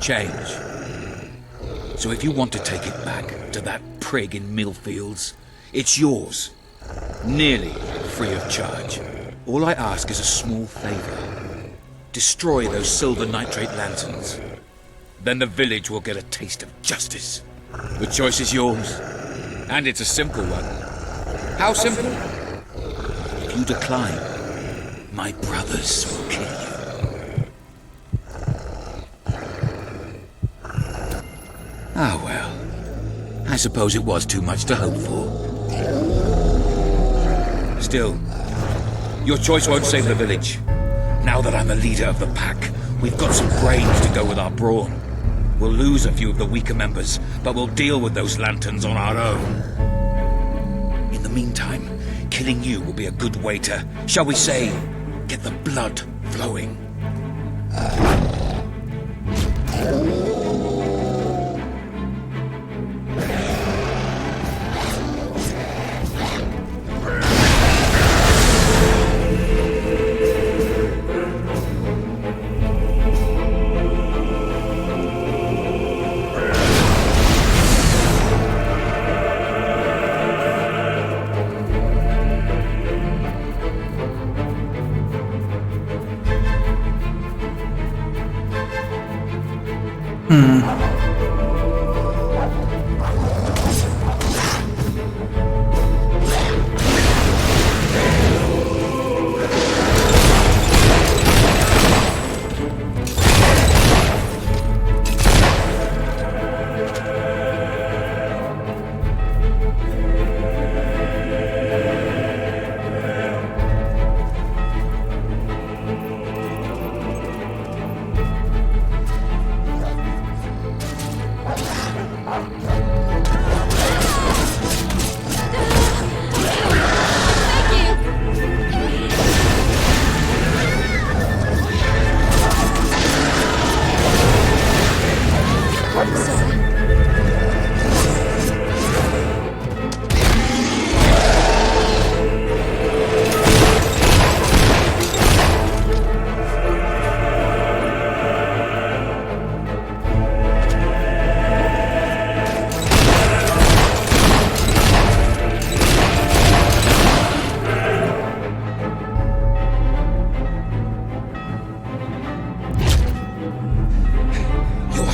change. So if you want to take it back to that prig in Millfields, it's yours. Nearly free of charge. All I ask is a small favor. Destroy those silver nitrate lanterns. Then the village will get a taste of justice. The choice is yours. And it's a simple one. How simple? If you decline, my brothers will kill you. Ah, well. I suppose it was too much to hope for. Still, your choice won't save the village. Now that I'm the leader of the pack, we've got some brains to go with our brawn. We'll lose a few of the weaker members, but we'll deal with those lanterns on our own. In the meantime, killing you will be a good way to, shall we say, get the blood flowing.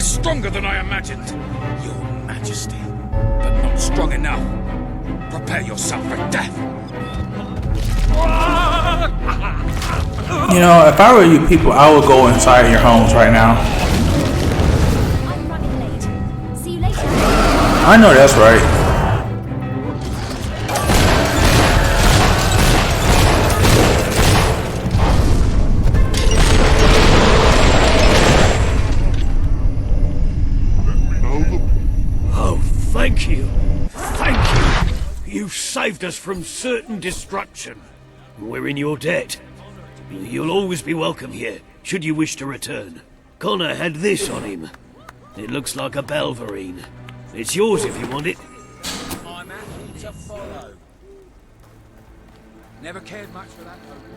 Stronger than I imagined, Your Majesty. But not strong enough. Prepare yourself for death. You know, if I were you people, I would go inside your homes right now. I'm running late. See you later. I know that's right. Thank you. Thank you. You've saved us from certain destruction. We're in your debt. You'll always be welcome here, should you wish to return. Connor had this on him. It looks like a Belverine. It's yours if you want it. I'm happy to follow. Never cared much for that token.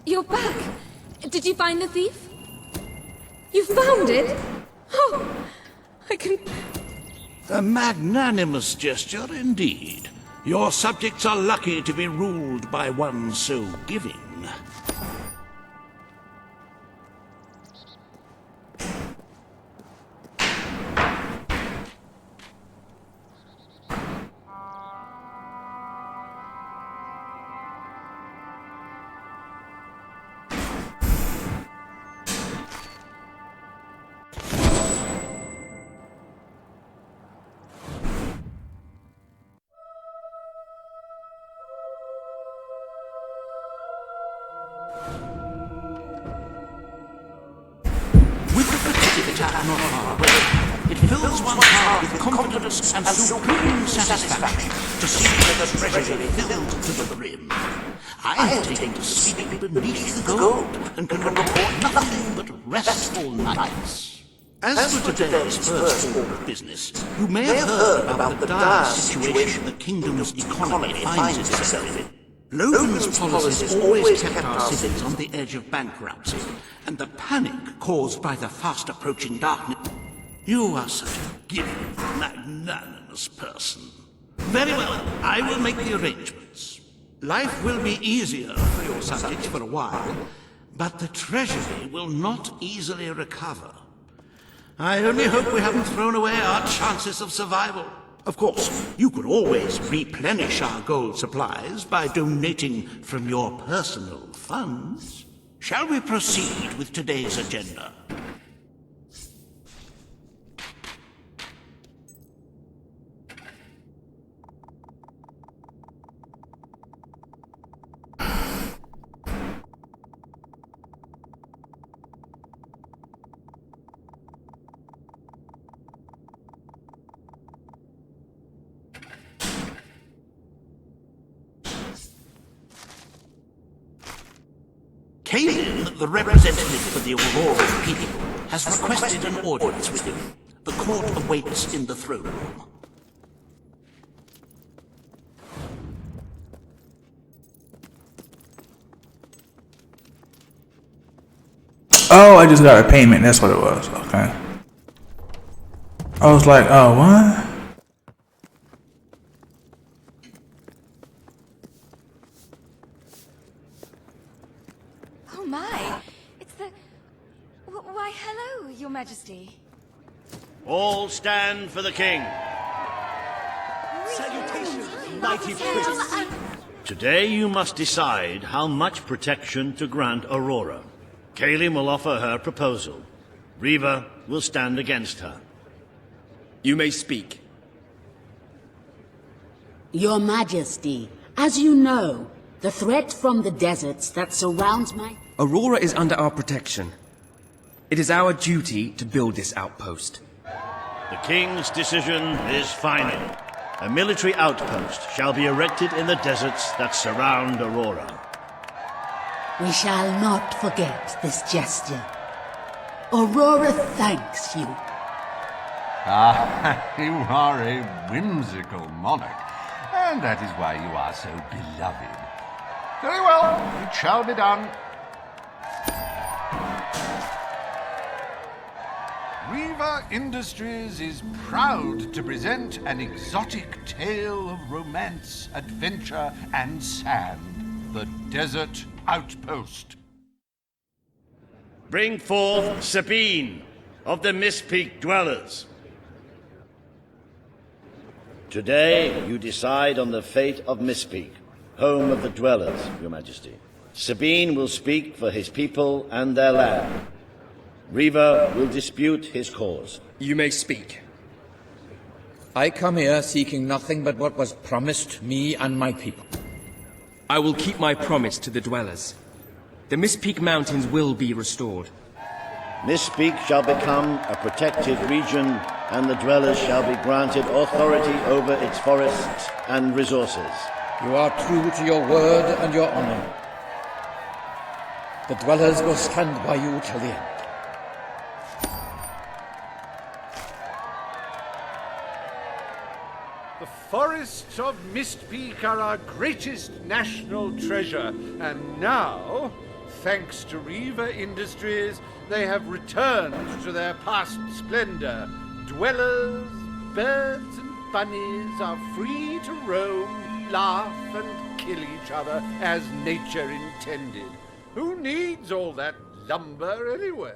You're back! Did you find the thief? You found it? Oh, I can... A magnanimous gesture indeed. Your subjects are lucky to be ruled by one so giving. not far away. It fills one's heart with confidence and supreme satisfaction to see the treasury filled to the brim. I have taken to sleep beneath the gold and can report nothing but restful nights. As for today's first order of business, you may have heard about the dire situation the kingdom's economy finds itself in. Logan's policies always kept our cities on the edge of bankruptcy, and the panic caused by the fast-approaching darkness. You are such a giving, magnanimous person. Very well, I will make the arrangements. Life will be easier for your subjects for a while, but the treasury will not easily recover. I only hope we haven't thrown away our chances of survival. Of course, you could always replenish our gold supplies by donating from your personal funds. Shall we proceed with today's agenda? Kalin, the representative for the Aurora people, has requested an audience with him. The court awaits in the throne room. Oh, I just got a payment. That's what it was. Okay. I was like, oh, what? Oh my! It's the... Why, hello, Your Majesty. All stand for the king. Salutations, mighty prince. Today you must decide how much protection to grant Aurora. Kalin will offer her proposal. Riva will stand against her. You may speak. Your Majesty, as you know, the threat from the deserts that surrounds my... Aurora is under our protection. It is our duty to build this outpost. The king's decision is final. A military outpost shall be erected in the deserts that surround Aurora. We shall not forget this gesture. Aurora thanks you. Ah, you are a whimsical monarch, and that is why you are so beloved. Very well, it shall be done. Riva Industries is proud to present an exotic tale of romance, adventure, and sand. The Desert Outpost. Bring forth Sabine of the Mist Peak Dwellers. Today you decide on the fate of Mist Peak, home of the Dwellers, Your Majesty. Sabine will speak for his people and their land. Riva will dispute his cause. You may speak. I come here seeking nothing but what was promised me and my people. I will keep my promise to the Dwellers. The Mist Peak Mountains will be restored. Mist Peak shall become a protected region, and the Dwellers shall be granted authority over its forests and resources. You are true to your word and your honor. The Dwellers will stand by you till the end. The forests of Mist Peak are our greatest national treasure, and now, thanks to Riva Industries, they have returned to their past splendor. Dwellers, birds, and bunnies are free to roam, laugh, and kill each other as nature intended. Who needs all that lumber anyway?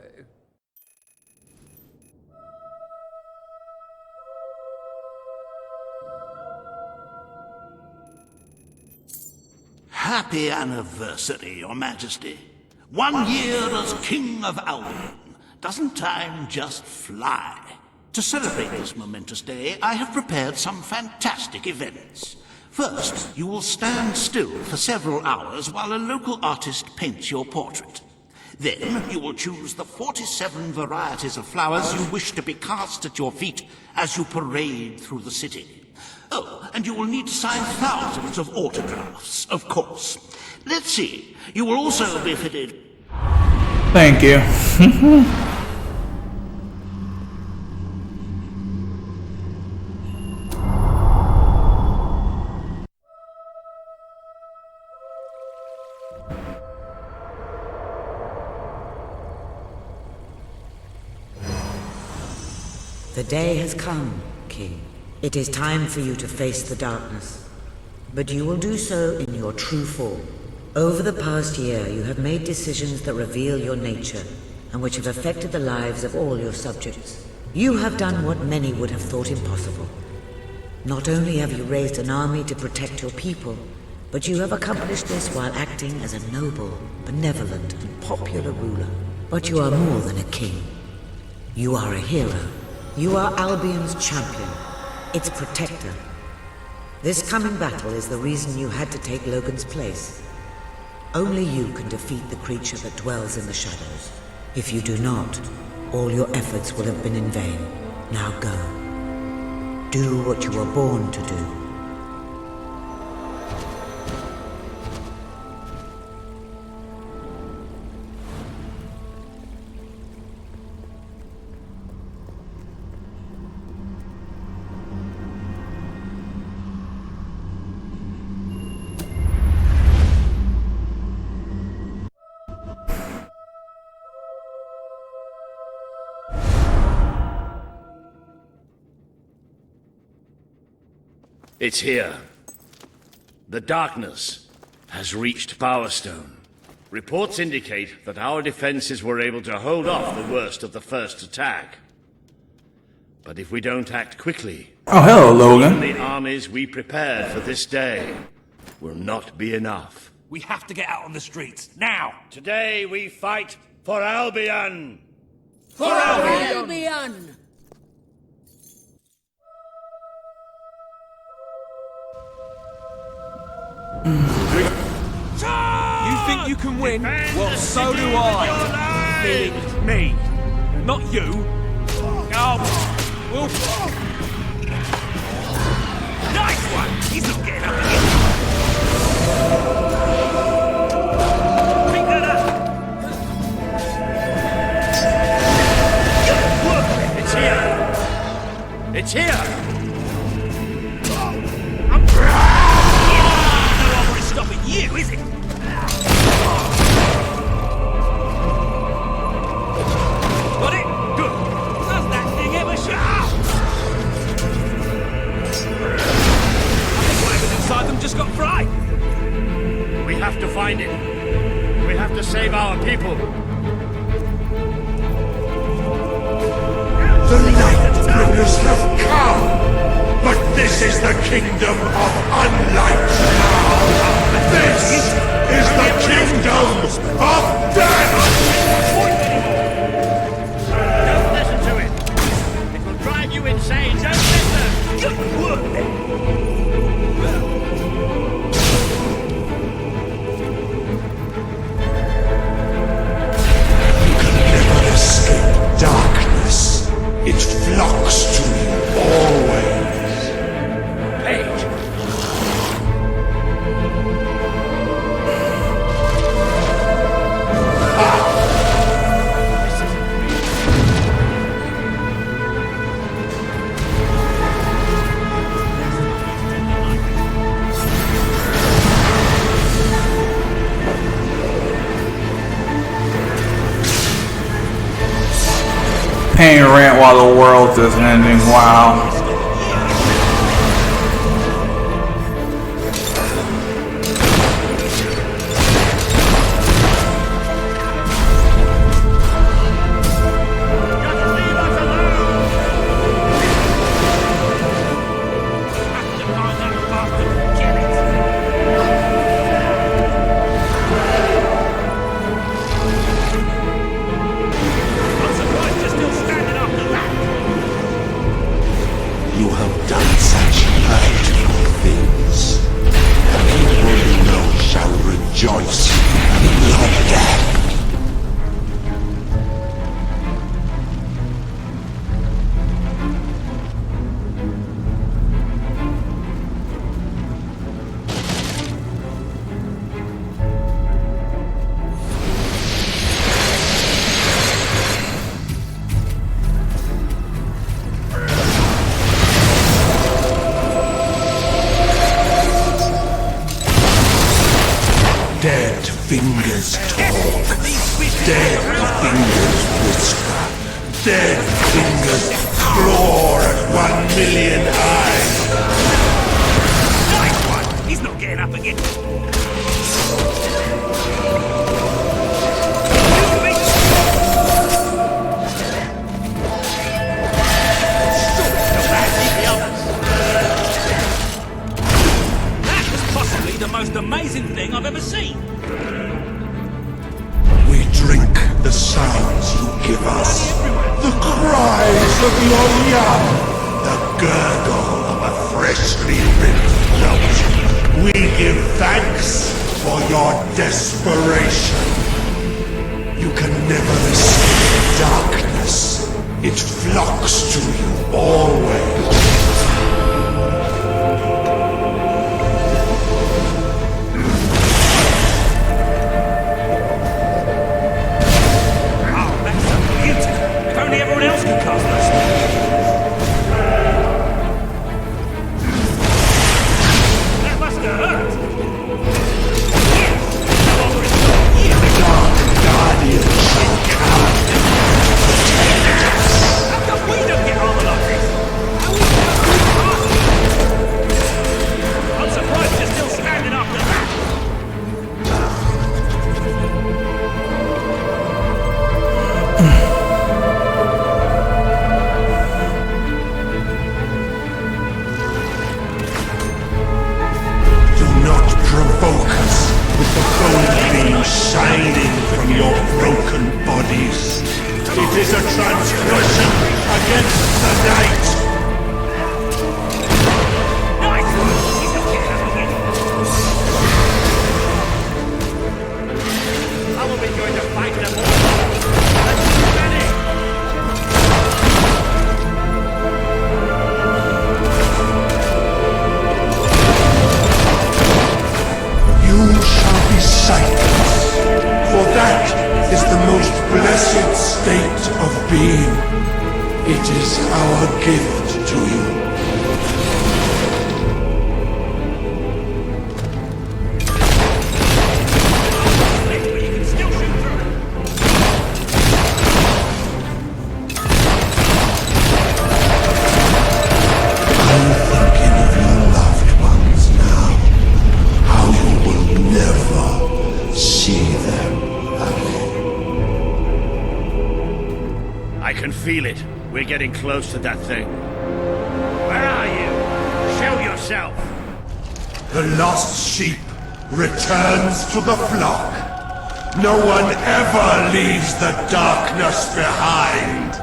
Happy anniversary, Your Majesty. 1 year as King of Albion. Doesn't time just fly? To celebrate this momentous day, I have prepared some fantastic events. First, you will stand still for several hours while a local artist paints your portrait. Then you will choose the 47 varieties of flowers you wish to be cast at your feet as you parade through the city. Oh, and you will need to sign thousands of autographs, of course. Let's see. You will also be fitted... Thank you. The day has come, King. It is time for you to face the darkness. But you will do so in your true form. Over the past year, you have made decisions that reveal your nature, and which have affected the lives of all your subjects. You have done what many would have thought impossible. Not only have you raised an army to protect your people, but you have accomplished this while acting as a noble, benevolent, and popular ruler. But you are more than a king. You are a hero. You are Albion's champion, its protector. This coming battle is the reason you had to take Logan's place. Only you can defeat the creature that dwells in the shadows. If you do not, all your efforts will have been in vain. Now go. Do what you were born to do. It's here. The darkness has reached Power Stone. Reports indicate that our defenses were able to hold off the worst of the first attack. But if we don't act quickly... Oh, hello, Logan. The armies we prepared for this day will not be enough. We have to get out on the streets, now! Today we fight for Albion! For Albion! You think you can win? Well, so do I. Meaning me. Not you. Oh, well... Nice one! He's not getting up again. Pick that up! Look! It's here! It's here! Stopping you, is it? Got it? Good. Does that thing ever shut up? I think whatever's inside them just got fried. We have to find it. We have to save our people. The Lightbringers have come! But this is the kingdom of unlight now! This is the kingdom of death! Don't listen to it! It will drive you insane! Don't listen! Good work! You can never escape darkness. It flocks to you always. Paige! Paying rent while the world is ending. Wow. fingers talk. Dead fingers whisper. Dead fingers claw at 1,000,000 eyes. Nice one! He's not getting up again. That was possibly the most amazing thing I've ever seen. We drink the sounds you give us. The cries of your young. The gurgle of a freshly ripped throat. We give thanks for your desperation. You can never escape darkness. It flocks to you always. Everyone else can cast those spells. That must have hurt. The Dark Guardian shall come. How come we don't get armor like this? I'm surprised you're still standing after that. Provoke us with the bone beam shining from your broken bodies. It is a transgression against the night. Nice! He's not getting up again. How are we going to fight them all? Let's be ready! You shall be sightless, for that is the most blessed state of being. It is our gift to you. I'm thinking of your loved ones now. How you will never see them again. I can feel it. We're getting close to that thing. Where are you? Show yourself! The lost sheep returns to the flock. No one ever leaves the darkness behind.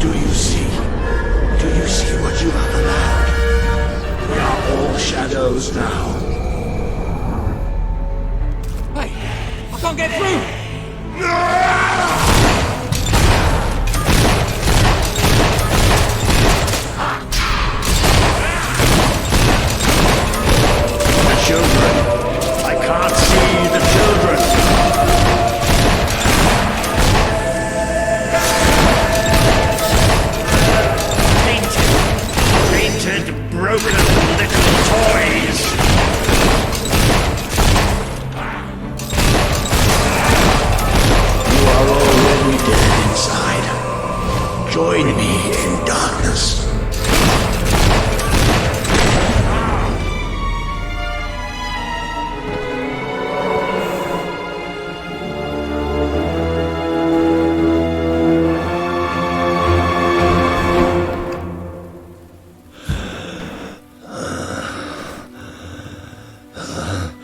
Do you see? Do you see what you have allowed? We are all shadows now. Hey, I can't get through! The children! I can't see the children! Painted, broken little toys! You are already dead inside. Join me in darkness.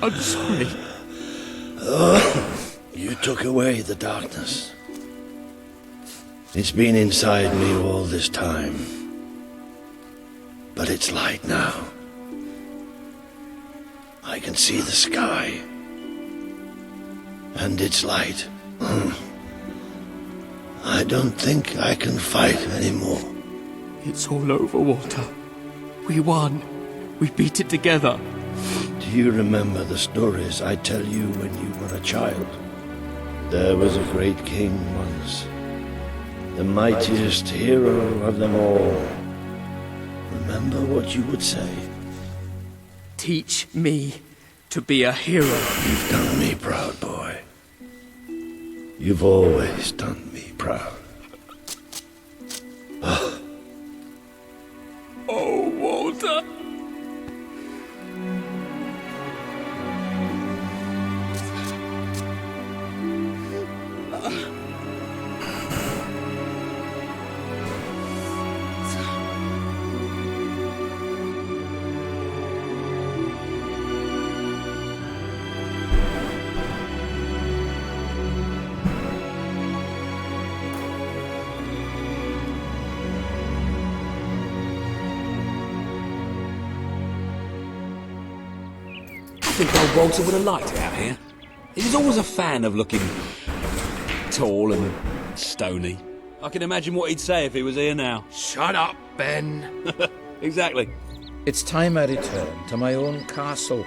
I'm sorry. You took away the darkness. It's been inside me all this time. But it's light now. I can see the sky. And it's light. I don't think I can fight anymore. It's all over, Walter. We won. We beat it together. Do you remember the stories I tell you when you were a child? There was a great king once, the mightiest hero of them all. Remember what you would say. Teach me to be a hero. You've done me proud, boy. You've always done me proud. Oh, Walter. I think old Walter would have liked it out here. He was always a fan of looking tall and stony. I can imagine what he'd say if he was here now. Shut up, Ben. Exactly. It's time I returned to my own castle.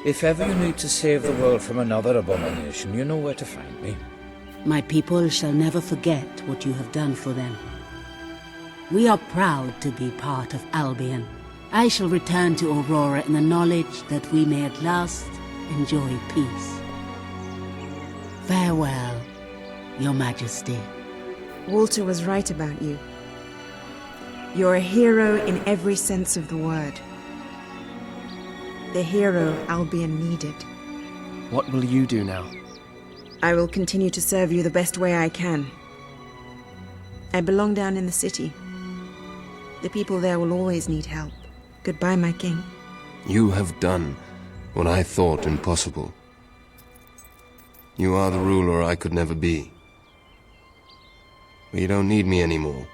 If ever you need to save the world from another abomination, you know where to find me. My people shall never forget what you have done for them. We are proud to be part of Albion. I shall return to Aurora in the knowledge that we may at last enjoy peace. Farewell, Your Majesty. Walter was right about you. You're a hero in every sense of the word. The hero Albion needed. What will you do now? I will continue to serve you the best way I can. I belong down in the city. The people there will always need help. Goodbye, my king. You have done what I thought impossible. You are the ruler I could never be. But you don't need me anymore.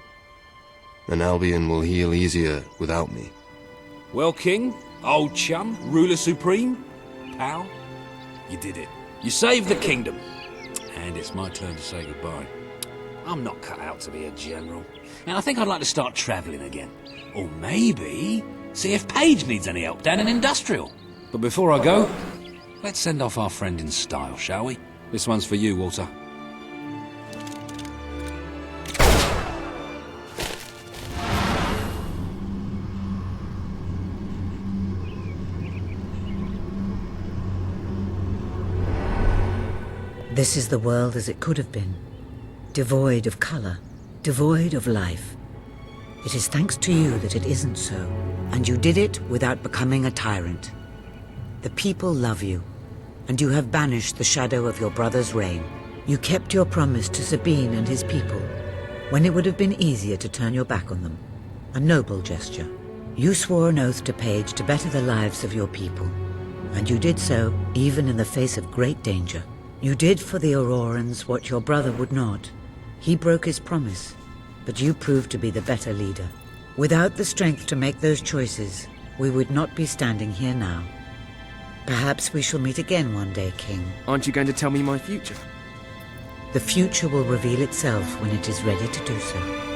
And Albion will heal easier without me. Well, King, old chum, ruler supreme, pal, you did it. You saved the kingdom. And it's my turn to say goodbye. I'm not cut out to be a general. And I think I'd like to start travelling again. Or maybe see if Paige needs any help down in Industrial. But before I go, let's send off our friend in style, shall we? This one's for you, Walter. This is the world as it could have been. Devoid of color, devoid of life. It is thanks to you that it isn't so. And you did it without becoming a tyrant. The people love you, and you have banished the shadow of your brother's reign. You kept your promise to Sabine and his people, when it would have been easier to turn your back on them. A noble gesture. You swore an oath to Paige to better the lives of your people, and you did so even in the face of great danger. You did for the Aurorans what your brother would not. He broke his promise, but you proved to be the better leader. Without the strength to make those choices, we would not be standing here now. Perhaps we shall meet again one day, King. Aren't you going to tell me my future? The future will reveal itself when it is ready to do so.